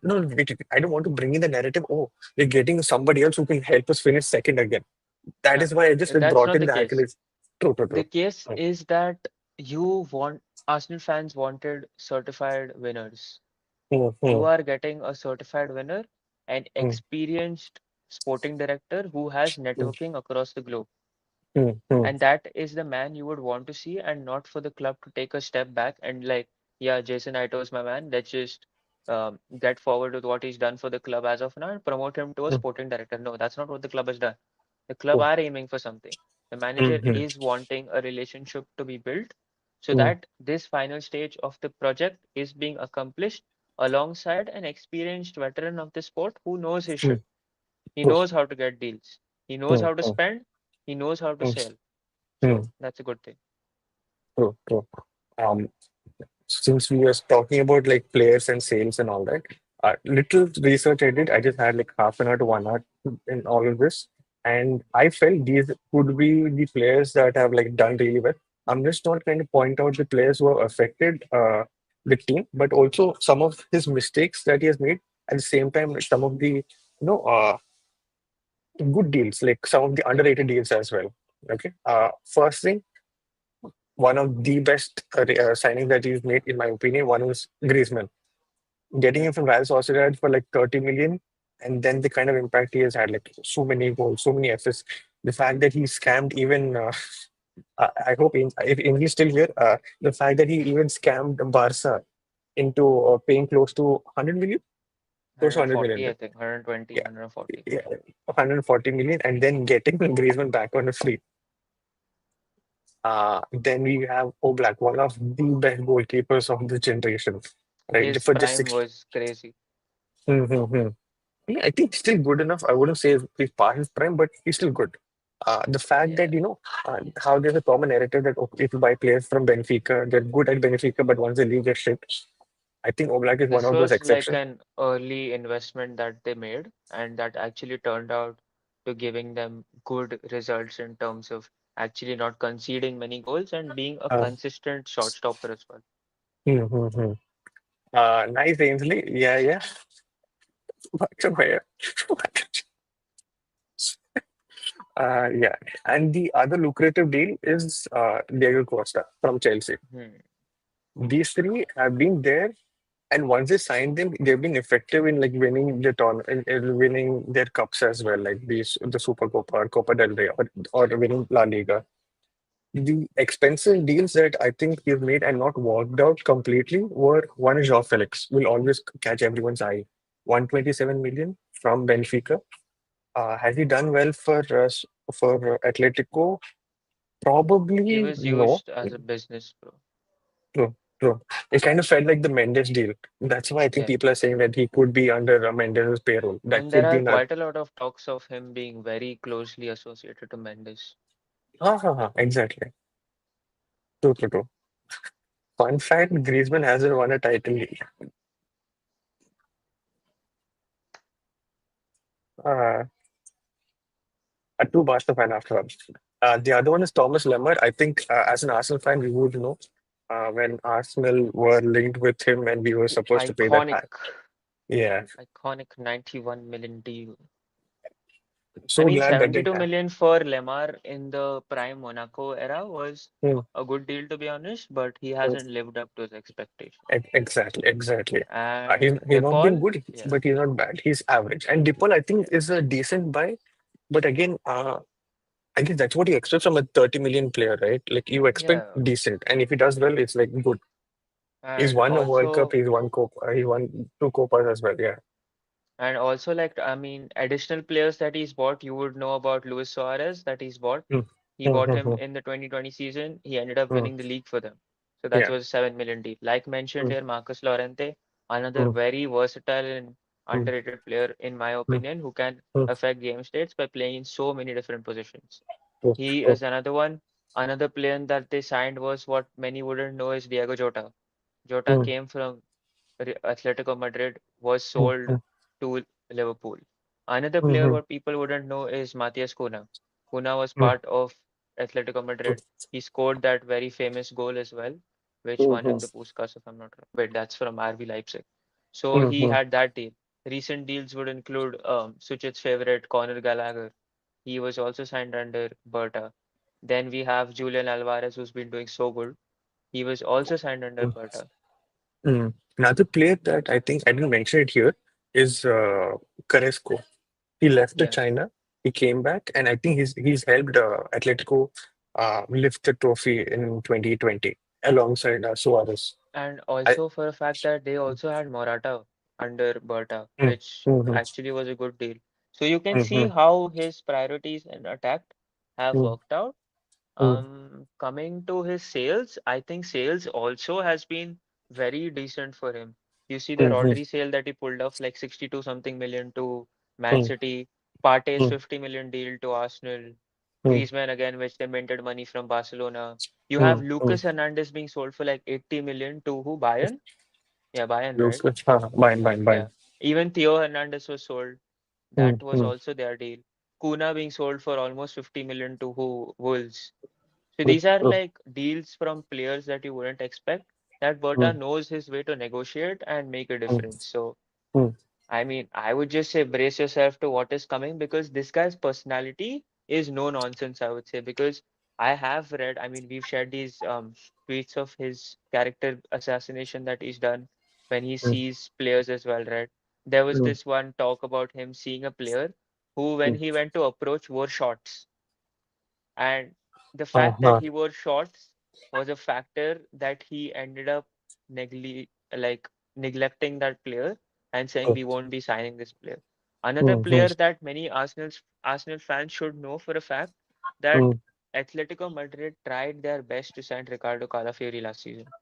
Speaker 1: no. Wait, I don't want to bring in the narrative. Oh, we're getting somebody else who can help us finish second again. That
Speaker 3: no,
Speaker 1: is why I just
Speaker 3: that's
Speaker 1: brought
Speaker 3: not
Speaker 1: in
Speaker 3: the
Speaker 1: the
Speaker 3: case.
Speaker 1: accolades. True, true,
Speaker 3: The
Speaker 1: true.
Speaker 3: case is that you want Arsenal fans wanted certified winners.
Speaker 1: Hmm,
Speaker 3: You
Speaker 1: hmm,
Speaker 3: are getting a certified winner, an
Speaker 1: hmm,
Speaker 3: experienced sporting director who has
Speaker 1: hmm,
Speaker 3: networking across the globe.
Speaker 1: hmm, hmm,
Speaker 3: And that is the man you would want to see, and not for the club to take a step back and like, yeah, Jason Ito is my man. Let's just get forward with what he's done for the club as of now and promote him to a
Speaker 1: hmm,
Speaker 3: sporting director. No, that's not what the club has done. The club
Speaker 1: hmm,
Speaker 3: are aiming for something. The
Speaker 1: hmm,
Speaker 3: manager
Speaker 1: hmm,
Speaker 3: is wanting a relationship to be built so
Speaker 1: hmm,
Speaker 3: that this final stage of the project is being accomplished alongside an experienced veteran of the sport who knows his
Speaker 1: hmm.
Speaker 3: shit. He
Speaker 1: True,
Speaker 3: knows how to get deals. He knows
Speaker 1: true,
Speaker 3: how to
Speaker 1: true,
Speaker 3: spend. He knows how to
Speaker 1: true,
Speaker 3: sell.
Speaker 1: hmm,
Speaker 3: So that's a good thing.
Speaker 1: true, true. Um, since we were talking about like players and sales and all that, little research I did. I just had like half an hour to 1 hour in all of this, and I felt these could be the players that have like done really well. I'm just not going to point out the players who have affected the team, but also some of his mistakes that he has made. At the same time, like, some of the good deals, like some of the
Speaker 3: Yep.
Speaker 1: underrated deals as well. Okay. First thing, one of the best signings that he's made, in my opinion, one was Griezmann. Getting
Speaker 3: Yep.
Speaker 1: him from Real Sociedad for like 30 million, and then the kind of impact he has had, like so many goals, so many assists. The fact that he scammed even, I hope if English still here, the fact that he even scammed Barca into paying close to 100 million, close to 100 million,
Speaker 3: 140, I
Speaker 1: right?
Speaker 3: think. 120,
Speaker 1: Yeah,
Speaker 3: 140.
Speaker 1: yeah, 140 million, and then getting Griezmann back on the free. Then we have Oblak, one of the best goalkeepers of the generation, right?
Speaker 3: His
Speaker 1: For just
Speaker 3: prime
Speaker 1: 6.
Speaker 3: was crazy.
Speaker 1: Yeah, I think he's still good enough. I wouldn't say he's past his prime, but he's still good. The fact
Speaker 3: Yeah.
Speaker 1: that, how there's a common narrative that okay, if you buy players from Benfica, they're good at Benfica, but once they leave, they're shit. I think Oblak is one
Speaker 3: This
Speaker 1: of those
Speaker 3: was like
Speaker 1: exceptions.
Speaker 3: an early investment that they made, and that actually turned out to giving them good results in terms of actually not conceding many goals and being a
Speaker 1: Uh,
Speaker 3: consistent shot stopper as well.
Speaker 1: hmm, hmm, hmm. Nice, Ainsley. Yeah, yeah. Much aware. Yeah. And the other lucrative deal is Diego Costa from Chelsea.
Speaker 3: Hmm.
Speaker 1: These three have been there. And once they sign them, they've been effective in like winning the tournament, in winning their cups as well, like the Super Copa or Copa del Rey, or winning La Liga. the expensive deals that I think he's made and not worked out completely were one is Joao Felix, will always catch everyone's eye. 127 million from Benfica. Has he done well for Atletico?
Speaker 3: He
Speaker 1: Probably
Speaker 3: was
Speaker 1: no.
Speaker 3: used as a business, bro.
Speaker 1: True, true. It kind of felt like the Mendes deal. That's why I think
Speaker 3: Yeah.
Speaker 1: people are saying that he could be under Mendes' payroll. That
Speaker 3: And there
Speaker 1: could be
Speaker 3: are
Speaker 1: not.
Speaker 3: quite a lot of talks of him being very closely associated to Mendes.
Speaker 1: Exactly. True, true, true. Fun fact: Griezmann hasn't won a title. Uh, a two Barca fan after all. The other one is Thomas Lemmer. I think as an Arsenal fan, we would know when Arsenal were linked with him and we were supposed to pay that
Speaker 3: Iconic,
Speaker 1: high. Yeah.
Speaker 3: iconic 91 million deal. I
Speaker 1: So
Speaker 3: mean,
Speaker 1: glad that didn't
Speaker 3: 72
Speaker 1: happen.
Speaker 3: million for Lemar in the prime Monaco era was
Speaker 1: Hmm,
Speaker 3: a good deal, to be honest, but he
Speaker 1: hmm.
Speaker 3: hasn't lived up to his expectations.
Speaker 1: Exactly, exactly.
Speaker 3: And
Speaker 1: He's not been
Speaker 3: DePaul,
Speaker 1: good,
Speaker 3: yeah,
Speaker 1: but he's not bad. He's average. And Dipol, I think,
Speaker 3: yeah,
Speaker 1: is a decent buy. But again, I guess that's what you expect from a 30 million player, right? Like you expect
Speaker 3: yeah.
Speaker 1: decent. And if he does well, it's like good. He's
Speaker 3: And
Speaker 1: won a World Cup,
Speaker 3: also,
Speaker 1: he's won Copa, he won two Copas as well. Yeah.
Speaker 3: like, I mean, additional players that he's bought, you would know about Luis Suarez that he's bought.
Speaker 1: Hmm,
Speaker 3: He
Speaker 1: hmm,
Speaker 3: bought
Speaker 1: hmm,
Speaker 3: him
Speaker 1: hmm,
Speaker 3: in the 2020 season. He ended up
Speaker 1: hmm.
Speaker 3: winning the league for them. So that
Speaker 1: Yeah.
Speaker 3: was a 7 million deal. Like mentioned
Speaker 1: Hmm,
Speaker 3: here, Marcus Llorente, another
Speaker 1: hmm,
Speaker 3: very versatile and
Speaker 1: hmm,
Speaker 3: underrated player, in my
Speaker 1: hmm,
Speaker 3: opinion, who can
Speaker 1: hmm.
Speaker 3: affect game states by playing in so many different positions.
Speaker 1: True,
Speaker 3: He
Speaker 1: true.
Speaker 3: is another one. Another player that they signed was what many wouldn't know is Diego Jota. Jota
Speaker 1: Hmm,
Speaker 3: came from Atletico Madrid, was
Speaker 1: hmm,
Speaker 3: sold
Speaker 1: hmm,
Speaker 3: to Liverpool. Another
Speaker 1: hmm,
Speaker 3: player
Speaker 1: hmm,
Speaker 3: what people wouldn't know is Matias Cunha. Cunha was
Speaker 1: hmm,
Speaker 3: part of Atletico Madrid. He scored that very famous goal as well, which
Speaker 1: hmm,
Speaker 3: won
Speaker 1: hmm,
Speaker 3: him the Puskás, if I'm not wrong. Wait, that's from RB Leipzig. So
Speaker 1: hmm,
Speaker 3: he
Speaker 1: hmm,
Speaker 3: had that deal. Recent deals would include Suchet's favorite, Conor Gallagher. He was also signed under Berta. Then we have Julian Alvarez, who's been doing so good. He was also signed under
Speaker 1: hmm.
Speaker 3: Berta.
Speaker 1: Hmm. Another player that I think I didn't mention it here is Carrasco. He left to
Speaker 3: Yeah.
Speaker 1: China. He came back, and I think he's helped Atletico lift the trophy in 2020 alongside Suarez.
Speaker 3: And
Speaker 1: I,
Speaker 3: also for a fact that they also had Morata under Berta,
Speaker 1: mm,
Speaker 3: which
Speaker 1: mm,
Speaker 3: actually was a good deal. So you can
Speaker 1: mm,
Speaker 3: see
Speaker 1: mm,
Speaker 3: how his priorities and attack have
Speaker 1: mm,
Speaker 3: worked out.
Speaker 1: mm,
Speaker 3: Coming to his sales, I think sales also has been very decent for him. You see the
Speaker 1: mm, mm,
Speaker 3: Rodri sale that he pulled off like 62 something million to Man
Speaker 1: mm,
Speaker 3: City, Partey's
Speaker 1: mm,
Speaker 3: 50 million deal to Arsenal,
Speaker 1: mm,
Speaker 3: Griezmann again, which they minted money from Barcelona. You have
Speaker 1: mm, mm.
Speaker 3: Lucas Hernandez being sold for like 80 million to who? Bayern? Yeah, Bayern,
Speaker 1: Looks
Speaker 3: right?
Speaker 1: good. Bye, bye, bye.
Speaker 3: Yeah. Even Theo Hernandez was sold.
Speaker 1: Mm,
Speaker 3: That was
Speaker 1: mm,
Speaker 3: also their deal. Kuna being sold for almost 50 million to who? Wolves. So
Speaker 1: true,
Speaker 3: these are
Speaker 1: true.
Speaker 3: like deals from players that you wouldn't expect that Berta
Speaker 1: Mm,
Speaker 3: knows his way to negotiate and make a
Speaker 1: mm,
Speaker 3: difference. So
Speaker 1: mm,
Speaker 3: I mean, I would just say brace yourself to what is coming because this guy's personality is no nonsense, I would say. Because I have read, I mean, we've shared these tweets of his character assassination that he's done when he
Speaker 1: mm,
Speaker 3: sees players as well, right? There was
Speaker 1: mm,
Speaker 3: this one talk about him seeing a player who, when
Speaker 1: mm.
Speaker 3: he went to approach, wore shorts. And the fact that
Speaker 1: Uh-huh.
Speaker 3: he wore shorts was a factor that he ended up negle like neglecting that player and saying
Speaker 1: Mm,
Speaker 3: we won't be signing this player. Another
Speaker 1: mm, mm,
Speaker 3: player that many Arsenal fans should know for a fact that
Speaker 1: mm,
Speaker 3: Atletico Madrid tried their best to sign Ricardo Calafiori last season.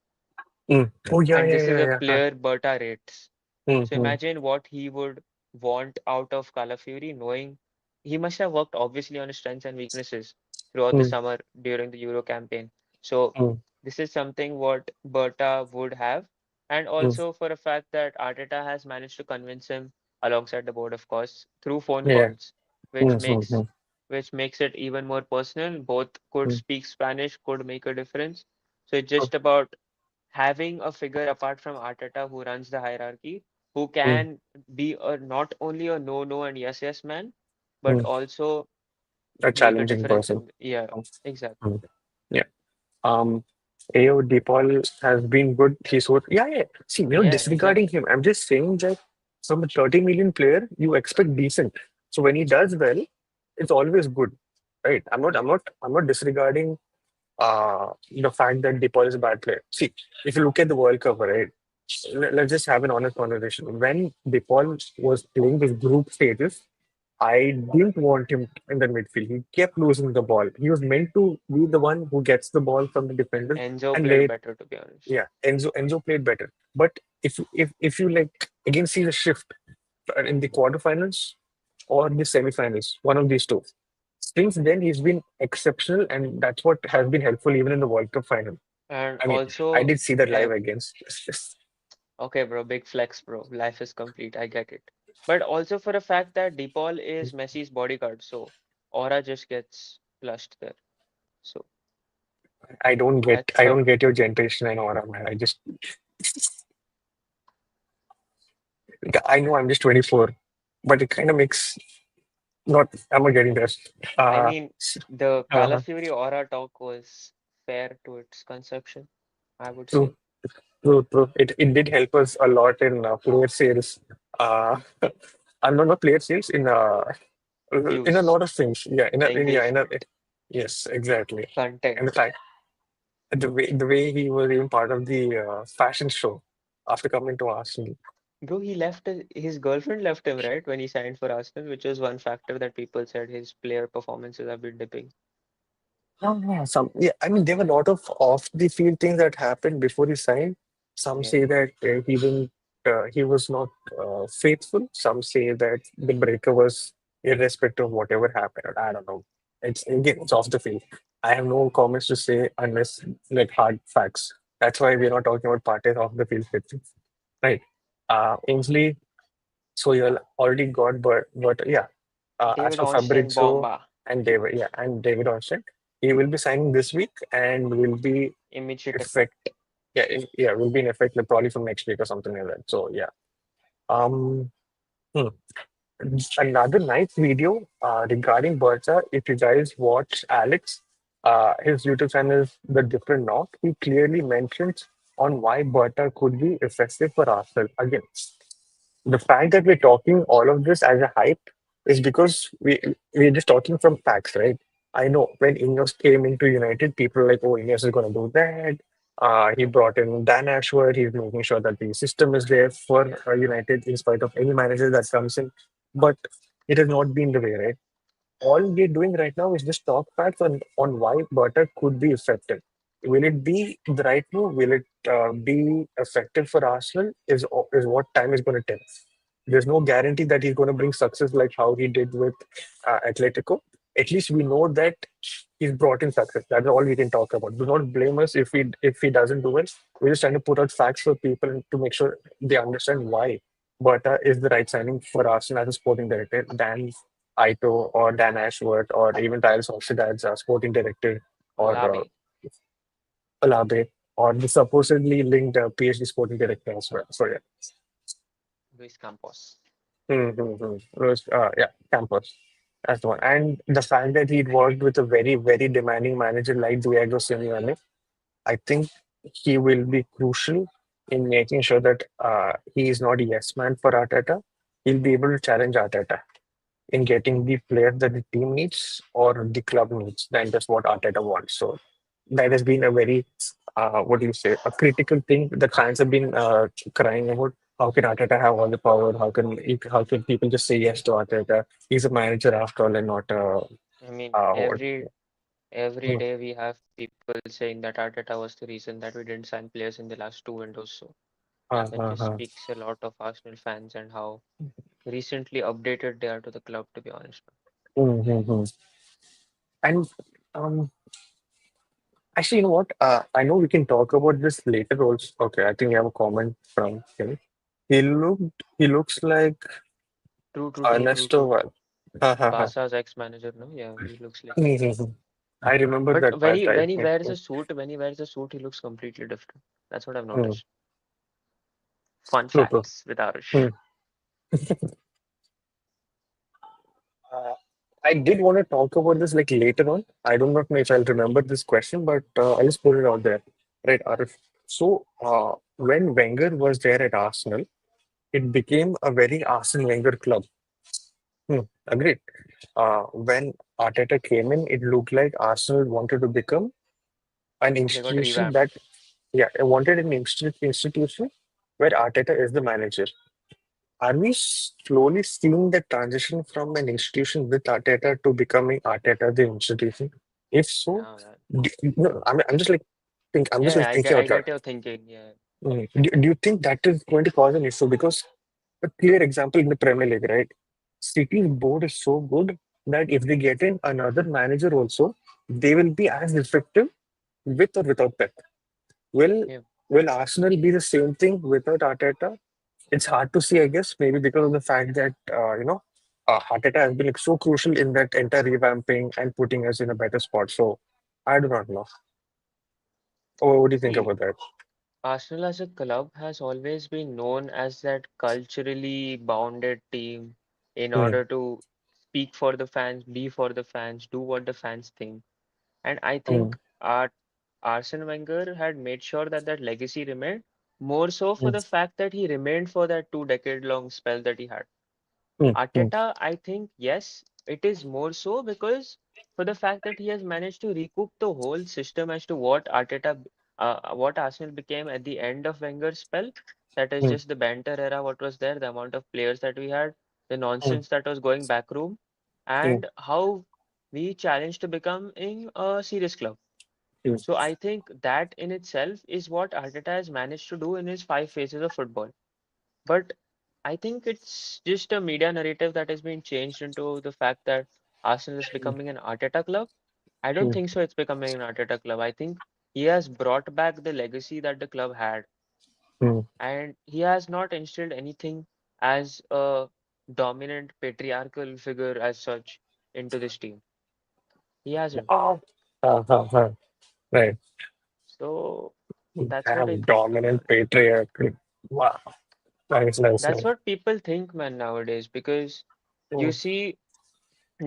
Speaker 1: mm. Oh yeah,
Speaker 3: And
Speaker 1: yeah,
Speaker 3: this is
Speaker 1: yeah,
Speaker 3: a
Speaker 1: yeah.
Speaker 3: player Berta rates.
Speaker 1: Mm,
Speaker 3: So
Speaker 1: mm,
Speaker 3: imagine what he would want out of Calafiori, knowing he must have worked obviously on his strengths and weaknesses throughout the
Speaker 1: mm,
Speaker 3: summer during the Euro campaign. So
Speaker 1: mm,
Speaker 3: this is something what Berta would have, and
Speaker 1: mm.
Speaker 3: also for a fact that Arteta has managed to convince him alongside the board, of course, through phone
Speaker 1: Yeah.
Speaker 3: calls, which
Speaker 1: Mm, mm,
Speaker 3: makes
Speaker 1: mm,
Speaker 3: which makes it even more personal. Both could
Speaker 1: mm,
Speaker 3: speak Spanish, could make a difference. So it's
Speaker 1: mm,
Speaker 3: just about having a figure apart from Arteta who runs the hierarchy, who
Speaker 1: mm,
Speaker 3: can be a not only a no no and yes yes man, but
Speaker 1: mm.
Speaker 3: also
Speaker 1: A
Speaker 3: make a
Speaker 1: challenging
Speaker 3: difference
Speaker 1: person.
Speaker 3: in yeah,
Speaker 1: Mm,
Speaker 3: exactly.
Speaker 1: mm. Yeah. AO DePaul has been good. He's what? Yeah, yeah. See,
Speaker 3: Yeah,
Speaker 1: disregarding
Speaker 3: exactly.
Speaker 1: him. I'm just saying that from a 30 million player, you expect decent. So when he does well, it's always good, right? I'm not.
Speaker 3: Yeah.
Speaker 1: I'm not. I'm not disregarding. the fact that DePaul is a bad player. See, if you look at the World Cup, right? Let's just have an honest conversation. When DePaul was playing his group stages, I didn't want him in the midfield. He kept losing the ball. He was meant to be the one who gets the ball from the defenders
Speaker 3: Enzo
Speaker 1: and
Speaker 3: played
Speaker 1: lay.
Speaker 3: better, to be honest.
Speaker 1: Yeah, Enzo played better. But if you like again see the shift in the quarterfinals or the semifinals, one of these two. Since then, he's been exceptional, and that's what has been helpful even in the World Cup final.
Speaker 3: And
Speaker 1: I mean, I
Speaker 3: also,
Speaker 1: did see that live
Speaker 3: like,
Speaker 1: against. Yes,
Speaker 3: okay, bro, big flex, bro. Life is complete. I get it. But also for the fact that DePaul is Messi's bodyguard, so aura just gets flushed there. So that's
Speaker 1: I
Speaker 3: a
Speaker 1: don't get your generation and aura, man. I know I'm just 24, but it kind of makes not. I'm not getting there.
Speaker 3: I
Speaker 1: Uh,
Speaker 3: mean,
Speaker 1: s-
Speaker 3: the
Speaker 1: uh,
Speaker 3: Calafiori aura talk was fair to its conception, I would say.
Speaker 1: true, true. It did help us a lot in player sales. Uh, I'm not player sales in a
Speaker 3: Views,
Speaker 1: lot of things. Yeah,
Speaker 3: engagement,
Speaker 1: yes, exactly. And the
Speaker 3: content.
Speaker 1: fact the way he was even part of the fashion show after coming to Arsenal.
Speaker 3: Bro, he left his girlfriend left him, right, when he signed for Arsenal, which was one factor that people said his player performances have been dipping.
Speaker 1: Yeah, I mean there were a lot of off the field things that happened before he signed. Some
Speaker 3: Yeah.
Speaker 1: say that he was not faithful. Some say that the breaker was irrespective of whatever happened. I don't know. It's off the field. I have no comments to say unless like hard facts. That's why we're not talking about parties off the field fixings. Right. Ainsley, so you already got, but yeah, as
Speaker 3: David
Speaker 1: for
Speaker 3: Ornstein
Speaker 1: Fabrizio
Speaker 3: Bomba
Speaker 1: and David Ornstein, he will be signing this week and will be
Speaker 3: immediate
Speaker 1: effect.
Speaker 3: effect.
Speaker 1: Will be in effect like, probably from next week or something like that. So yeah. Um, hmm. Another nice video regarding Berta. If you guys watch Alex, his YouTube channel is The Different Knock. He clearly mentions on why Berta could be effective for Arsenal. Again, the fact that we're talking all of this as a hype is because we're just talking from facts, right? I know when Ineos came into United, people were like, oh, Ineos is going to do that. He brought in Dan Ashworth. He's making sure that the system is there for United in spite of any manager that comes in. But it has not been the way, right? All we're doing right now is just talk facts on why butter could be effective. Will it be the right move? Will it be effective for Arsenal? Is what time is going to tell. There's no guarantee that he's going to bring success like how he did with Atletico. At least we know that he's brought in success. That's all we can talk about. Do not blame us if he doesn't do it. We're just trying to put out facts for people to make sure they understand why Berta is the right signing for Arsenal as a sporting director than Ito or Dan Ashworth or even Tyler Sociedad's sporting director or
Speaker 3: Alabe,
Speaker 1: Alabe or the supposedly linked PhD sporting director as well. So yeah.
Speaker 3: Luis Campos.
Speaker 1: Yeah, Campos. That's the one. And the fact that he'd worked with a very, very demanding manager like Diego Simeone, I think he will be crucial in making sure that he is not a yes man for Arteta. He'll be able to challenge Arteta in getting the player that the team needs or the club needs than just what Arteta wants. So that has been a very, what do you say, a critical thing that fans have been crying about. How can Arteta have all the power? How can people just say yes to Arteta? He's a manager after all and not
Speaker 3: I mean,
Speaker 1: what?
Speaker 3: every day we have people saying that Arteta was the reason that we didn't sign players in the last two windows. So
Speaker 1: Uh,
Speaker 3: that
Speaker 1: uh,
Speaker 3: just
Speaker 1: uh,
Speaker 3: speaks a lot of Arsenal fans and how recently updated they are to the club, to be honest.
Speaker 1: mm. And um, actually, you know what? I know we can talk about this later also. Okay, I think we have a comment from him. He looks like Ernesto.
Speaker 3: True.
Speaker 1: Val. Ha, ha, ha.
Speaker 3: Barca's ex-manager, no? Yeah, he looks like him.
Speaker 1: Mhm. I remember
Speaker 3: But
Speaker 1: that part. I,
Speaker 3: when he wears a suit, he looks completely different. That's what I've
Speaker 1: mm,
Speaker 3: noticed. Fun
Speaker 1: true, true.
Speaker 3: facts with Aarush.
Speaker 1: Mm. Uh, I did want to talk about this like later on. I do not know if I'll remember this question, but I'll just put it out there. Right, Arif. So, when Wenger was there at Arsenal, it became a very Arsene Wenger club. Agreed. When Arteta came in, it looked like Arsenal wanted to become An
Speaker 3: They got
Speaker 1: institution
Speaker 3: revamped.
Speaker 1: that, yeah, I wanted an institution where Arteta is the manager. Are we slowly seeing the transition from an institution with Arteta to becoming Arteta the institution? If so,
Speaker 3: Yeah, man.
Speaker 1: no, I'm just like I'm just
Speaker 3: Yeah,
Speaker 1: like thinking
Speaker 3: I
Speaker 1: out loud.
Speaker 3: get your thinking. Yeah.
Speaker 1: Do you think that is going to cause an issue? Because a clear example in the Premier League, right? City's board is so good that if they get in another manager also, they will be as effective with or without Pep. Will
Speaker 3: Yeah.
Speaker 1: will Arsenal be the same thing without Arteta? It's hard to see, I guess, maybe because of the fact that Arteta has been like, so crucial in that entire revamping and putting us in a better spot. So I do not know. What do you think
Speaker 3: See,
Speaker 1: about that?
Speaker 3: Arsenal as a club has always been known as that culturally bounded team in
Speaker 1: Mm,
Speaker 3: order to speak for the fans, be for the fans, do what the fans think. And I
Speaker 1: mm,
Speaker 3: think Arsene Wenger had made sure that that legacy remained, more so for
Speaker 1: mm,
Speaker 3: the fact that he remained for that 2 decade long spell that he had.
Speaker 1: mm, mm,
Speaker 3: Arteta, I think, yes, it is more so because for the fact that he has managed to recoup the whole system as to what Arsenal became at the end of Wenger's spell. That is
Speaker 1: mm,
Speaker 3: just the banter era, what was there, the amount of players that we had, the
Speaker 1: mm,
Speaker 3: nonsense that was going backroom,
Speaker 1: mm,
Speaker 3: and how we challenged to becoming a serious club.
Speaker 1: mm,
Speaker 3: So I think that in itself is what Arteta has managed to do in his 5 phases of football. But I think it's just a media narrative that has been changed into the fact that Arsenal is becoming an Arteta club. I don't
Speaker 1: mm,
Speaker 3: think so. It's becoming an Arteta club. I think he has brought back the legacy that the club had,
Speaker 1: mm.
Speaker 3: and he has not instilled anything as a dominant patriarchal figure as such into this team. He hasn't.
Speaker 1: Ah, right.
Speaker 3: So that's what I
Speaker 1: Damn,
Speaker 3: think, to be
Speaker 1: dominant
Speaker 3: honest.
Speaker 1: patriarch. Wow. Nice, nice,
Speaker 3: That's
Speaker 1: nice.
Speaker 3: what people think, man, nowadays, because you
Speaker 1: Mm,
Speaker 3: see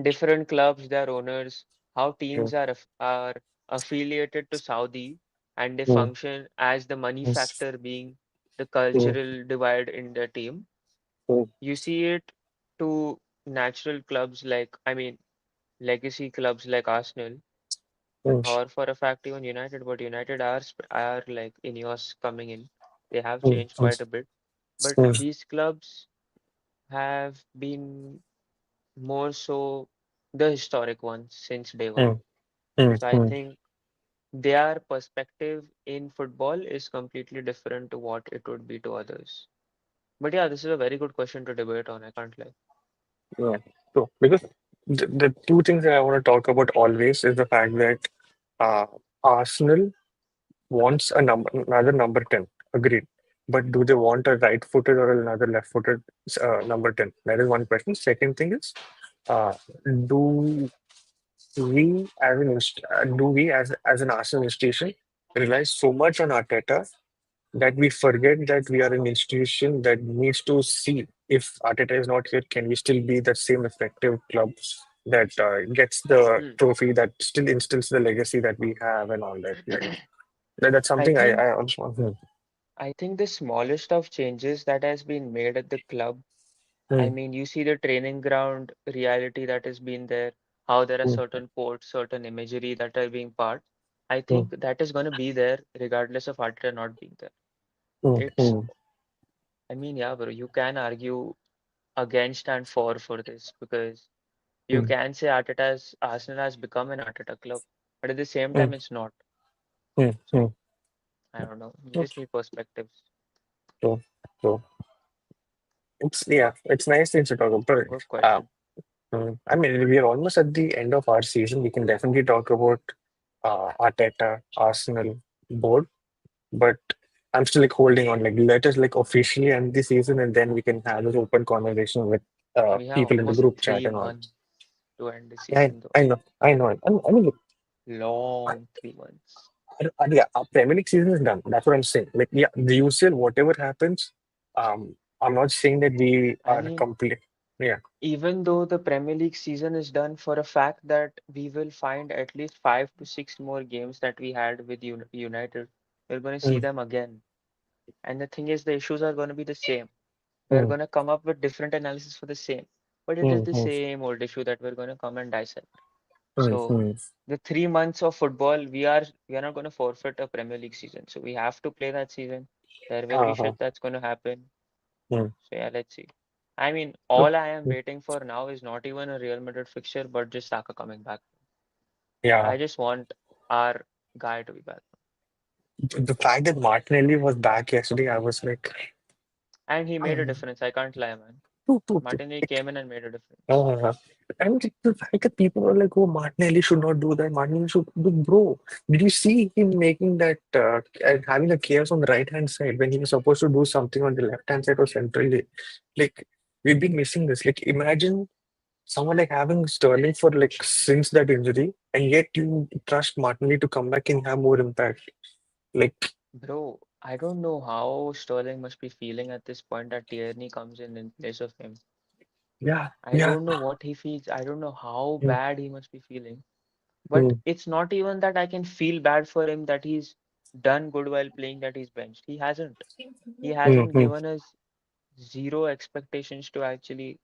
Speaker 3: different clubs, their owners, how
Speaker 1: mm,
Speaker 3: teams are affiliated to Saudi, and they
Speaker 1: mm,
Speaker 3: function as the money
Speaker 1: mm,
Speaker 3: factor being the
Speaker 1: mm,
Speaker 3: cultural divide in the team.
Speaker 1: mm,
Speaker 3: You see it to natural clubs like, I mean, legacy clubs like Arsenal,
Speaker 1: mm,
Speaker 3: or for a fact even United, but United are like Ineos coming in. They have
Speaker 1: mm,
Speaker 3: changed quite a bit, but
Speaker 1: mm,
Speaker 3: these clubs have been more so the historic ones since day one.
Speaker 1: mm, mm,
Speaker 3: So I
Speaker 1: mm.
Speaker 3: think their perspective in football is completely different to what it would be to others. But yeah, this is a very good question to debate on. I can't lie.
Speaker 1: Yeah. So, because the two things that I want to talk about always is the fact that uh, Arsenal wants another number 10. Agreed. But do they want a right-footed or another left-footed number 10? That is one question. Second thing is, uh, do do we as an Arsenal institution rely so much on Arteta that we forget that we are an institution that needs to see if Arteta is not here, can we still be the same effective club that gets the
Speaker 3: Hmm.
Speaker 1: trophy that still instills the legacy that we have and all that. Like that's
Speaker 3: I
Speaker 1: something
Speaker 3: think
Speaker 1: I also want.
Speaker 3: I think the smallest of changes that has been made at the club. I
Speaker 1: Hmm,
Speaker 3: mean, you see the training ground reality that has been there, how there are
Speaker 1: hmm,
Speaker 3: certain ports, certain imagery that are being part. I
Speaker 1: hmm,
Speaker 3: think that is going to be there regardless of Arteta not being there.
Speaker 1: hmm,
Speaker 3: It's,
Speaker 1: hmm,
Speaker 3: I mean, yeah, bro, you can argue against and for this because you
Speaker 1: hmm,
Speaker 3: can say Arteta's Arsenal has become an Arteta club, but at the same
Speaker 1: hmm,
Speaker 3: time, it's not.
Speaker 1: hmm, hmm.
Speaker 3: So I don't know. We
Speaker 1: Hmm.
Speaker 3: just need perspectives.
Speaker 1: So, so it's yeah, it's nice things to talk about.
Speaker 3: Good
Speaker 1: Uh,
Speaker 3: question.
Speaker 1: I mean, we are almost at the end of our season. We can definitely talk about Arteta, Arsenal board, but I'm still like holding on. Like, let us like officially end the season, and then we can have this open conversation with
Speaker 3: We have
Speaker 1: people in the
Speaker 3: almost
Speaker 1: group chat
Speaker 3: three
Speaker 1: and all.
Speaker 3: months to end the
Speaker 1: I
Speaker 3: season, though.
Speaker 1: I know, I know. I mean, look,
Speaker 3: Long 3 months.
Speaker 1: yeah, our Premier League season is done. That's what I'm saying. Like, yeah, the UCL, whatever happens, I'm not saying that we
Speaker 3: I
Speaker 1: are
Speaker 3: mean,
Speaker 1: complete. Yeah.
Speaker 3: even though the Premier League season is done, for a fact that we will find at least 5 to 6 more games that we had with United, we're going to see
Speaker 1: Mm,
Speaker 3: them again. And the thing is, the issues are going to be the same. We're
Speaker 1: mm,
Speaker 3: going to come up with different analysis for the same, but it is
Speaker 1: mm,
Speaker 3: the
Speaker 1: mm,
Speaker 3: same old issue that we're going to come and dissect. So
Speaker 1: Mm-hmm.
Speaker 3: the 3 months of football, we are not going to forfeit a Premier League season. So we have to play that season. There will be
Speaker 1: Uh-huh.
Speaker 3: shit that's going to happen.
Speaker 1: Mm.
Speaker 3: So yeah, let's see. I mean,
Speaker 1: Look,
Speaker 3: all I am waiting for now is not even a Real Madrid fixture, but just Saka coming back.
Speaker 1: yeah,
Speaker 3: I just want our guy to be back.
Speaker 1: the fact that Martinelli was back yesterday, I was like,
Speaker 3: And he made a
Speaker 1: um,
Speaker 3: difference. I can't lie, man. Martinelli
Speaker 1: like,
Speaker 3: came in and made a difference.
Speaker 1: uh, and the fact that people were like, oh, Martinelli should not do that. Martinelli should do, bro. Did you see him making that and having a chaos on the right hand side when he was supposed to do something on the left hand side or centrally? Like, we've been missing this. Like, imagine someone like having Sterling for like since that injury, and yet you trust Martinelli to come back and have more impact. Like,
Speaker 3: Bro, I don't know how Sterling must be feeling at this point that Tierney comes in place of him.
Speaker 1: yeah,
Speaker 3: I
Speaker 1: yeah.
Speaker 3: don't know what he feels. I don't know how
Speaker 1: Mm,
Speaker 3: bad he must be feeling. But
Speaker 1: mm,
Speaker 3: it's not even that I can feel bad for him that he's done good while playing, that he's benched. He hasn't. He
Speaker 1: mm,
Speaker 3: hasn't
Speaker 1: mm,
Speaker 3: given us zero expectations to actually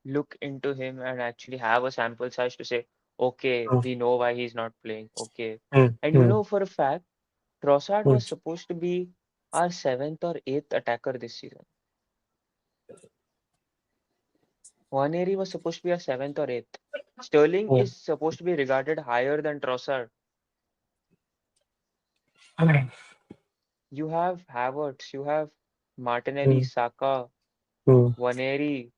Speaker 3: look into him and actually have a sample size to say, okay,
Speaker 1: mm,
Speaker 3: we know why he's not playing. Okay.
Speaker 1: mm,
Speaker 3: And you
Speaker 1: mm,
Speaker 3: know for a fact, Trossard
Speaker 1: mm.
Speaker 3: was supposed to be our seventh or eighth attacker this season. Waneri was supposed to be our seventh or eighth. Sterling
Speaker 1: Mm.
Speaker 3: is supposed to be regarded higher than Trossard.
Speaker 1: I mean,
Speaker 3: You have Havertz, you have Martinelli,
Speaker 1: mm,
Speaker 3: Saka,
Speaker 1: mm,
Speaker 3: Waneri,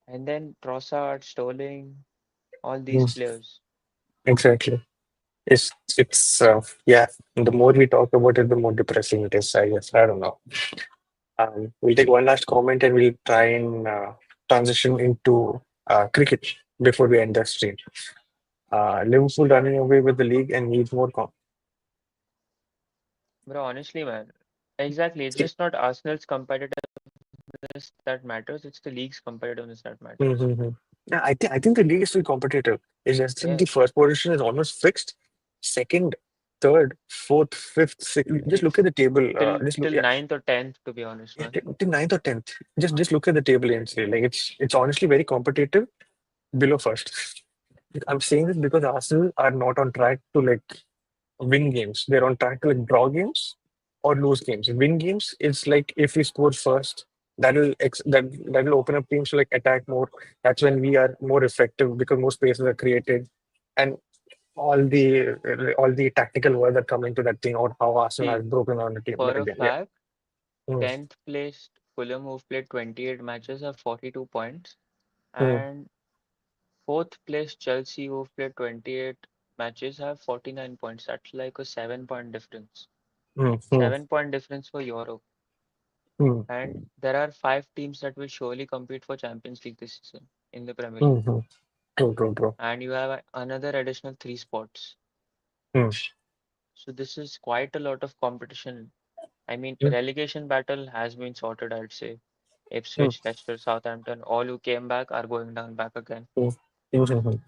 Speaker 3: and then Trossard, Sterling, all these
Speaker 1: mm.
Speaker 3: players.
Speaker 1: Exactly. It's yeah. The more we talk about it, the more depressing it is. I guess I don't know. We'll take one last comment and we'll try and transition into cricket before we end the stream. Liverpool running away with the league and needs more.
Speaker 3: Bro, honestly, man, exactly. It's just not Arsenal's competitiveness that matters, it's the league's competitiveness that matters.
Speaker 1: Mm-hmm. Yeah, I think the league is still competitive. It's just that the
Speaker 3: Yes,
Speaker 1: first position is almost fixed. Second, third, fourth, fifth, sixth. Just look
Speaker 3: it's
Speaker 1: at the table.
Speaker 3: till
Speaker 1: Just look.
Speaker 3: till
Speaker 1: Yeah,
Speaker 3: ninth or tenth, to be honest,
Speaker 1: yeah,
Speaker 3: man.
Speaker 1: till ninth or tenth. Just look at the table and say like it's honestly very competitive below first. I'm saying this because Arsenal are not on track to like win games. They're on track to like draw games or lose games. Win games, it's like if we score first, that'll open up teams to like attack more. That's when we are more effective because more spaces are created, and all the tactical words that come into that thing or how Arsenal
Speaker 3: See,
Speaker 1: has broken on the team.
Speaker 3: for
Speaker 1: But
Speaker 3: a
Speaker 1: again, yeah.
Speaker 3: fact,
Speaker 1: Mm,
Speaker 3: 10th placed Fulham, who've played 28 matches, have 42 points,
Speaker 1: mm,
Speaker 3: and fourth placed Chelsea, who've played 28 matches, have 49 points. That's like a 7 point difference.
Speaker 1: mm, mm,
Speaker 3: 7 point difference for Europe.
Speaker 1: mm,
Speaker 3: And there are five teams that will surely compete for Champions League this season in the Premier League.
Speaker 1: mm, mm. True, true, true.
Speaker 3: And you have another additional three spots.
Speaker 1: Mm,
Speaker 3: So this is quite a lot of competition. I mean,
Speaker 1: mm,
Speaker 3: relegation battle has been sorted, I'd say.
Speaker 1: mm,
Speaker 3: Ipswich, Leicester, Southampton, all who came back are going down back again.
Speaker 1: mm, mm, mm, mm.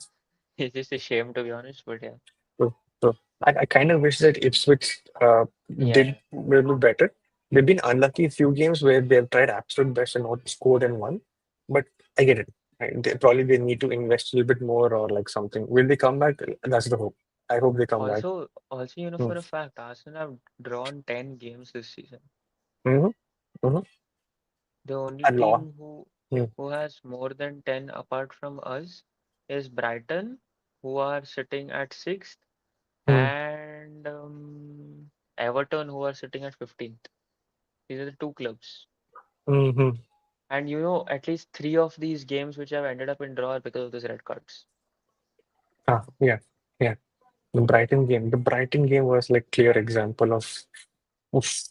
Speaker 3: It's just a shame, to be honest, but yeah.
Speaker 1: So, so I kind of wish that Ipswich
Speaker 3: Yeah.
Speaker 1: did a little better. They've been unlucky a few games where they've tried absolute best and not scored and won. But I get it. Right? They need to invest a little bit more or like something. Will they come back? That's the hope. I hope they come back.
Speaker 3: Also,
Speaker 1: Mm.
Speaker 3: for a fact, Arsenal have drawn 10 games this season.
Speaker 1: Mm-hmm. Mm-hmm.
Speaker 3: The only
Speaker 1: And law.
Speaker 3: team who
Speaker 1: Mm.
Speaker 3: who has more than 10 apart from us is Brighton, who are sitting at sixth,
Speaker 1: Mm.
Speaker 3: and Everton, who are sitting at 15th. These are the two clubs.
Speaker 1: Mm-hmm.
Speaker 3: And at least three of these games which have ended up in draw are because of these red cards.
Speaker 1: Yeah. Yeah. The Brighton game. The Brighton game was like clear example of oof.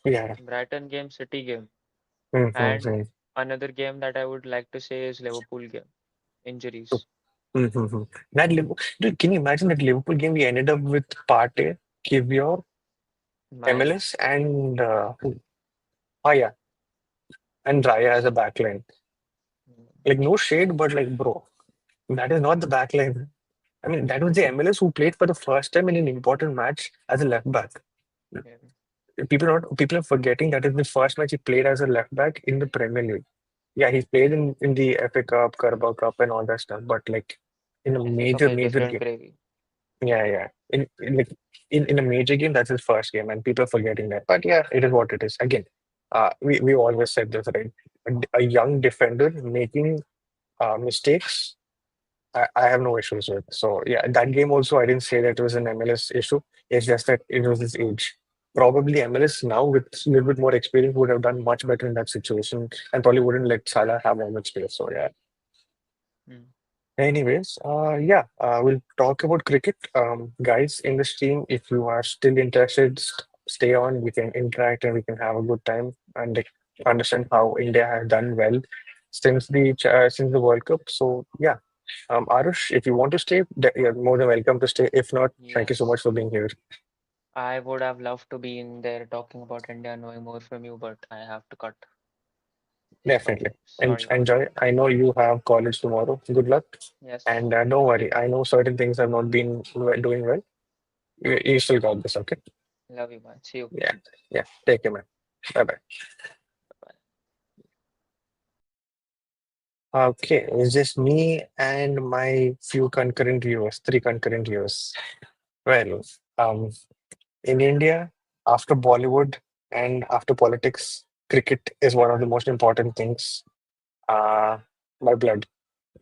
Speaker 1: Yeah.
Speaker 3: Brighton game, City game. And
Speaker 1: Mm-hmm.
Speaker 3: another game that I would like to say is Liverpool game. Injuries.
Speaker 1: Mm-hmm. Dude, can you imagine that Liverpool game? We ended up with Partey, Kivior,
Speaker 3: Man.
Speaker 1: MLS, and oh yeah, and Raya as a backline. Like no shade, but like bro, that is not the backline. I mean, that was the MLS who played for the first time in an important match as a left back.
Speaker 3: Yeah.
Speaker 1: People are forgetting that is the first match he played as a left back in the Premier League. Yeah, he played in the FA Cup, Carabao Cup, and all that stuff. But like. in a
Speaker 3: It's
Speaker 1: major,
Speaker 3: okay,
Speaker 1: major
Speaker 3: different
Speaker 1: game.
Speaker 3: gravy.
Speaker 1: Yeah, yeah. Like in a major game, that's his first game, and people are forgetting that. But yeah, it is what it is. Again, we always said this, right? A young defender making mistakes, I have no issues with. So yeah, that game also, I didn't say that it was an MLS issue. It's just that it was his age. Probably MLS now with a little bit more experience would have done much better in that situation and probably wouldn't let Salah have all that space. So yeah.
Speaker 3: Mm.
Speaker 1: Anyways, we'll talk about cricket. Guys in this team, if you are still interested, stay on. We can interact and we can have a good time and like, understand how India has done well since the World Cup. So yeah, Arush, if you want to stay, you're more than welcome to stay. If not, thank you so much
Speaker 3: Yes.
Speaker 1: for being here.
Speaker 3: I would have loved to be in there talking about India, knowing more from you, but I have to cut. So
Speaker 1: Definitely. And
Speaker 3: sorry about that.
Speaker 1: enjoy. I know you have college tomorrow. Good luck.
Speaker 3: Yes.
Speaker 1: And don't
Speaker 3: Thank
Speaker 1: worry.
Speaker 3: you.
Speaker 1: I know certain things have not been doing well. You still got this, okay?
Speaker 3: Love you, man. See you.
Speaker 1: Yeah. Yeah. Take care, man. Bye bye.
Speaker 3: Bye.
Speaker 1: Okay, it's just me and my few concurrent viewers, three concurrent viewers. Well, um, in India, after Bollywood and after politics, cricket is one of the most important things uh, by blood.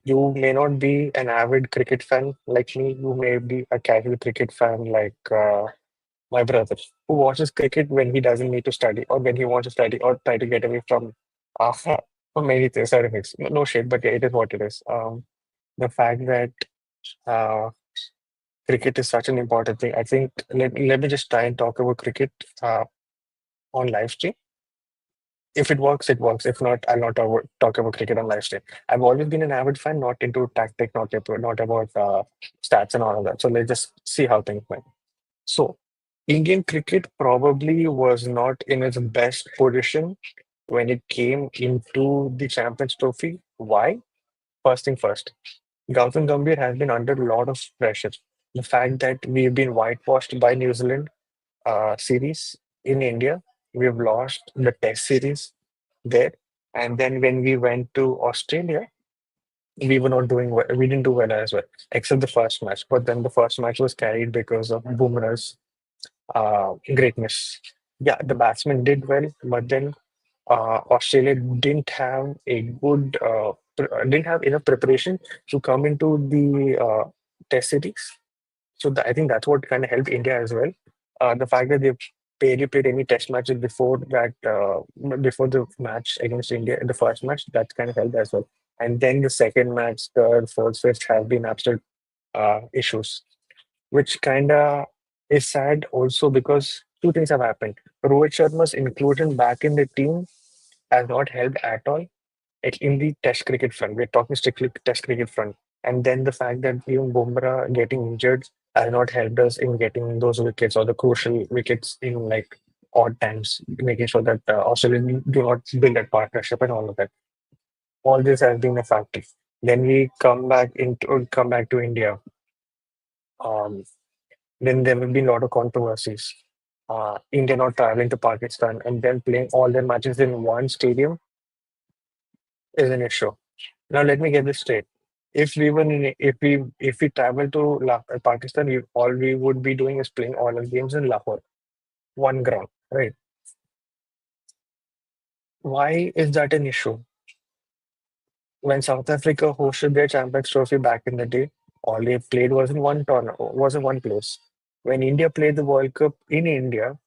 Speaker 1: You may not be an avid cricket fan like me. You may be a casual cricket fan like my brother, who watches cricket when he doesn't need to study or when he wants to study or try to get away uh, from many things, certain things. No shade, but yeah, it is what it is. The fact that uh, cricket is such an important thing. I think let me just try and talk about cricket on live stream. If it works, it works. If not, I'll not talk about cricket on live stream. I've always been an avid fan, not into tactic, not about stats and all of that. So let's just see how things went. So, Indian cricket probably was not in its best position when it came into the Champions Trophy. Why? First thing first, Gautam Gambhir has been under a lot of pressure. The fact that we've been whitewashed by New Zealand series in India, we've lost the Test series there, and then when we went to Australia, we were not doing well. We didn't do well as well, except the first match. But then the first match was carried because of Bumrah's greatness. Yeah, the batsmen did well, but then Australia didn't have enough preparation to come into the Test series. So I think that's what kind of helped India as well. The fact that they barely played any Test matches before the match against India, the first match, that kind of helped as well. And then the second match, third, fourth, fifth have been absolute issues, which kind of is sad also because two things have happened. Rohit Sharma's inclusion back in the team has not helped at all in the Test cricket front. We're talking strictly Test cricket front. And then the fact that even Bumrah getting injured has not helped us in getting those wickets or the crucial wickets in like odd times, making sure that Australia do not build that partnership and all of that. All this has been a factor. Then we come back to India. Um, then there will be a lot of controversies. India not traveling to Pakistan and then playing all their matches in one stadium is an issue. Now let me get this straight. If we travel to Pakistan, all we would be doing is playing all our games in Lahore, one ground, right? Why is that an issue? When South Africa hosted their Champions Trophy back in the day, all they played was in one tournament, was in one place. When India played the World Cup in India,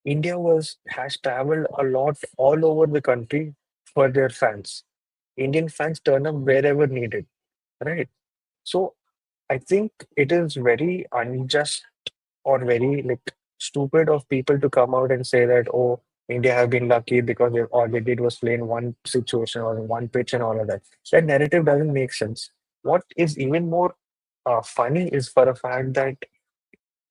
Speaker 1: India was has traveled a lot all over the country for their fans. Indian fans turn up wherever needed, right? So I think it is very unjust or very like stupid of people to come out and say that, oh, India have been lucky because all they did was play in one situation or in one pitch and all of that. That narrative doesn't make sense. What is even more funny is for a fact that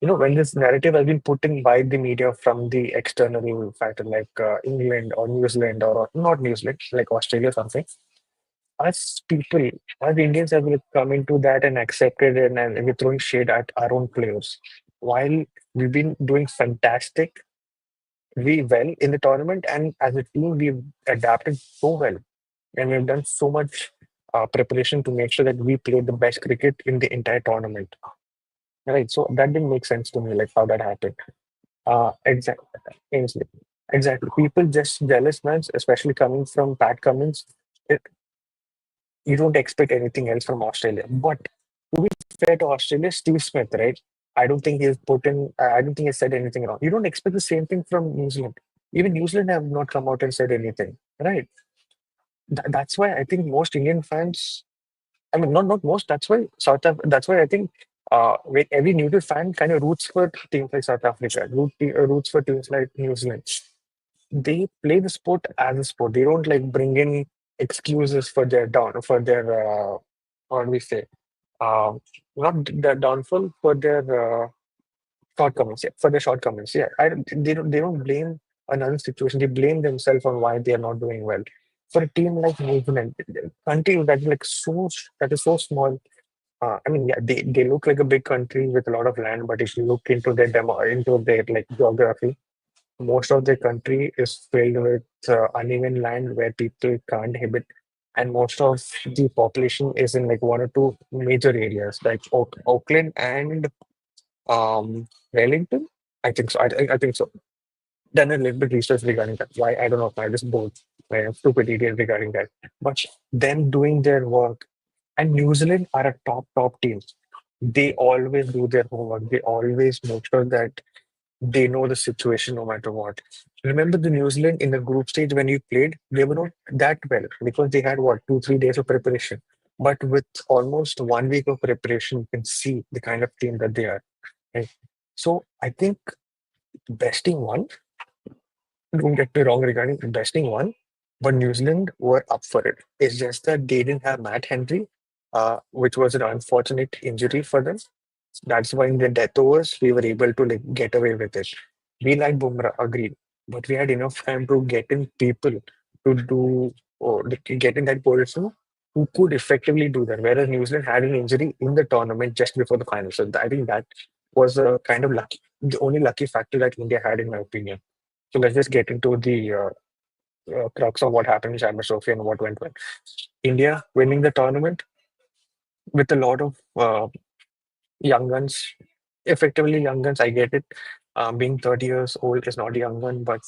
Speaker 1: when this narrative has been put in by the media from the external factor like England or New Zealand or not New Zealand, like Australia or something, us people, us Indians have like come into that and accepted it and we're throwing shade at our own players. While we've been doing fantastic, we well in the tournament and as a team we've adapted so well and we've done so much preparation to make sure that we played the best cricket in the entire tournament. Right. So that didn't make sense to me, like how that happened. Exactly. Exactly. People just jealous, man, especially coming from Pat Cummins. It, you don't expect anything else from Australia. But to be fair to Australia, Steve Smith, right? I don't think he's put in, I don't think he said anything wrong. You don't expect the same thing from New Zealand. Even New Zealand have not come out and said anything, right? That's why I think most Indian fans, I mean, not most, that's why I think when every neutral fan kind of roots for teams like South Africa, roots for teams like New Zealand. They play the sport as a sport. They don't like bring in excuses for their what do we say? Not their downfall, for their shortcomings. Yeah, for their shortcomings. Yeah, they don't blame another situation. They blame themselves on why they are not doing well. For a team like New Zealand, country that is like that is so small. I mean, yeah, they look like a big country with a lot of land, but if you look into their into their like geography, most of the country is filled with uneven land where people can't inhabit, and most of the population is in like one or two major areas like Auckland and Wellington. I think so. I think so. Done a little bit research regarding that. Why I don't know. I just bored. I am stupid idiot regarding that. But them doing their work, and New Zealand are a top team. They always do their homework. They always make sure that they know the situation no matter what. Remember the New Zealand in the group stage when you played, they were not that well because they had what, 2, 3 days of preparation. But with almost 1 week of preparation, you can see the kind of team that they are. Right? So I think besting one, don't get me wrong regarding besting one, but New Zealand were up for it. It's just that they didn't have Matt Henry, which was an unfortunate injury for them. That's why in the death overs, we were able to like get away with it. We like Bumrah, agreed, but we had enough time to get in people to do or like, get in that position who could effectively do that. Whereas New Zealand had an injury in the tournament just before the final. So I think that was a kind of lucky, the only lucky factor that India had, in my opinion. So let's just get into the crux of what happened in Champions Trophy and what went well. India winning the tournament with a lot of young guns, effectively young guns. I get it. Being 30 years old is not a young gun, but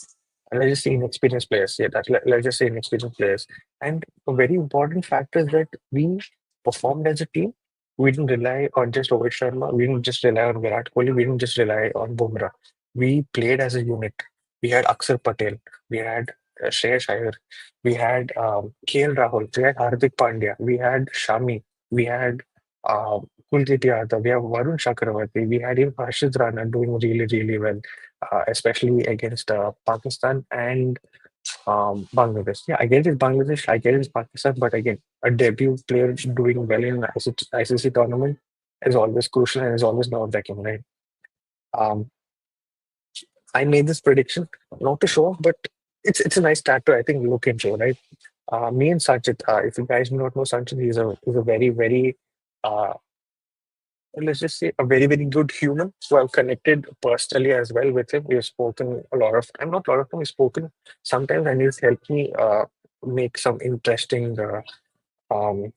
Speaker 1: let's just say inexperienced players. Yeah, let's just say inexperienced players. And a very important factor is that we performed as a team. We didn't rely on just Rohit Sharma. We didn't just rely on Virat Kohli. We didn't just rely on Bumrah. We played as a unit. We had Akshar Patel. We had Shreyas Iyer. We had KL Rahul. We had Hardik Pandya. We had Shami. We had Kuldeep Yadav, we have Varun Chakravarti, we had even Harshit Rana doing really, really well, especially against Pakistan and Bangladesh. Yeah, I get it, Bangladesh, I get it, Pakistan, but again, a debut player doing well in ICC tournament is always crucial and is always nerve-wracking, right? Um, I made this prediction, not to show off, but it's a nice stat to, I think, look into, right? Me and Sanchit, if you guys do not know Sanchit, he's a very, very uh, let's just say a very, very good human. So I've connected personally as well with him. We've spoken a lot of time, not a lot of time, we've spoken sometimes, and he's helped me make some interesting um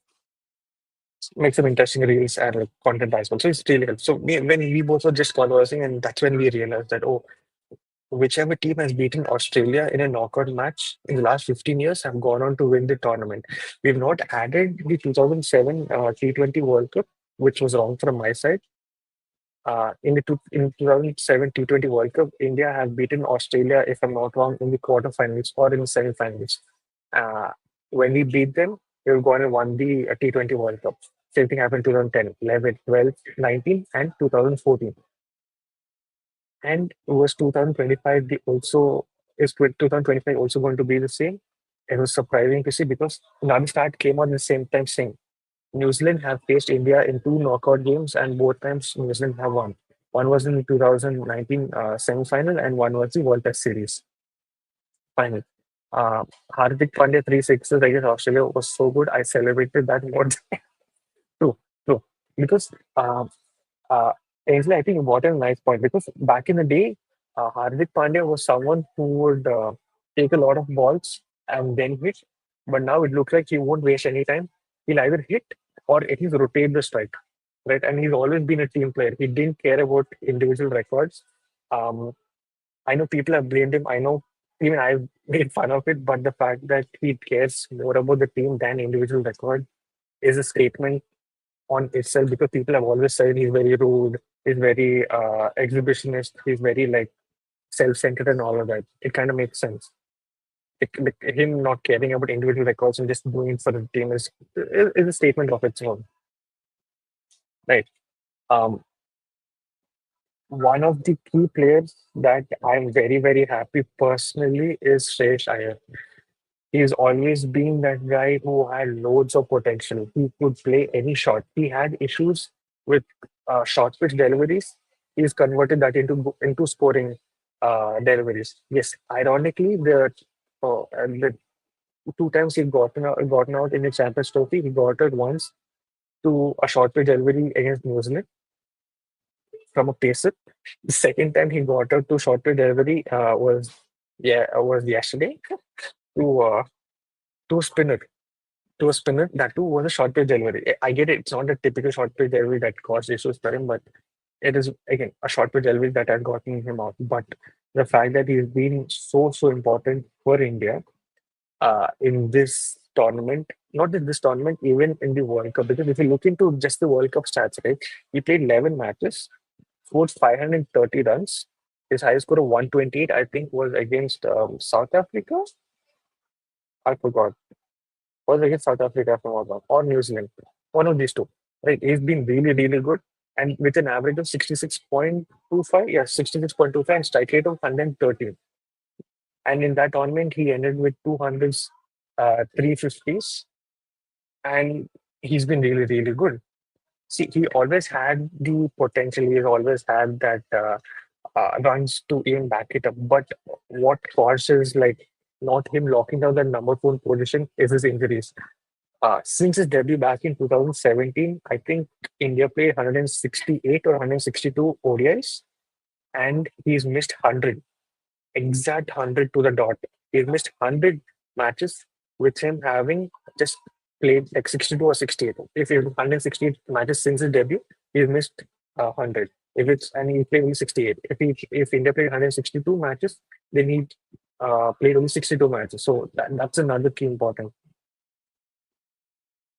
Speaker 1: make some interesting reels and like, content as well. So it's really helped. So when we both were just conversing, and that's when we realized that, oh, whichever team has beaten Australia in a knockout match in the last 15 years have gone on to win the tournament. We've not added the 2007 T20 World Cup, which was wrong from my side. In 2007 T20 World Cup, India have beaten Australia, if I'm not wrong, in the quarterfinals or in the semifinals. Uh, when we beat them, we've gone and won the T20 World Cup. Same thing happened 2010, 11, 12, 19, and 2014. And it was 2025, 2025 also going to be the same? It was surprising to see because Nadi Start came on the same time saying New Zealand have faced India in two knockout games, and both times New Zealand have won. One was in the 2019 semi-final, and one was the World Test Series final. Uh, Hardik Pandya 3 6s against Australia was so good. I celebrated that more than two. Two. Because uh, Ainsley, I think you brought in a nice point because back in the day, Hardik Pandya was someone who would take a lot of balls and then hit. But now it looks like he won't waste any time. He'll either hit or at least rotate the strike, right? And he's always been a team player. He didn't care about individual records. Um, I know people have blamed him. I know even I've made fun of it, but the fact that he cares more about the team than individual record is a statement on itself because people have always said he's very rude, he's very exhibitionist, he's very like self-centered and all of that. It kind of makes sense. Him not caring about individual records and just doing it for the team is a statement of its own, right? Um, One of the key players that I'm very, very happy personally is Shreyas Iyer. He's always been that guy who had loads of potential. He could play any shot. He had issues with short pitch deliveries. He's converted that into scoring deliveries. Yes, ironically, the two times he gotten out in the Champions Trophy, he got it once to a short pitch delivery against New Zealand from a pacer. The second time he got out to short pitch delivery was yesterday to uh, to a spinner. To a spinner, that too was a short pitch delivery. I get it. It's not a typical short pitch delivery that caused issues for him, but it is again a short pitch delivery that has gotten him out. But the fact that he's been so important for India in this tournament, not in this tournament, even in the World Cup. Because if you look into just the World Cup stats, right, he played 11 matches, scored 530 runs. His highest score of 128, I think, was against South Africa. I forgot. Was against South Africa from World Cup or New Zealand. One of these two. Right. He's been really, really good. And with an average of 66.25, yeah, 66.25 and strike rate of 113. And in that tournament, he ended with 200s, 350s, and he's been really, really good. See, he always had the potential. He's always had that runs to even back it up. But what causes like not him locking down the number 4 position is his injuries. Since his debut back in 2017, I think India played 168 or 162 ODIs, and he's missed 100, exact 100 to the dot. He's missed 100 matches with him having just played like 62 or 68. If he 168 matches since his debut, he's missed 100. If it's and he played only 68. If India played 162 matches, then he played only 62 matches. So that's another key important.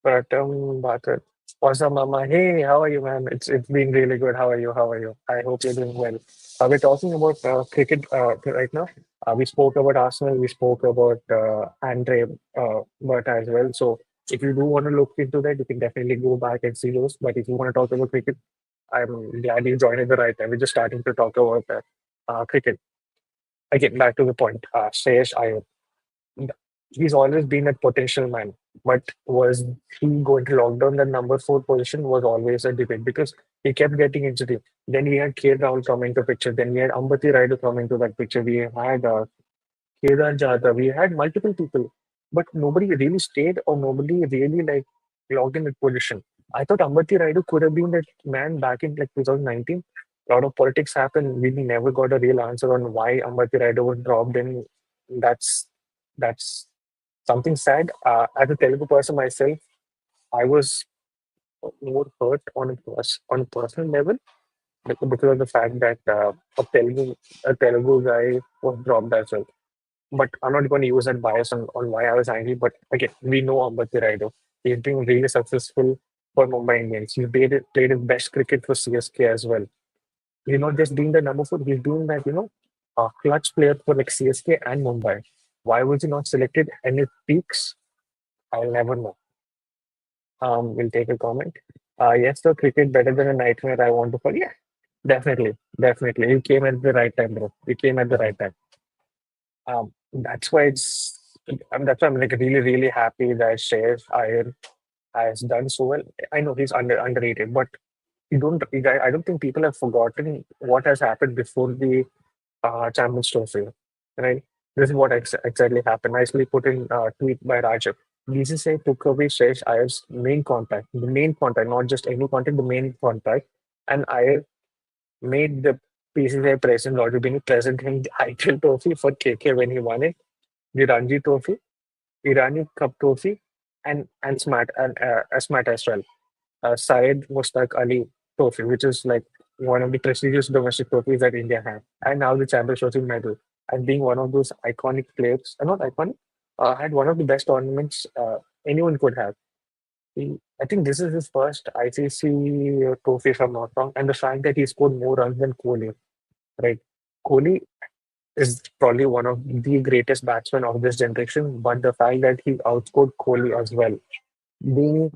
Speaker 1: Bharat, what's up, Mama? Hey, how are you, man? It's been really good. How are you? How are you? I hope you're doing well. We're talking about cricket right now. We spoke about Arsenal. We spoke about Andrea Berta as well. So if you do want to look into that, you can definitely go back and see those. But if you want to talk about cricket, I'm glad you joined at the right time. We're just starting to talk about cricket. Again, back to the point. Shreyas Iyer, he's always been a potential man. But was he going to lock down the number 4 position was always a debate because he kept getting injured. Then we had K. Rahul come into picture. Then we had Ambati Raidu come into that picture. We had Kedar Jadhav. We had multiple people, but nobody really stayed or nobody really like locked in that position. I thought Ambati Raidu could have been that man back in like 2019. A lot of politics happened. We never got a real answer on why Ambati Raidu was dropped in. That's that's something sad. As a Telugu person myself, I was more hurt on a personal level because of the fact that a Telugu guy was dropped as well. But I'm not going to use that bias on why I was angry. But again, we know Ambati Raidu. He's been really successful for Mumbai Indians. He played his best cricket for CSK as well. He's not just being the number 4, he's doing that, a clutch player for like CSK and Mumbai. Why was he not selected? And it peaks, I'll never know. We'll take a comment. Yes, so cricket better than a nightmare I want to call. Yeah, definitely. Definitely. You came at the right time, bro. You came at the right time. That's why that's why I'm like really, really happy that Shreyas Iyer has done so well. I know he's underrated, but I don't think people have forgotten what has happened before the Champions Trophy, right? This is what exactly happened. Nicely put in tweet by Rajab. BCCI took away Shreyas Iyer's the main contact, not just any contact, the main contact, and Iyer made the PCCI president Roger Bini present him the IPL trophy for KK when he won it, the Ranji Trophy, Irani Cup Trophy, and smart as well. Syed Mushtaq Ali Trophy, which is like one of the prestigious domestic trophies that India have, and now the Champions Trophy medal, and being one of those iconic players, not iconic, had one of the best tournaments anyone could have. I think this is his first ICC trophy, if I'm not wrong, and the fact that he scored more runs than Kohli, right? Kohli is probably one of the greatest batsmen of this generation, but the fact that he outscored Kohli as well, being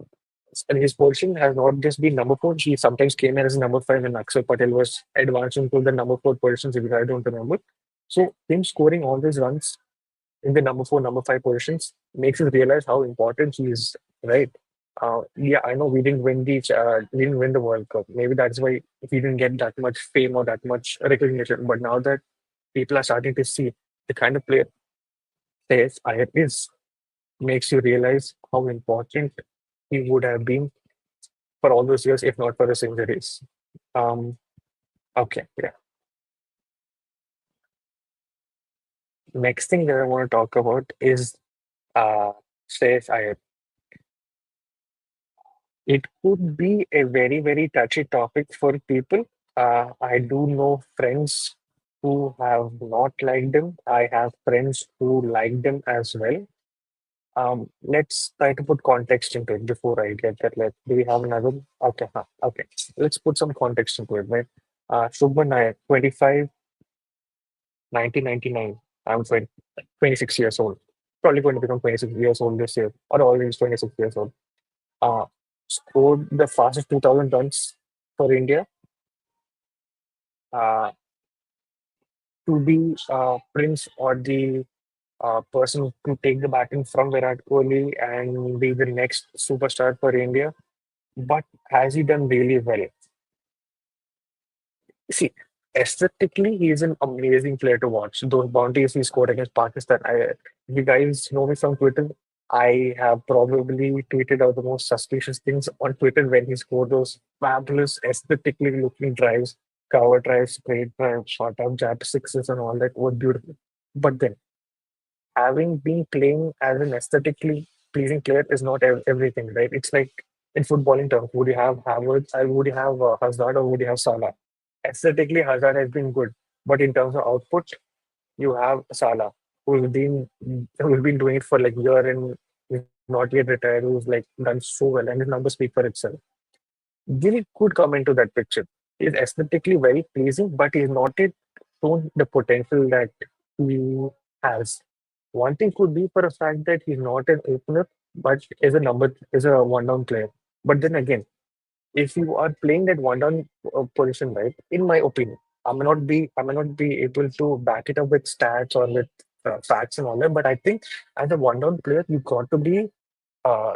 Speaker 1: and his position has not just been number four. He sometimes came in as number five when Akshar Patel was advancing to the number four positions, if I don't remember. So him scoring all these runs in the number four, number five positions makes us realize how important he is, right? Yeah, I know we didn't win the World Cup. Maybe that's why we didn't get that much fame or that much recognition. But now that people are starting to see the kind of player Sayed Iyer is, makes you realize how important he would have been for all those years, if not for his injuries. Um, okay, yeah. Next thing that I want to talk about is Shreyas Iyer. It could be a very, very touchy topic for people. I do know friends who have not liked him. I have friends who liked him as well. Let's try to put context into it before I get that. Do we have another? Okay, okay. Let's put some context into it, right? Shubman Nair, 25, 1999. I'm 20, 26 years old. Probably going to become 26 years old this year, or already 26 years old. Uh, Scored the fastest 2,000 runs for India. Uh, to be Prince or the person to take the baton from Virat Kohli and be the next superstar for India. But has he done really well? See, aesthetically, he is an amazing player to watch. Those bounties he scored against Pakistan. You guys know me from Twitter. I have probably tweeted out the most suspicious things on Twitter when he scored those fabulous, aesthetically looking drives, cover drives, straight drives, short up jab sixes, and all that was beautiful. But then, having been playing as an aesthetically pleasing player is not everything, right? It's like in footballing terms, would you have Havertz, would you have Hazard, or would you have Salah? Aesthetically, Hazard has been good, but in terms of output, you have Salah, who's been doing it for like year and is not yet retired, who's like done so well, and his numbers speak for itself. Gil could come into that picture. He's aesthetically very pleasing, but he's not yet shown the potential that he has. One thing could be for a fact that he's not an opener, but is a one down player. But then again, if you are playing that one down position, right? In my opinion, I may not be able to back it up with stats or with facts and all that. But I think as a one down player, you got to be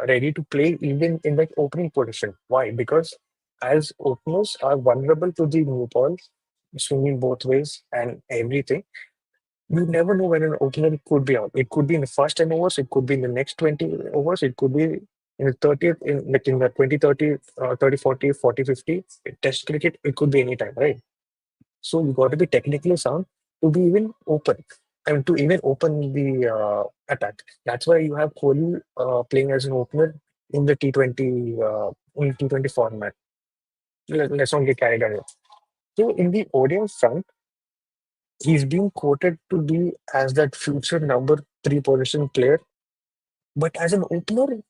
Speaker 1: ready to play even in that opening position. Why? Because as openers are vulnerable to the new ball, swinging both ways and everything. You never know when an opener could be out. It could be in the first 10 overs, it could be in the next 20 overs, it could be in the 30th, in the 20, 30, 30, 40, 40, 50. Test cricket, it could be any time, right? So you got to be technically sound to be even open. I mean, to even open the attack. That's why you have Kohli playing as an opener in the T20 in T20 format. Let's not get carried away. So in the ODI front, he's being quoted to be as that future number three position player, but as an opener,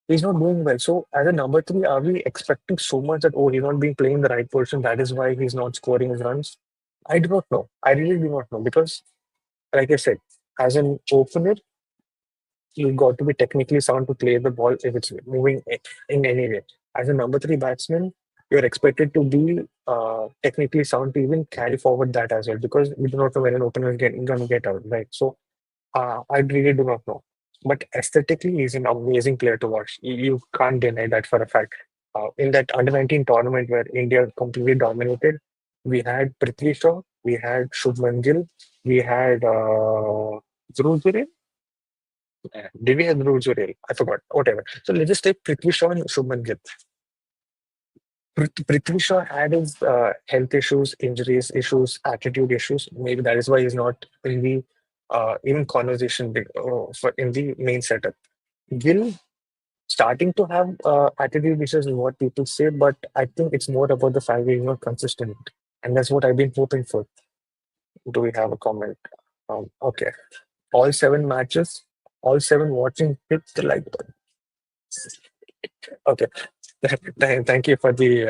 Speaker 1: he's not doing well. So as a number three, are we expecting so much that he's not being playing the right position? That is why he's not scoring his runs. I do not know. I really do not know because, like I said, as an opener, you've got to be technically sound to play the ball if it's moving in any way. As a number three batsman, you're expected to be technically sound to even carry forward that as well because we do not know when an opener is going to get out, right? So I really do not know. But aesthetically, he's an amazing player to watch. You can't deny that for a fact. In that under 19 tournament where India completely dominated, we had Prithvi Shaw, we had Shubman Gill, we had Dhruv. Did we have Dhruv Jurel? I forgot. Whatever. So let's just take Prithvi Shaw and Shubman Gill. Prithvi Shaw had his health issues, injuries issues, attitude issues. Maybe that is why he's not in the even conversation for in the main setup. Gill starting to have attitude issues is what people say, but I think it's more about the fact that he's not consistent, and that's what I've been hoping for. Do we have a comment? Okay, all 7 matches, all 7 watching. Hit the like button. Okay, thank you for the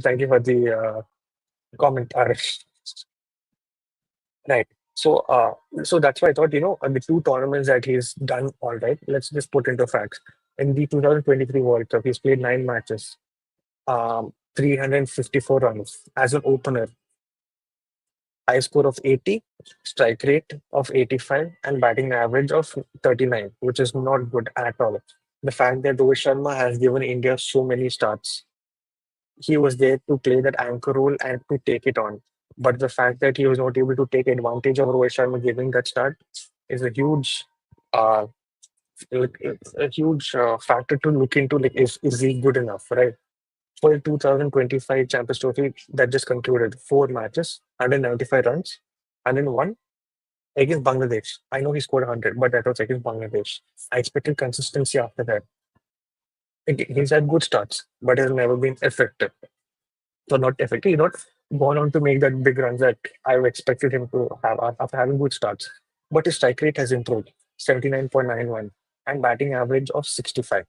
Speaker 1: thank you for the comment, Arish. Right. So, so that's why I thought, the 2 tournaments that he's done all right. Let's just put into facts. In the 2023 World Cup, he's played 9 matches, 354 runs as an opener, high score of 80, strike rate of 85, and batting average of 39, which is not good at all. The fact that Rohit Sharma has given India so many starts, he was there to play that anchor role and to take it on. But the fact that he was not able to take advantage of Rohit Sharma giving that start is uh, a huge factor to look into. Like, is he good enough, right? For the 2025 Champions Trophy that just concluded, 4 matches, 195 runs, and then one against Bangladesh. I know he scored 100, but that was against Bangladesh. I expected consistency after that. He's had good starts, but has never been effective. So not effective. He's not gone on to make that big runs that I expected him to have after having good starts. But his strike rate has improved, 79.91, and batting average of 65.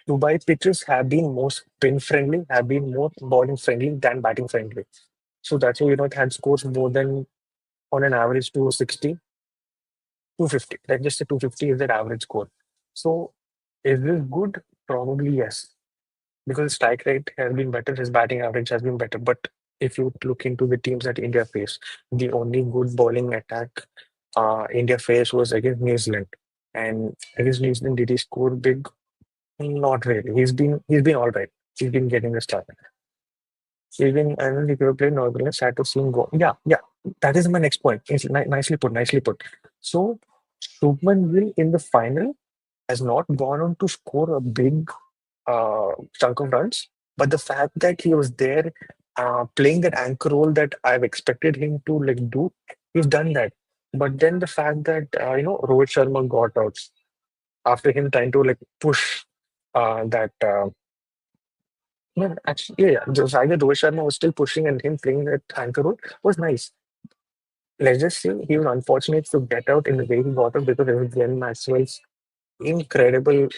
Speaker 1: Dubai pitches have been more spin friendly, have been more bowling friendly than batting friendly. So that's why it had scores more than on an average 260, 250. Let's just say 250 is their average score. So is this good? Probably yes, because his strike rate has been better, his batting average has been better. But if you look into the teams that India faced, the only good bowling attack India faced was against New Zealand. And against New Zealand, did he score big? Not really. He's been all right. He's been getting the start. Even and if you play Northern, sad to see him go. Yeah, yeah. That is my next point. It's nicely put. Nicely put. So Shubman Gill in the final has not gone on to score a big chunk of runs, but the fact that he was there playing that anchor role that I've expected him to like do, he's done that. But then the fact that Rohit Sharma got out after him trying to like push that. No, actually, yeah, yeah. The fact that Rohit Sharma was still pushing and him playing that anchor role was nice. Let's just say he was unfortunate to get out in the way he got out because it was Glenn Maxwell's incredible,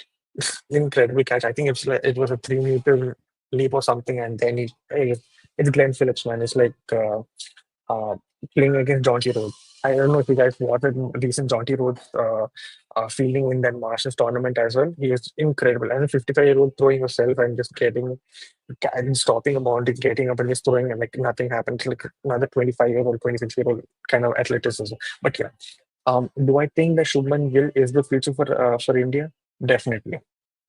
Speaker 1: incredible catch. I think it was a 3 meter leap or something, and then it's Glenn Phillips, man. It's like uh, playing against Jaunty Road. I don't know if you guys watched the recent Jaunty Road fielding in that Masters tournament as well. He is incredible. As a 55-year-old throwing yourself and just and stopping a boundary, getting up and just throwing, and like nothing happened. It's like another 25-year-old, 26-year-old kind of athleticism. But yeah, do I think that Shubman Gill is the future for India? Definitely.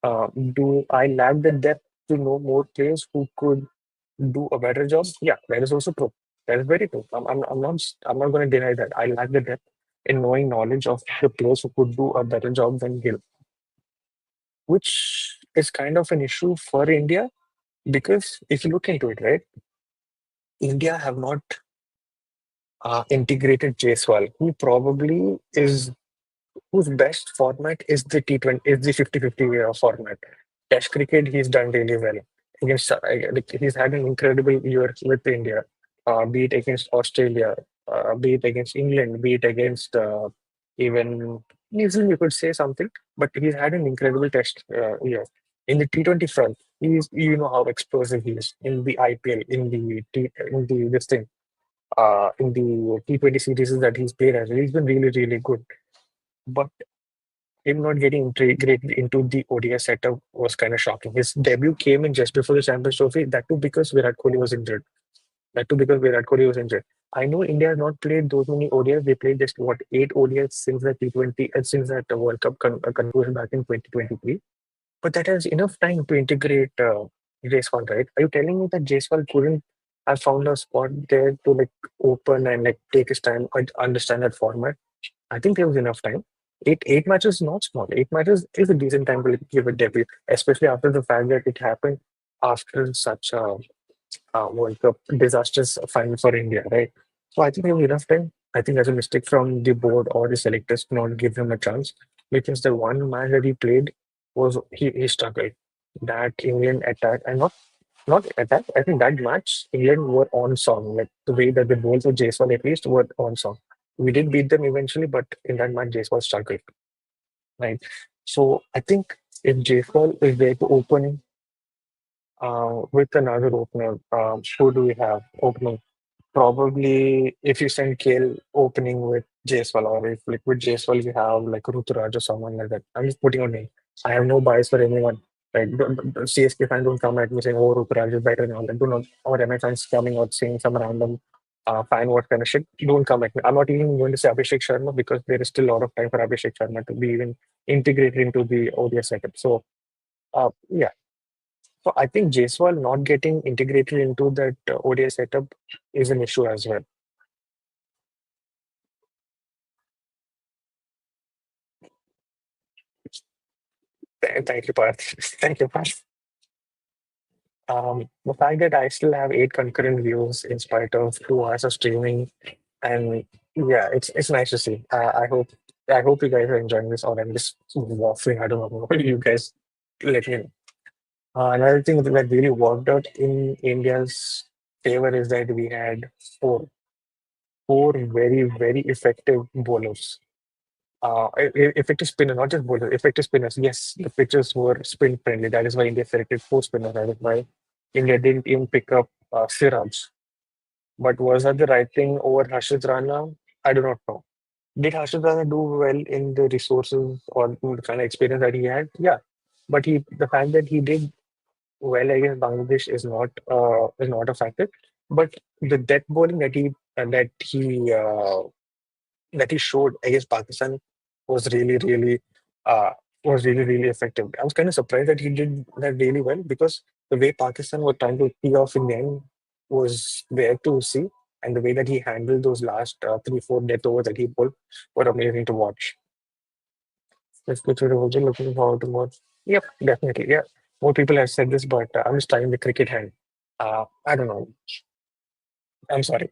Speaker 1: Do I lack the depth to know more players who could do a better job? Yeah, that is also true. That is very true. I'm not going to deny that. I lack the depth in knowing knowledge of the players who could do a better job than Gill, which is kind of an issue for India because if you look into it, right, India have not integrated Jaiswal, who probably is whose best format is the T20, is the 50-50 format. Test cricket, he's done really well. Against, like, he's had an incredible year with India, be it against Australia, be it against England, be it against even New Zealand, you could say something, but he's had an incredible test year. In the T20 front, you know how explosive he is in the IPL, in the this thing, in the T20 series that he's played as well. He's been really, really good. But him not getting integrated into the ODI setup was kind of shocking. His debut came in just before the Champions Trophy. That too because Virat Kohli was injured. That too because Virat Kohli was injured. I know India has not played those many ODIs. They played just what 8 ODIs since the T20 and since that World Cup concluded back in 2023. But that has enough time to integrate Jaiswal, right? Are you telling me that Jaiswal couldn't have found a spot there to like open and like take his time and understand that format? I think there was enough time. Eight matches is not small. 8 matches is a decent time to like, give a debut, especially after the fact that it happened after such a World Cup disastrous final for India, right? So I think there was enough time. I think there's a mistake from the board or the selectors to not give him a chance. because the one match that he played was he struggled. That England attack and not attack. I think that match England were on song. Like the way that the bowls of Jaiswal at least were on song. We did beat them eventually, but in that match Jaiswal struggled. Right. So I think if Jaiswal is there to open with another opener, who do we have opening? Probably if you send Kale opening with Jaiswal, or if like with Jaiswal you have like Ruturaj or someone like that. I'm just putting a name. I have no bias for anyone. Like the CSK fans don't come at me saying, "Oh, Ruturaj is better," and all that. Do not. Or MI fans coming out saying some random fan what kind of shit. Don't come at me. I'm not even going to say Abhishek Sharma because there is still a lot of time for Abhishek Sharma to be even integrated into the ODS setup. So yeah. So I think Jaiswal not getting integrated into that ODI setup is an issue as well. Thank you, Parth. Thank you, Parth. The fact that I still have 8 concurrent views in spite of 2 hours of streaming, and yeah, it's nice to see. I hope you guys are enjoying this, or I'm just waffling. I don't know. You guys let me know. Another thing that really worked out in India's favor is that we had four very effective bowlers. Effective spinner, not just bowler, effective spinners. Yes, the pitches were spin friendly. That is why India selected 4 spinners. That is why India didn't even pick up Siraj. But was that the right thing over Harshit Rana? I do not know. Did Harshit Rana do well in the resources or the kind of experience that he had? Yeah, but the fact that he did well against Bangladesh is not a factor. But the death bowling that he showed against Pakistan was uh, really effective. I was kind of surprised that he did that really well because the way Pakistan were trying to tee off in the end was there to see, and the way that he handled those last 3, 4 death overs that he pulled were amazing to watch. Let's go to the Roger. Looking forward to more. Yep, definitely. Yeah, more people have said this, but I'm just trying the cricket hand. I don't know. I'm sorry.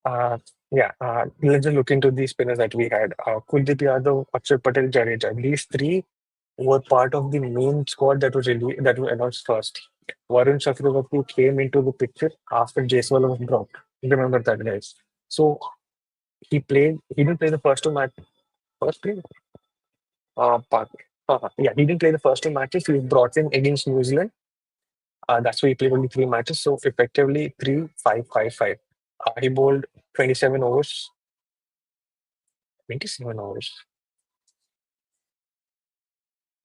Speaker 1: Uh, yeah, let's just look into the spinners that we had. Kuldeep Yadav, Akshar Patel, Jadeja. These three were part of the main squad that was announced first. Varun Chakravarti came into the picture after Jaiswal was dropped. Remember that, guys. So he played. He didn't play the first two match. First play. Part. Yeah, he didn't play the first two matches. He was brought in against New Zealand. That's why he played only 3 matches. So effectively 3-5-5-5. He bowled 27 overs. 27 overs.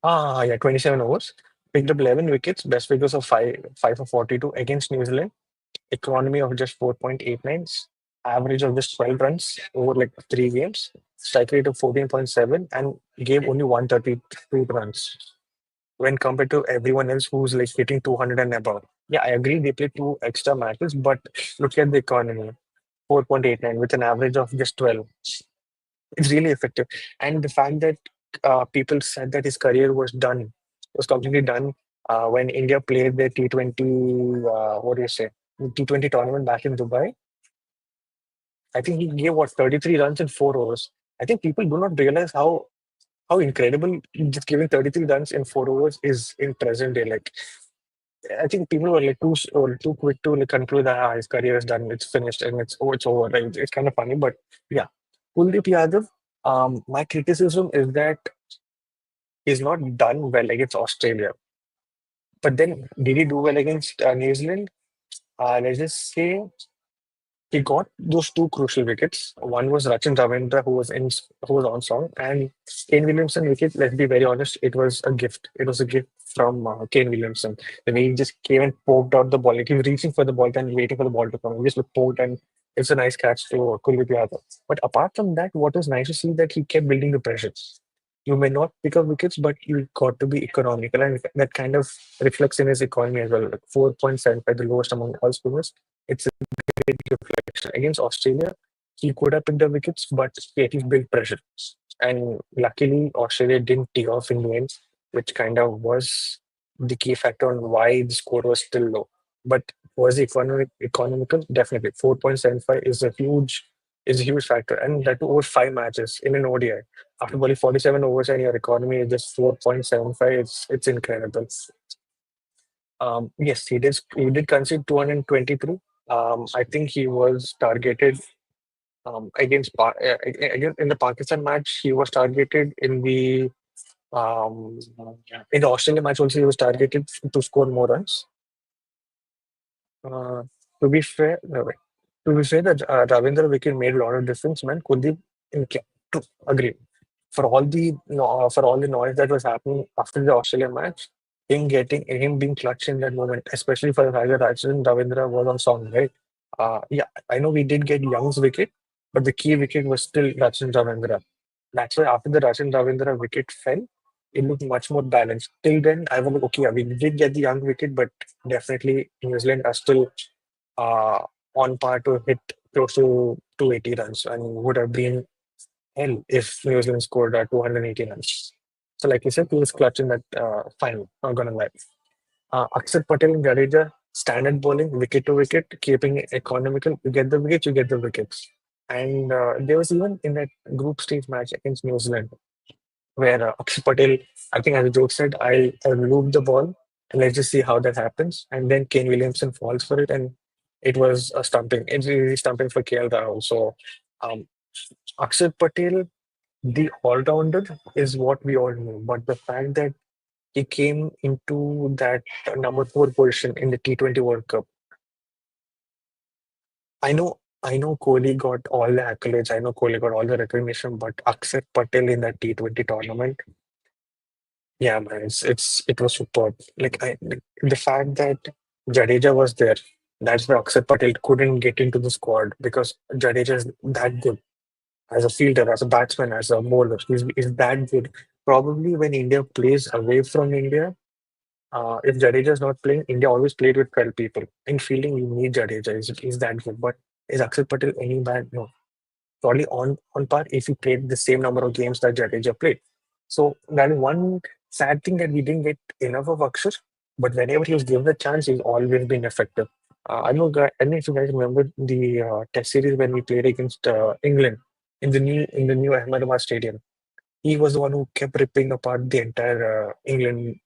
Speaker 1: Yeah, 27 overs. Picked up 11 wickets, best figures of 5 for 42 against New Zealand. Economy of just 4.89, average of just 12 runs over like 3 games, strike rate of 14.7, and gave only 132 runs when compared to everyone else who's like hitting 200 and above. Yeah, I agree they played 2 extra matches, but look at the economy 4.89 with an average of just 12. It's really effective. And the fact that people said that his career was completely done when India played their T20, what do you say, T20 tournament back in Dubai. I think he gave what 33 runs in 4 overs. I think people do not realize how incredible just giving 33 runs in 4 overs is in present day. Like I think people were like too quick to like conclude that his career is done, it's finished, and it's over. Right? It's kind of funny, but yeah, Kuldeep Yadav. My criticism is that he's not done well against Australia. But then, did he do well against New Zealand? Let's just say he got those 2 crucial wickets. One was Rachin Ravindra, who was on song, and Kane Williamson wicket. Let's be very honest, it was a gift. It was a gift from Kane Williamson. The way he just came and poked out the ball, like he was reaching for the ball and waiting for the ball to come. He just poked, and it's a nice catch to Kuldeep Yadav. But apart from that, what was nice to see that he kept building the pressure. You may not pick up wickets, but you got to be economical, and that kind of reflects in his economy as well. Like 4.75, the lowest among all spinners. It's great reflection. Against Australia, he could have picked up wickets, but he at least built pressure. And luckily, Australia didn't tee off in the end, which kind of was the key factor on why the score was still low. But was it economical? Definitely. 4.75 is a huge is a huge factor. And that too over 5 matches in an ODI. After bowling 47 overs and your economy is just 4.75, it's incredible. Yes, he did concede 223. I think he was targeted again in the Pakistan match. He was targeted um, in the Australia match also. He was targeted to score more runs. Uh, to be fair, no, wait. To be fair, that Ravindra wicket made a lot of difference, man. Kuldeep, to agree. For all the no, for all the noise that was happening after the Australia match, him being clutch in that moment, especially for the fact that Rajendra Ravindra was on song, right? Yeah, I know we did get Young's wicket, but the key wicket was still Rajendra Ravindra. That's why after the Rajendra Ravindra wicket fell, it looked much more balanced. Till then, I was like, okay, we did get the Young wicket, but definitely New Zealand are still uh, on par to hit close to 280 runs and would have been hell if New Zealand scored 280 runs. So, like you said, he was clutch in that final. Not gonna lie. Akshar Patel and Jadeja, standard bowling, wicket to wicket, keeping it economical. You get the wickets, you get the wickets. And there was even in that group stage match against New Zealand where Akshar Patel, I think as a joke said, I'll loop the ball and let's just see how that happens. And then Kane Williamson falls for it, and it was a stumping. It's really stumping for KL Rahul. So um, Akshar Patel, the all-rounder, is what we all know. But the fact that he came into that number 4 position in the T20 World Cup, I know Kohli got all the accolades. I know Kohli got all the recognition, but Akshar Patel in that T20 tournament, yeah, man, it was superb. Like the fact that Jadeja was there, that's why Akshar Patel couldn't get into the squad because Jadeja is that good as a fielder, as a batsman, as a bowler. He's that good. Probably when India plays away from India, if Jadeja is not playing, India always played with 12 people. In fielding, you need Jadeja. He's that good. But is Akshar Patel any bad? No, probably on par if he played the same number of games that Jadeja played. So that is one sad thing that we didn't get enough of Akshar. But whenever he was given the chance, he's always been effective. I don't know if you guys remember the Test series when we played against England in the new Ahmedabad Stadium. He was the one who kept ripping apart the entire England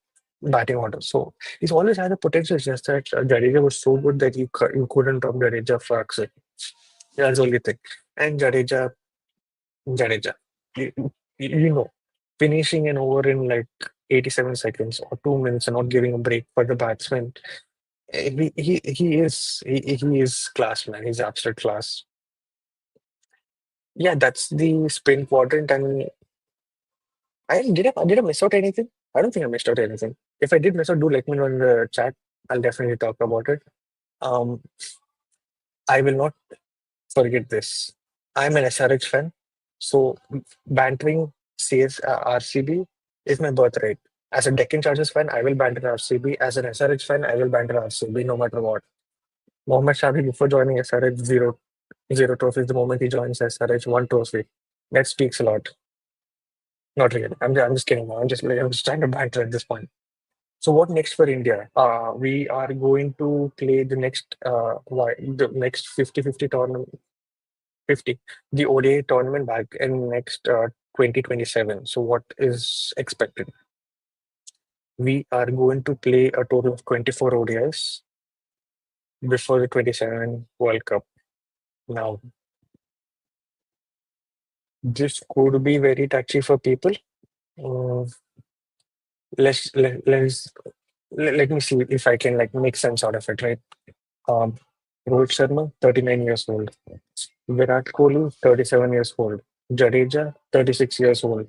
Speaker 1: batting order. So he's always had the potential. It's just that Jadeja was so good that you couldn't drop Jadeja for Akshar. That's the only thing. And Jadeja, you, you know, finishing an over in like 87 seconds or 2 minutes and not giving a break for the batsman. He is class, man. He's absolute class. Yeah, that's the spin quadrant. And did I miss out anything? I don't think I missed out anything. If I did miss out, do let me know in the chat. I'll definitely talk about it. Um, I will not forget this. I'm an SRH fan, so bantering CS RCB is my birthright. As a Deccan Chargers fan, I will banter RCB. As an SRH fan, I will banter RCB no matter what. Mohammad Shabi, before joining SRH, zero trophies. The moment he joins SRH, one trophy. That speaks a lot. Not really. I'm just kidding. I'm just trying to banter at this point. So what next for India? We are going to play the next 50-50 tournament, 50, the ODI tournament back in next 2027. So what is expected? We are going to play a total of 24 ODIs before the 27 World Cup. Now, this could be very touchy for people. Uh, let's let, let's let me see if I can like make sense out of it, right? Um, Rohit Sharma, 39 years old. Virat Kohli, 37 years old. Jadeja, 36 years old.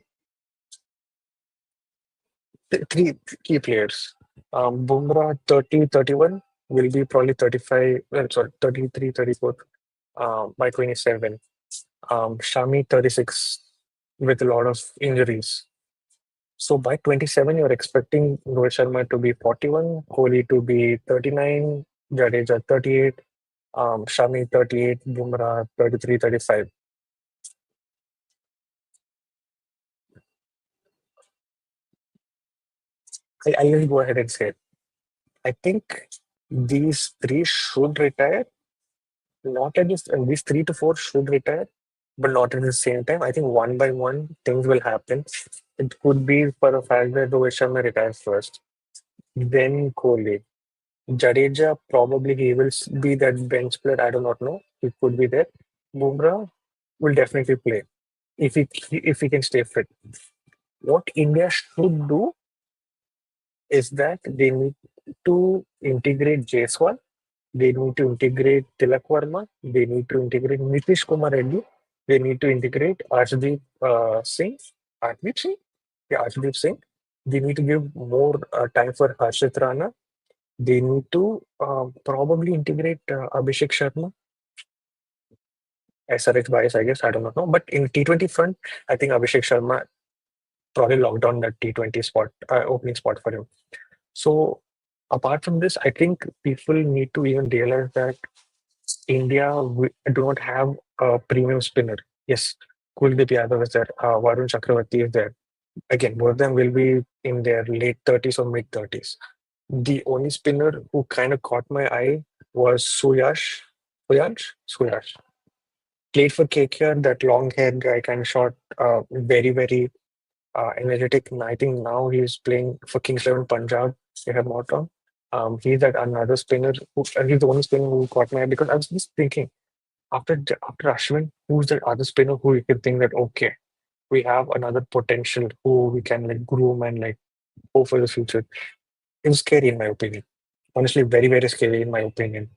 Speaker 1: Three key players. Bumrah, 30, 31 will be probably 35, sorry, 33, 34 by 27. Shami, 36 with a lot of injuries. So by 27, you're expecting Rohit Sharma to be 41, Kohli to be 39, Jadeja 38, Shami 38, Bumrah 33, 35. I'll just go ahead and say it. I think these three should retire. Not at this, these 3 to 4 should retire. but not at the same time. I think one by one things will happen. It could be for the fact that Rohit Sharma retires first, then Kohli. Jadeja, probably he will be that bench player. I do not know. He could be there. Bumrah will definitely play if he can stay fit. What India should do is that they need to integrate Jaiswal. They need to integrate Tilak Verma. They need to integrate Nitish Kumar Reddy. They need to integrate Arshdeep Singh. Arshdeep Singh? Yeah, Arshdeep Singh. They need to give more time for Harshit Rana. They need to probably integrate Abhishek Sharma. SRH bias, I guess. I do not know. But in T20 front, I think Abhishek Sharma probably locked down that T20 spot, opening spot for him. So apart from this, I think people need to even realize that India we do not have a premium spinner. Yes, Kuldeep Yadav is there, Varun Chakravarti is there. Again, both of them will be in their late 30s or mid 30s. The only spinner who kind of caught my eye was Suyash. Played for KKR, that long haired guy, kind of shot, very, very energetic. And I think now he's playing for Kings 11 Punjab, if I'm not wrong. He's that another spinner he's the only spinner who caught my eye because I was just thinking after Ashwin, who's the other spinner who you can think that okay, we have another potential who we can like groom and like hope for the future. It was scary in my opinion. Honestly, very, very scary in my opinion.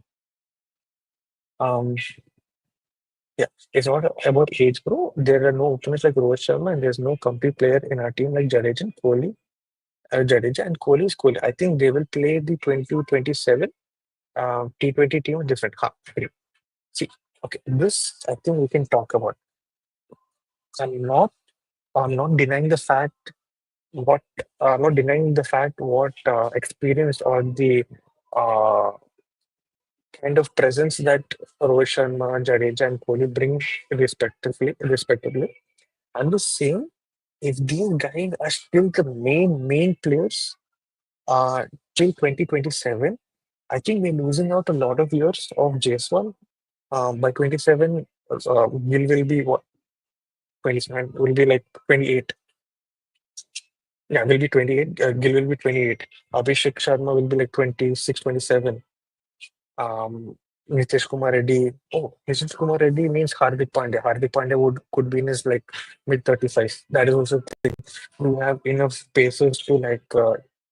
Speaker 1: Um, yeah, it's not about age, bro. There are no openers like Rohit Sharma, and there's no complete player in our team like Jadeja and Kohli is Kohli. I think they will play the 2027 T20 team different. Ha, great. See, okay, this I think we can talk about. I'm not, I'm not denying the fact what, I'm not denying the fact what experience or the uh, kind of presence that Rohit Sharma, Jadeja, and Kohli bring respectively. I'm just saying, if these guys are still the main players till 2027, I think we're losing out a lot of years of Jaiswal. By 27, Gil will be what? 27 will be like 28. Yeah, will be 28. Gil will be 28. Abhishek Sharma will be like 26, 27. Um, Nitish Kumar Reddy. Oh, Nitish Kumar Reddy means Hardik Pandya. Hardik Pandya could be in his like mid 35s. That is also do we have enough spaces to like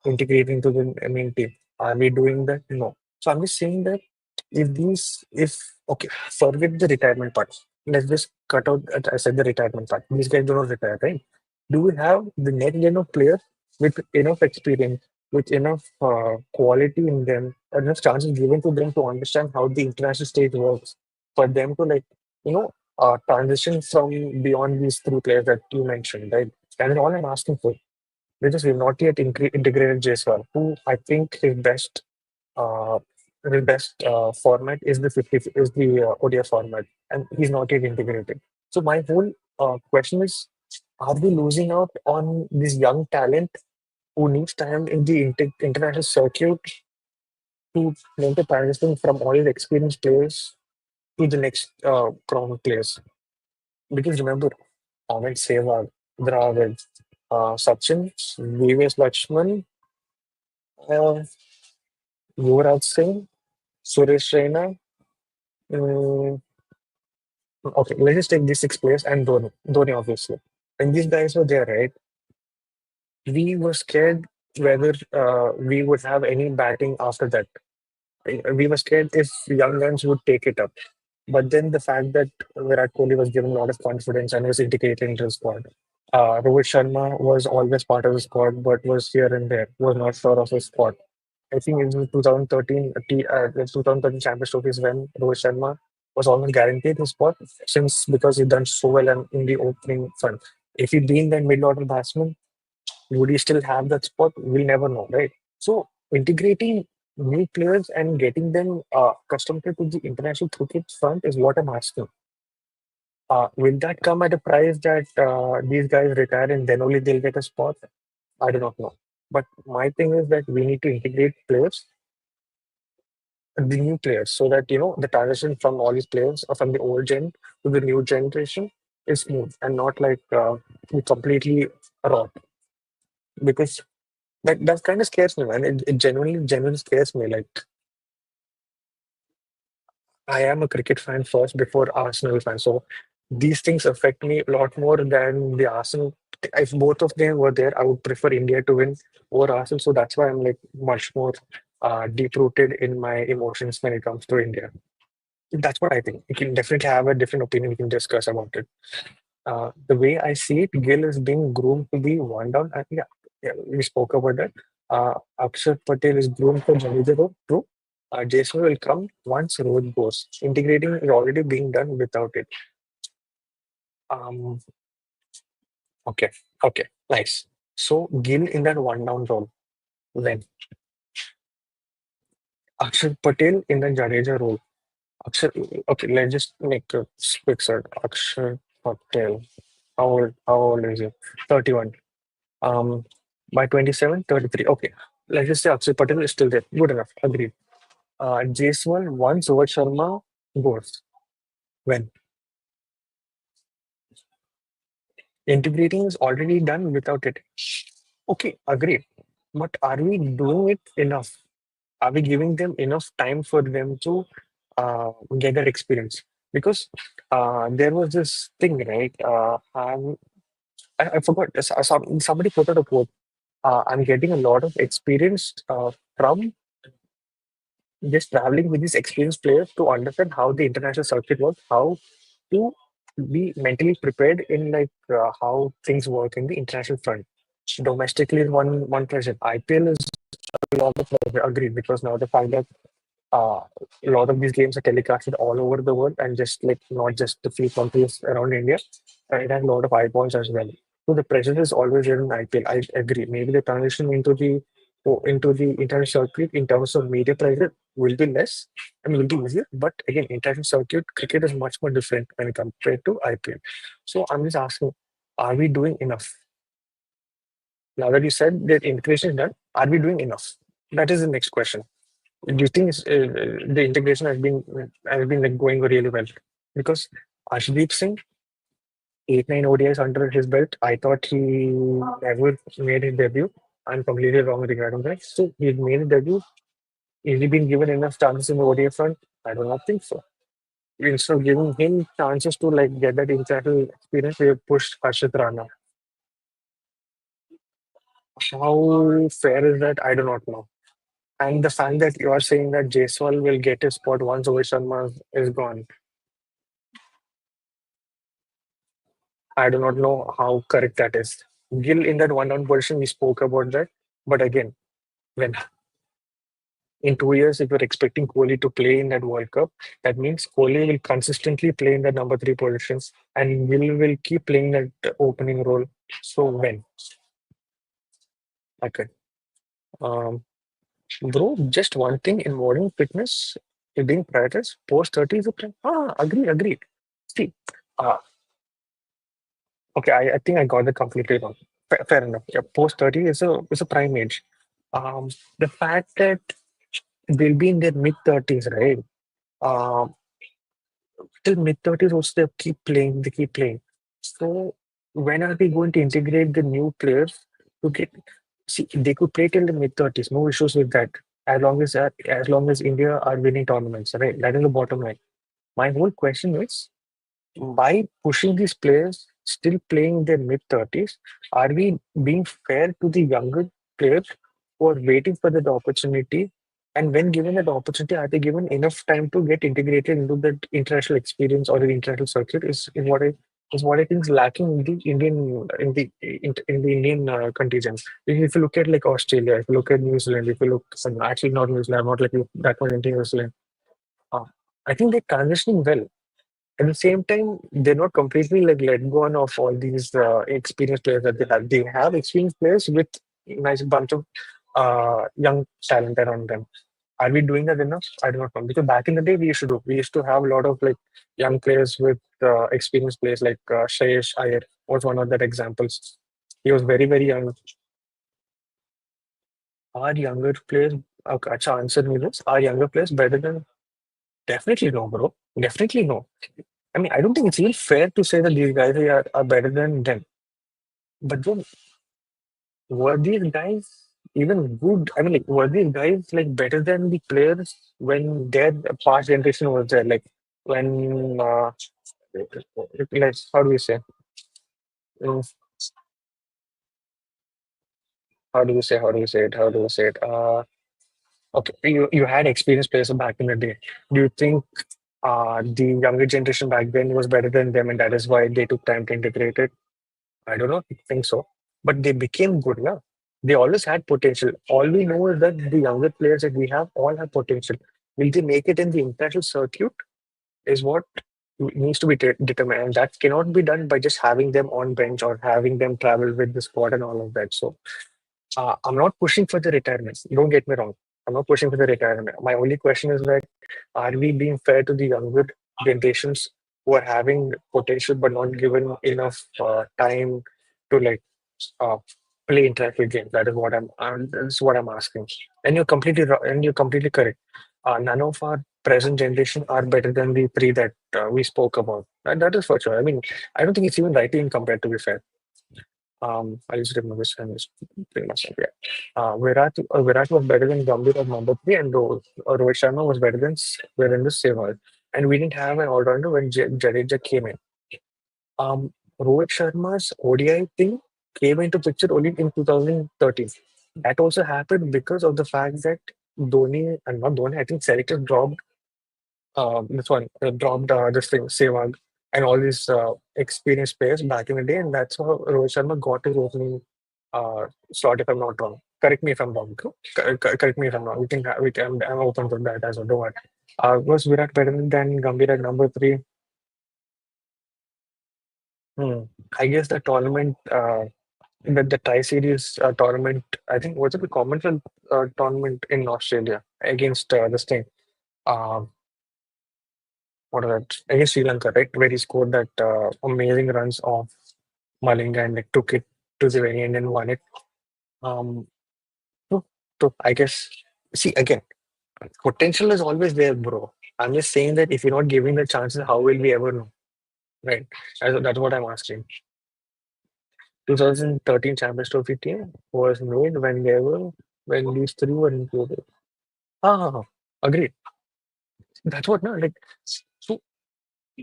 Speaker 1: integrate into the main team? Are we doing that? No. So I'm just saying that if okay, forget the retirement part. Let's just cut out. I said the retirement part. These guys do not retire, right? Do we have the next gen of players with enough experience, with enough quality in them, enough chances given to them to understand how the international stage works, for them to like transition from beyond these three players that you mentioned, right? That is all I'm asking for. Because we've not yet integrated Jaiswal, who I think uh, his best format is the 50 is the ODI format, and he's not yet integrated. So my whole question is: are we losing out on this young talent who needs time in the international circuit to make the transition from all these experienced players to the next crop of players? Because remember, Ahmed Sehwag, Dravid, Sachin, VVS Lakshman, uh, Yuvraj Singh, Suresh Raina. mm, okay, let's just take these six players and Dhoni. Dhoni, obviously. When these guys were there, right, we were scared whether we would have any batting after that. We were scared if young guns would take it up. But then the fact that Virat Kohli was given a lot of confidence and was integrated into the squad. Rohit Sharma was always part of the squad, but was here and there, was not sure of his spot. I think in 2013, the 2013 Champions Trophy is when Rohit Sharma was almost guaranteed his spot since because he done so well in the opening front. If he been the mid order batsman, would he still have that spot? We'll never know, right? So integrating new players and getting them accustomed to the international cricket front is what I'm asking. Will that come at a price that these guys retire and then only they'll get a spot? I do not know. But my thing is that we need to integrate players, the new players, so that the transition from all these players from the old gen to the new generation is smooth and not like completely raw. Because that kind of scares me, man. It genuinely scares me. Like I am a cricket fan first before Arsenal fan, so these things affect me a lot more than the Arsenal. If both of them were there, I would prefer India to win over Arsenal. So that's why I'm like much more deep rooted in my emotions when it comes to India. That's what I think. You can definitely have a different opinion. We can discuss about it. The way I see it, Gill is being groomed to be one down. Yeah, we spoke about that. Akshar Patel is groomed for Jadeja role. True. Jason will come once Rohit goes. Integrating is already being done without it. Um, okay, okay, nice. So Gill in that one down role. Then Akshar Patel in the Jadeja role. Akshar, okay, let's just make a quick search. Akshar Patel. How old is he? 31. Um, by 27, 33. Okay. Let's just say Akshay Patel is still there. Good enough. Agreed. Jaiswal once Rohit Sharma goes. When? Integrating is already done without it. Okay, agreed. But are we doing it enough? Are we giving them enough time for them to get that experience? Because there was this thing, right? I forgot. Somebody put out a quote. I'm getting a lot of experience from just traveling with these experienced players to understand how the international circuit works, how to be mentally prepared in like how things work in the international front. Domestically is one pressure. IPL is a lot of pressure. Agreed, because now the fact that uh, a lot of these games are telecasted all over the world and just like not just the few countries around India. It has a lot of eyeballs as well. So the pressure is always there in IPL. I agree. Maybe the transition into the international circuit in terms of media pressure will be less. I mean, will be easier. But again, international circuit cricket is much more different when compared to IPL. So I'm just asking, are we doing enough? Now that you said that integration is done, are we doing enough? That is the next question. Do you think the integration has been like going really well? Because Ashdeep Singh, 8-9 ODIs under his belt, I thought he never made his debut. I'm completely wrong regarding that. So he made his debut. Is he been given enough chances in the ODI front? I do not think so. Instead of giving him chances to like get that international experience, we have pushed Harshit Rana. How fair is that? I do not know. And the fact that you are saying that Jaiswal will get his spot once Rohit Sharma is gone, I do not know how correct that is. Gill in that one down position, we spoke about that. But again, when in 2 years, if you're expecting Kohli to play in that World Cup, that means Kohli will consistently play in the number three positions and will keep playing that opening role. So when? Okay. Um, Bro, just one thing in modern fitness is being prioritized. Post 30 is a prime. Agreed. See, uh, okay, I think I got that completely wrong. Fair enough. Yeah, post 30 is a prime age. The fact that they'll be in their mid 30s, right? Um, till mid 30s also they keep playing. So when are we going to integrate the new players to get see they could play till the mid 30s, no issues with that. As long as India are winning tournaments, right? That is the bottom line. My whole question is by pushing these players still playing their mid 30s, are we being fair to the younger players who are waiting for that opportunity? And when given that opportunity, are they given enough time to get integrated into the international experience or the international circuit? Is what I think is lacking in the in the Indian contingent. If you look at like Australia, if you look at New Zealand, if you look actually not New Zealand, I'm not like that much into New Zealand. Uh, I think they're transitioning well. At the same time, they're not completely like let go on of all these experienced players that they have. They have experienced players with nice bunch of young talent around them. Are we doing that enough? I do not know. Because back in the day, we used to do. We used to have a lot of like young players with experienced players like Shayesh Iyer was one of that examples. He was very, very young. Are younger players, okay, answer me this. Are younger players better than? Definitely no, bro. Definitely no. I mean, I don't think it's even fair to say that these guys are better than them. But then, were these guys even good? I mean, like, were these guys like better than the players when their past generation was there? Like, when, like, how do you say? Mm, How do you say? How do you say it? How do you say it? Okay, you had experienced players back in the day. Do you think the younger generation back then was better than them, and that is why they took time to integrate it? I don't know. I think so. But they became good, yeah. They always had potential. All we know is that the younger players that we have all have potential. Will they make it in the international circuit? Is what needs to be determined. And that cannot be done by just having them on bench or having them travel with the squad and all of that. So I'm not pushing for the retirement. Don't get me wrong. I'm not pushing for the retirement. My only question is that are we being fair to the younger generations who are having potential but not given enough time to like uh, play interactive games? That is what that's what I'm asking. And and you're completely correct. None of our present generation are better than the three that we spoke about. And that is for sure. I mean, I don't think it's even rightly compared to be fair. I just remember this and it's pretty much like, yeah. Virat was better than Gambhir at number three, and Rohit Sharma was better than Virendra Sehwag. And we didn't have an all-rounder when Jadeja came in. Rohit Sharma's ODI thing came into picture only in 2013. That also happened because of the fact that Dhoni, and not Dhoni, I think selectors this one dropped this thing, Sehwag, and all these experienced players back in the day, and that's how Rohit Sharma got his opening slot. If I'm not wrong, correct me if I'm wrong. Correct me if I'm wrong. I'm open to that as well. Don't worry. Was Virat better than Gambhir at number three? Hmm. I guess the tournament, the Tri Series tournament. I think was it the Commonwealth tournament in Australia against this thing. Uh, what was that? Against Sri Lanka, right? Where he scored that amazing runs off Malinga and like, took it to the very end and won it. Um, so, so I guess, see, again, potential is always there, bro. I'm just saying that if you're not giving the chances, how will we ever know? Right? That's what I'm asking. 2013 Champions Trophy team was made when these three were included. Ah, agreed. That's what, no, like,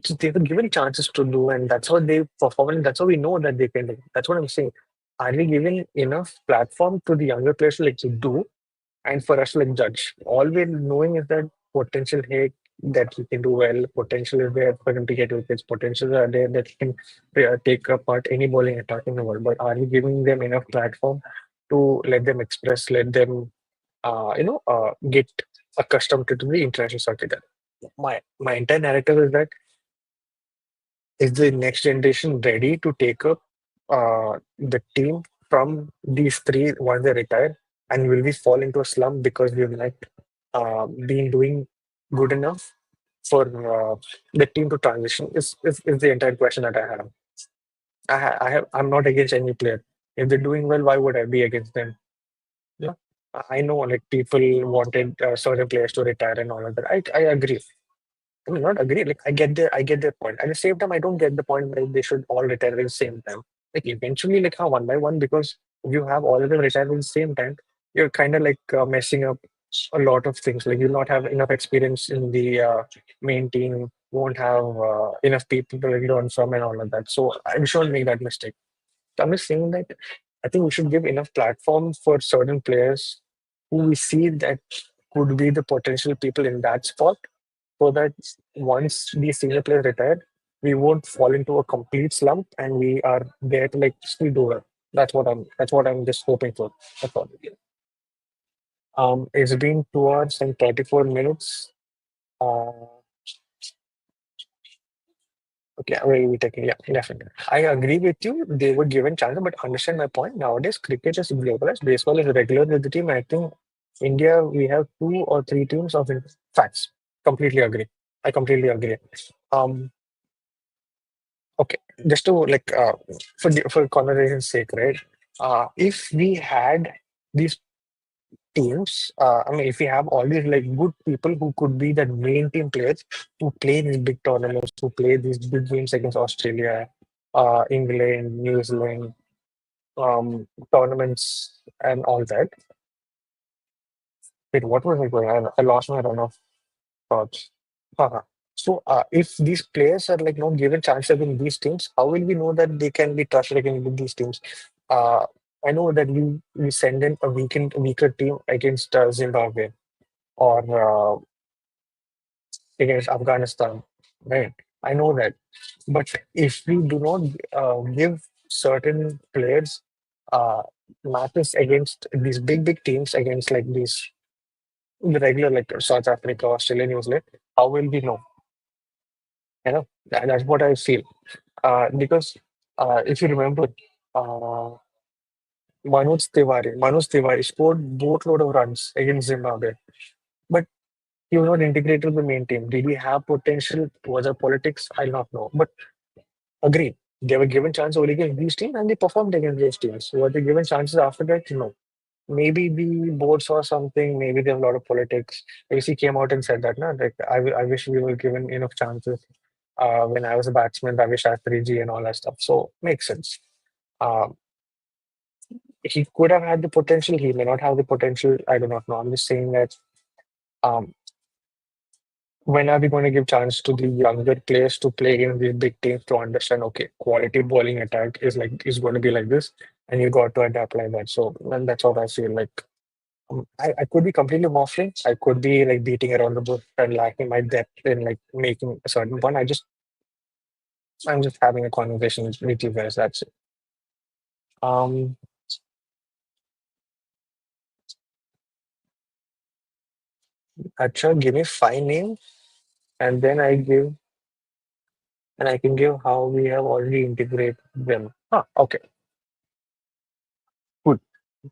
Speaker 1: so they were given chances to do, and that's how they perform, and that's how we know that they can do. That's what I'm saying. Are we giving enough platform to the younger players to like to do, and for us to like judge? All we're knowing is that potential here that he can do well. Potential is there for him to get wickets. Potentials are there that he can take apart any bowling attack in the world. But are we giving them enough platform to let them express, let them, get accustomed to the international circuit? My entire narrative is that is the next generation ready to take up the team from these three once they retire? And will we fall into a slump because we've not been doing good enough for the team to transition? Is the entire question that I have. I'm not against any player. If they're doing well, why would I be against them? Yeah, I know like people wanted certain players to retire and all of that. I agree. I mean, not agree. Like I get their point. At the same time, I don't get the point that they should all retire at the same time. Like eventually, like how one by one, because if you have all of them retire at the same time, you're kind of like messing up a lot of things. Like you'll not have enough experience in the main team. Won't have enough people to like, learn from and all of that. So I shouldn't make that mistake. So I'm just saying that I think we should give enough platform for certain players who we see that could be the potential people in that spot so that once these senior players retire, we won't fall into a complete slump and we are there to like still do it. That's what I'm just hoping for. That's all. It's been 2 hours and 34 minutes. Uh, okay, we taking, yeah, definitely. I agree with you. They were given chance, but understand my point. Nowadays, cricket is globalized. Baseball is regular with the team. I think India, we have two or three teams of facts. Completely agree. I completely agree. Um, Okay, just to like for conversation's sake, right? If we had these teams, I mean, if we have all these like good people who could be the main team players who play these big tournaments, who play these big games against Australia, England, New Zealand, tournaments, and all that. Wait, what was I going? I lost my run of thoughts. Uh-huh. So, if these players are like not given chances in these teams, how will we know that they can be trusted against these teams? Uh, I know that we send in a weaker team against Zimbabwe or against Afghanistan, right? I know that, but if we do not give certain players uh, matches against these big teams, against like these the regular like South Africa, Australia, New Zealand, how will we know? You know, that's what I feel. Because if you remember, uh, Manoj Tiwari scored boatload of runs against Zimbabwe, but he was not integrated in the main team. Did he have potential? Was there politics? I'll not know. But agreed, they were given chance only against these teams and they performed against those teams. Were they given chances after that? No. Maybe the board saw something, maybe they have a lot of politics. AC came out and said that, no, like I wish we were given enough chances. When I was a batsman, I wish I had 3G and all that stuff. So makes sense. Um, he could have had the potential, he may not have the potential. I do not know. I'm just saying that um, when are we going to give chance to the younger players to play against these big teams to understand, okay, quality bowling attack is going to be like this, and you got to adapt like that. So and that's what I feel like. I could be completely waffling. I could be like beating around the bush and lacking my depth in like making a certain point. I'm just having a conversation with you guys. That's it. Um, Acha, give me five names, and then I can give how we have already integrated them. Okay, good.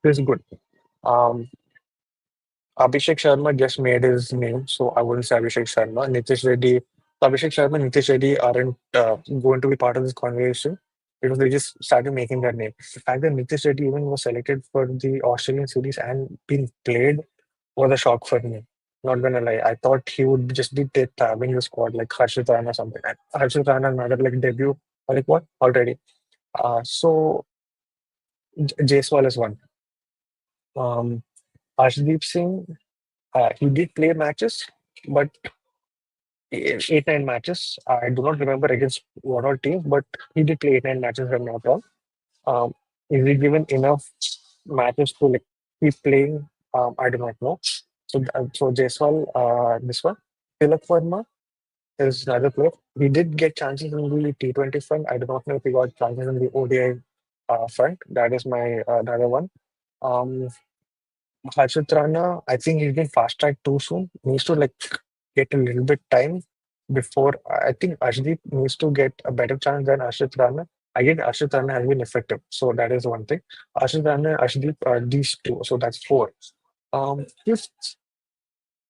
Speaker 1: This is good. Um, Abhishek Sharma just made his name, so I wouldn't say Abhishek Sharma. Nitish Reddy, Abhishek Sharma and Nitish Reddy aren't going to be part of this conversation because they just started making their name. The fact that Nitish Reddy even was selected for the Australian series and being played was a shock for me. Not gonna lie, I thought he would just be dead having the squad like Harshit Rana or something. And Harshit Rana another like debut, like what already? So Jaiswal is one. Um, Arshdeep Singh, he did play matches, but eight, nine matches. I do not remember against what all team, but he did play eight, nine matches, if I'm not wrong. Um, is he given enough matches to like keep playing? I do not know. So Jaiswal, this one. Tilak Verma is another player. He did get chances in the T20 front. I do not know if he got chances in the ODI front. That is my another one. Um, Harshit Rana, I think he's been fast tracked too soon. Needs to like get a little bit time before. I think Ashdeep needs to get a better chance than Harshit Rana. Again, Harshit Rana has been effective, so that is one thing. Harshit Rana, Ashdeep, these two, so that's four. Fifth,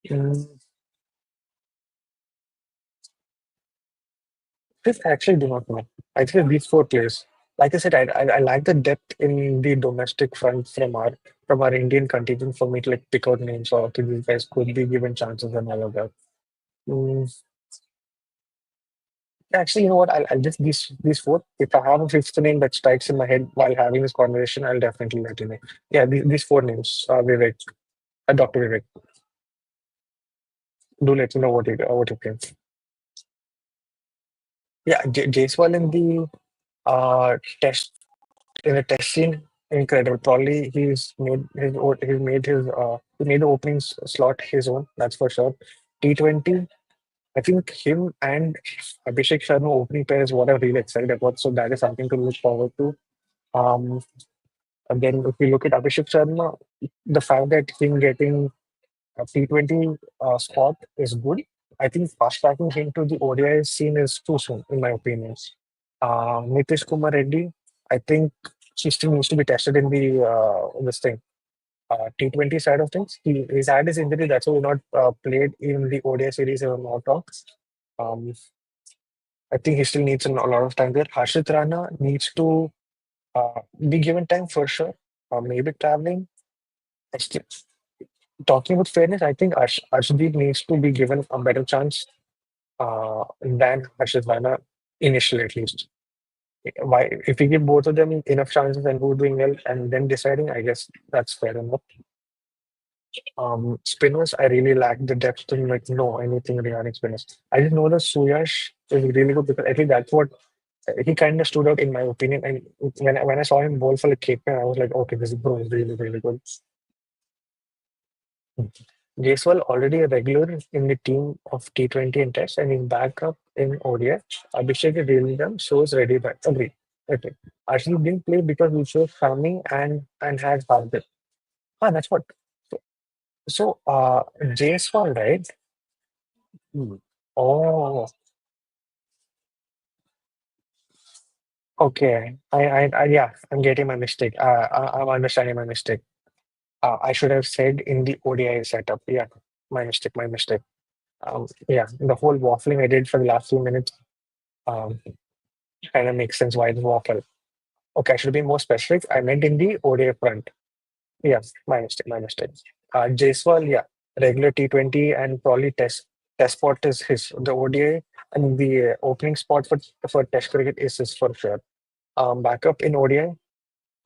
Speaker 1: mm, fifth, I actually do not know. I think these four players. Like I said, I like the depth in the domestic front from our Indian contingent for me to like pick out names or okay, these guys could be given chances and all of that. Mm, Actually, you know what? I'll just these four. If I have a fifth name that strikes in my head while having this conversation, I'll definitely let you know. Yeah, these four names, Vivek, Dr. Vivek. Do let me know what you think. Yeah, Jaiswal in the test in the test scene, incredible. Probably he made the opening slot his own. That's for sure. T20. I think him and Abhishek Sharma opening pair is what I'm really excited about. So that is something to look forward to. Um, And then if you look at Abhishek Sharma, the fact that him getting a T20 spot is good. I think fast tracking him to the ODI scene is too soon, in my opinion. Nitish Kumar Reddy, I think he still needs to be tested in the this thing. T20 side of things. He's had his injury, that's why he not played in the ODI series if I'm not wrong. Um, I think he still needs a lot of time there. Harshit Rana needs to be given time for sure. Maybe traveling. I still, Talking about fairness, I think Arshdeep needs to be given a better chance than Harshit Rana initially, at least. Why, if we give both of them enough chances and who's doing well, and then deciding, I guess that's fair enough. Spinners, I really lack the depth to like know anything regarding spinners. I just know that Suyash is really good because I think that's what he kind of stood out in my opinion. And when I saw him bowl for like Cape Town, I was like, okay, this bro is really really good. Jaiswal already a regular in the team of T20 and Test, and in backup in ODI. Abhishek is really done, shows ready back. Agree. Okay. Actually didn't play because we chose Sami and had Hardik. Ah, that's what. So, Jaiswal, right? Hmm. Oh, okay. Yeah, I'm getting my mistake. I'm understanding my mistake. I should have said in the ODI setup. Yeah, my mistake, my mistake. Yeah, the whole waffling I did for the last few minutes um, kind of makes sense why it's waffle. Okay, I should be more specific. I meant in the ODI front. Yes, my mistake, my mistake. Jaiswal, yeah, regular T20 and probably test spot is his. The ODI and the opening spot for Test cricket is his for sure. Backup in ODI,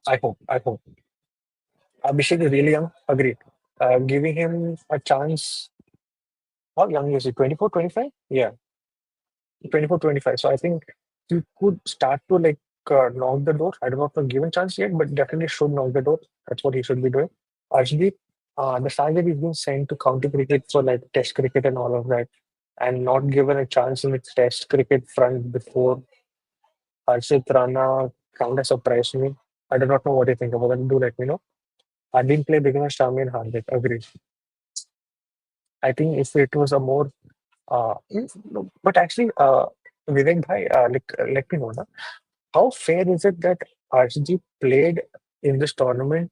Speaker 1: I hope. I hope. Abhishek is really young. Agreed. Giving him a chance. How young is he? 24, 25? Yeah, 24, 25. So I think he could start to like knock the door. I don't know if he's given chance yet, but definitely should knock the door. That's what he should be doing. Arshdeep, the fact that he's been sent to county cricket for like test cricket and all of that, and not given a chance in the test cricket front before Harshit Rana kind of surprised me. I do not know what you think about that. Do let me know. I didn't play because of Shami and Hardik. Agreed. I think if it was a more, no, but actually, Vivek bhai, let me know na, how fair is it that Arshdeep played in this tournament?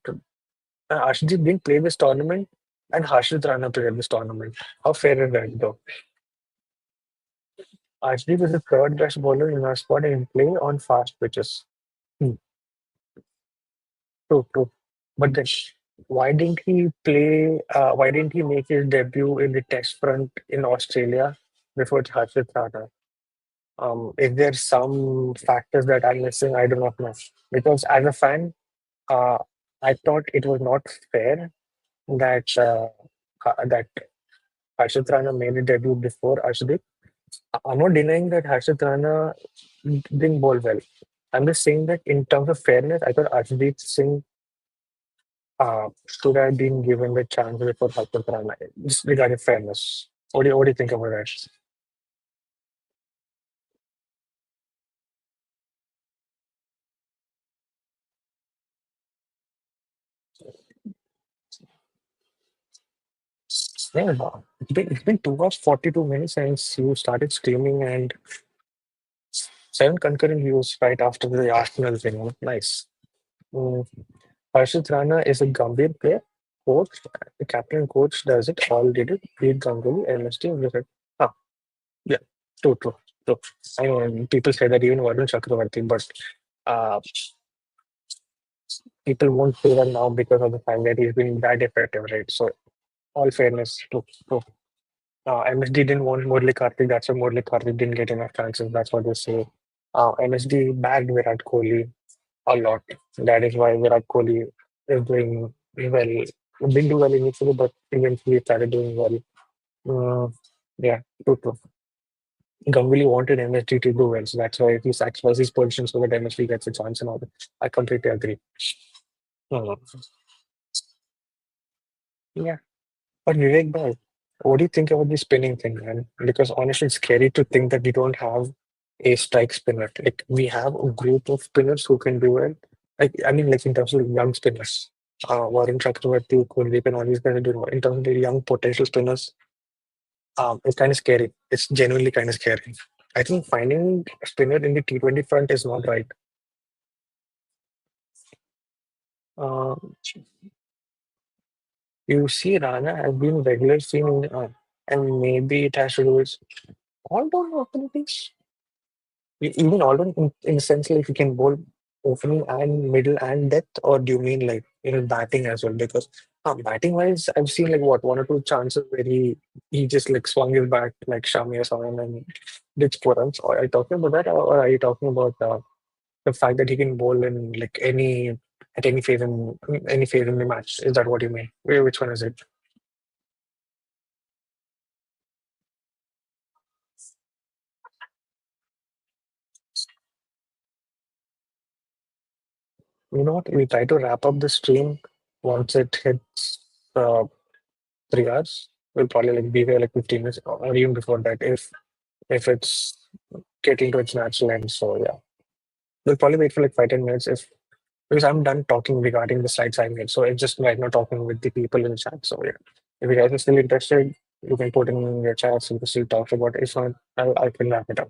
Speaker 1: Arshdeep didn't play this tournament, and Harshit Rana played this tournament. How fair is that, though? Arshdeep is the third best bowler in our squad and play on fast pitches. Hmm, true, true. But then, why didn't he play? Why didn't he make his debut in the Test front in Australia before Harshit Rana? Is there some factors that I'm missing? I do not know. Because as a fan, uh, I thought it was not fair that that Harshit Rana made a debut before Arshdeep. I'm not denying that Harshit Rana didn't bowl well. I'm just saying that in terms of fairness, I thought Arshdeep Singh should have been given the chance before Harshit Rana, just regarding fairness. What do you think about that? Yeah, it's been 2 hours, 42 minutes since you started screaming and 7 concurrent views right after the Arsenal thing. Nice. Mm. Harshit Rana is a Gambhir player. Coach, the captain and coach does it. All did it. Beat Ganguly, MST, everything. Ah, yeah, true, true, true. I mean, people say that even Varun Chakravarti, but uh, people won't say that now because of the fact that he's been that effective, right? So, all fairness, true. MSD didn't want Murli Karthik. That's why Murli Karthik didn't get enough chances. That's what they say. MSD bagged Virat Kohli a lot. That is why Virat Kohli is doing well. Didn't do well initially, but eventually started doing well. Yeah, true. Ganguly wanted MSD to do well, so that's why he sacrificed his position so that MSD gets a chance and all that. I completely agree. Uh, yeah, but Vivek, bhai, what do you think about the spinning thing, man? Because honestly, it's scary to think that we don't have a strike spinner. Like we have a group of spinners who can do it. Like I mean, like in terms of young spinners, Varun Chakravarti, Kuldeep, and all these guys are doing well. In terms of the young potential spinners, it's kind of scary. It's genuinely kind of scary. I think finding a spinner in the T20 front is not right. Uh, you see, Rana has been regular seen, and maybe it has to do with all-round abilities. Even all-round in the sense like you can bowl opening and middle and depth, or do you mean like batting as well? Because Batting wise, I've seen like what one or two chances where he just like swung his bat like Shami or someone and did score runs. Are you talking about that, or are you talking about the fact that he can bowl in like any at any phase in the match? Is that what you mean? Which one is it? You know what? We try to wrap up the stream once it hits uh, 3 hours. We'll probably like be there like 15 minutes or even before that if it's getting to its natural end. So yeah, we'll probably wait for like 5-10 minutes if because I'm done talking regarding the slides I made. So it's just right now talking with the people in the chat. So yeah, if you guys are still interested, you can put in your chats and we can still talk about it. If not, I can wrap it up.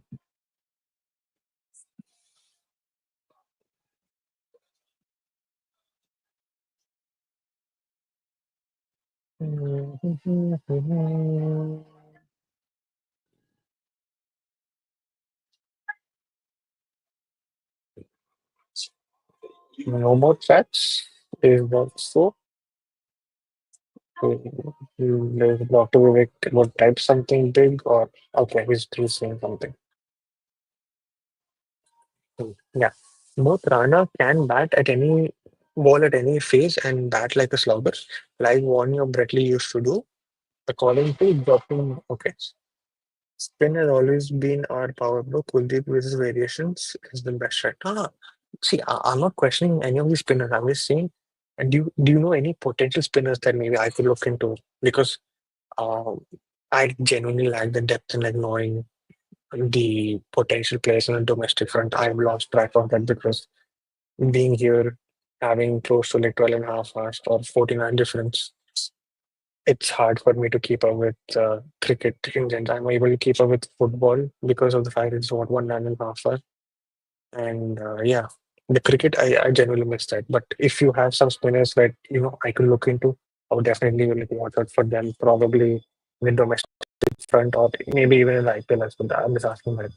Speaker 1: No more chats. Is that so? There's Dr. Vivek would type something big or okay, he's saying something. Yeah. Both Rana can bat at any ball at any phase and bat like a slugger, like Warner or Bretley used to do. According to dropping, okay. Spin has always been our power, bro. Kuldeep with his variations is the best shot. See, I'm not questioning any of these spinners. I'm just saying, and do you know any potential spinners that maybe I could look into? Because uh, I genuinely lack the depth in like knowing the potential players on the domestic front. I've lost track of that because being here, having close to like 12 and a half hours or 49 difference, it's hard for me to keep up with cricket in general. I'm able to keep up with football because of the fact it's what 1.5 hours. And yeah, the cricket, I genuinely miss that. But if you have some spinners that, I could look into, I would definitely like, watch out for them, probably in the domestic front or maybe even in the IPL as well. I'm just asking that.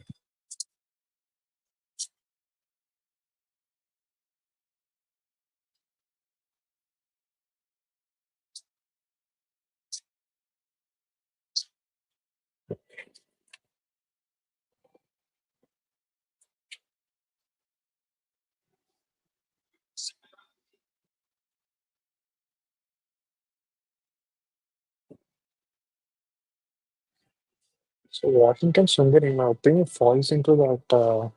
Speaker 1: So Washington Sundar, in my opinion, falls into that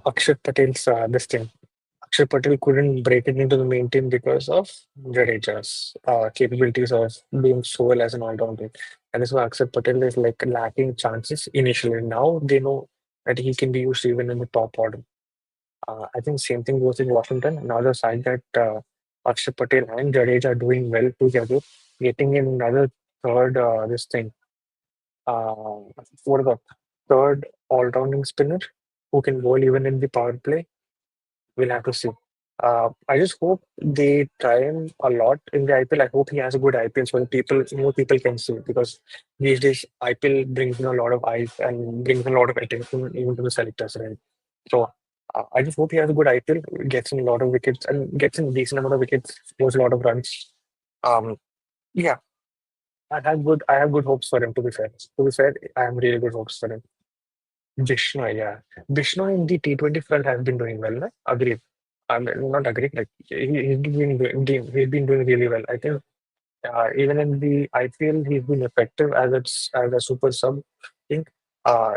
Speaker 1: Akshat Patel's this thing. Akshay Patel couldn't break it into the main team because of Jadeja's capabilities of being so well as an all-rounder. And that's why Akshay Patel is like lacking chances initially. Now they know that he can be used even in the top order. I think same thing goes in Washington. Now the side that Akshay Patel and Jadeja are doing well together, getting in another third this thing. What about third all-rounding spinner who can bowl even in the power play? We'll have to see. I just hope they try him a lot in the IPL. I hope he has a good IPL so that more people can see because these days IPL brings in a lot of eyes and brings in a lot of attention even to the selectors, right? So I just hope he has a good IPL, gets in a lot of wickets and gets in a decent amount of wickets, scores a lot of runs. Um, yeah, I have good hopes for him. To be fair, I have really good hopes for him. Vishnu, yeah. Vishnu in the T20 front has been doing well, no? Agreed. I'm not agree. Like he's been doing really well. I think even in the IPL he's been effective as a super sub. I think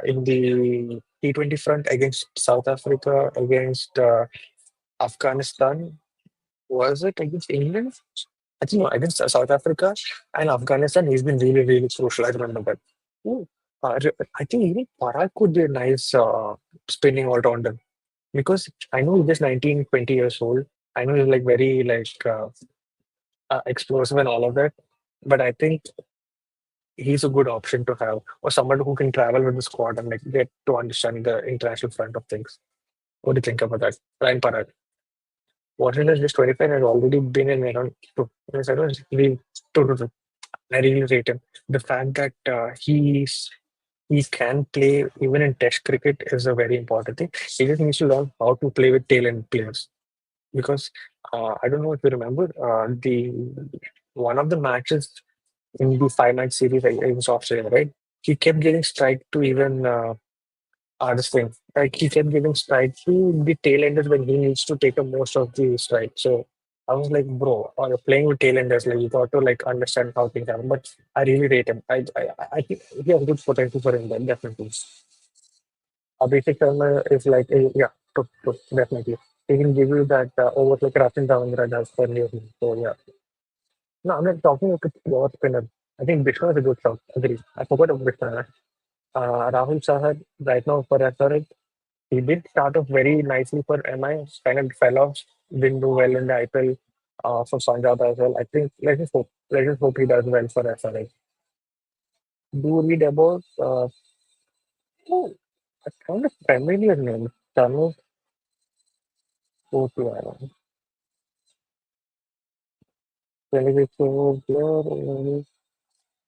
Speaker 1: in the T20 front against South Africa, against Afghanistan, was it against England? I think no, against South Africa and Afghanistan, he's been really, really crucial. I remember that. Ooh, I think even Parag could be a nice spinning all-rounder because I know he's just 19, 20 years old. I know he's like very explosive and all of that, but I think he's a good option to have or someone who can travel with the squad and like get to understand the international front of things. What do you think about that? Ryan Parag. Washington is just 25 and has already been in around two. Yes, I don't really, two. I really rate him. The fact that he can play even in Test cricket is a very important thing. He just needs to learn how to play with tail end players because I don't know if you remember the one of the matches in the five-match series against Australia, right? He kept getting strike to even this thing. Like he kept giving strike to the tailenders when he needs to take a most of the strike. So I was like, bro, or you're playing with tailenders, like you got to like understand how things happen. But I really rate him. I think he has good potential for India, definitely. Abhishek Sharma is like, yeah, definitely. He can give you that over like Rachin Ravindra does for New Zealand. So yeah. No, I'm not talking about a pure spinner. I think Vishnu is a good shot. Agree. I forgot about Vishnu. Rahul Chahar right now for SRH. He did start off very nicely for MI, kind of fell off, didn't do well in the IPL for Punjab as well. I think let's just hope he does well for SRH. Do read about oh, a kind of familiar name, Tanu Kotiwala. Television player,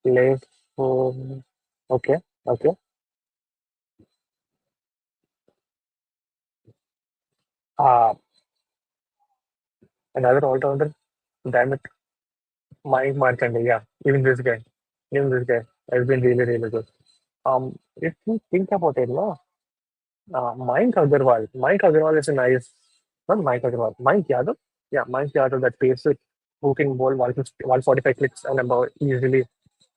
Speaker 1: plays for okay, okay. Uh, Another all-rounder, damn it, Mike Markande, yeah, even this guy has been really, really good. If you think about it, no, Mike Agarwal is a nice, not Mike Agarwal, Mike Yadav. Yeah, Mike Yadav, that pace it, who can bowl 150, 145 clicks and about easily.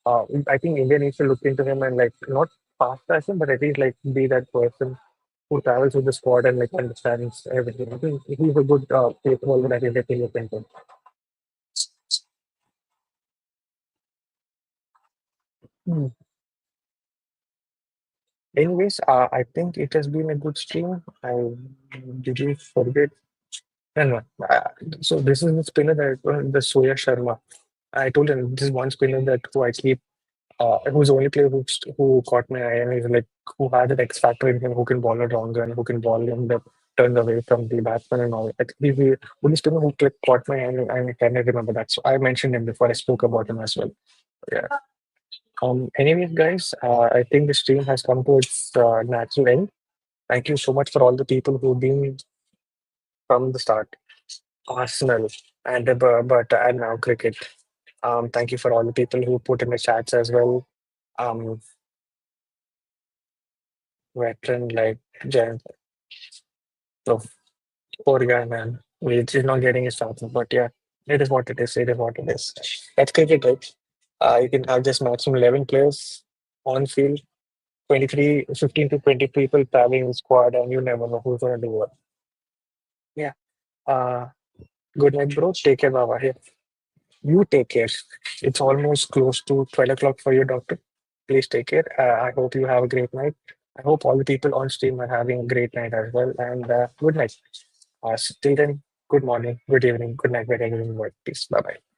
Speaker 1: I think India needs to look into him and like not fast as him, but at least like be that person who travels with the squad and like understands everything. I think he's a good pace bowler that India can look into. Hmm. Anyways, I think it has been a good stream. I did you forget? No, no. So this is the spinner that the Soya Sharma. I told him this is one spinner that who I keep, who's the only player who caught my eye and is like who had an X factor in him, who can bowl a long gun, who can bowl in the turns away from the batsman and all. I think he's the only spinner who caught my eye and I cannot remember that. So I mentioned him before I spoke about him as well. Yeah. Anyways, guys, I think the stream has come to its natural end. Thank you so much for all the people who've been from the start. Arsenal and but and now cricket. Thank you for all the people who put in the chats as well. Um, Veteran like Jen, so poor guy, man. He's not getting his chances, but yeah, it is what it is. It is what it is. That's cricket, right? You can have just maximum 11 players on field, 23, 15 to 20 people traveling the squad, and you never know who's going to do what. Yeah. Uh, Good night, bro. Take care, Baba. Here. You take care. It's almost close to 12 o'clock for your doctor. Please take care. I hope you have a great night. I hope all the people on stream are having a great night as well. And good night. Till then, good morning, good evening, good night, good evening, peace. Bye bye.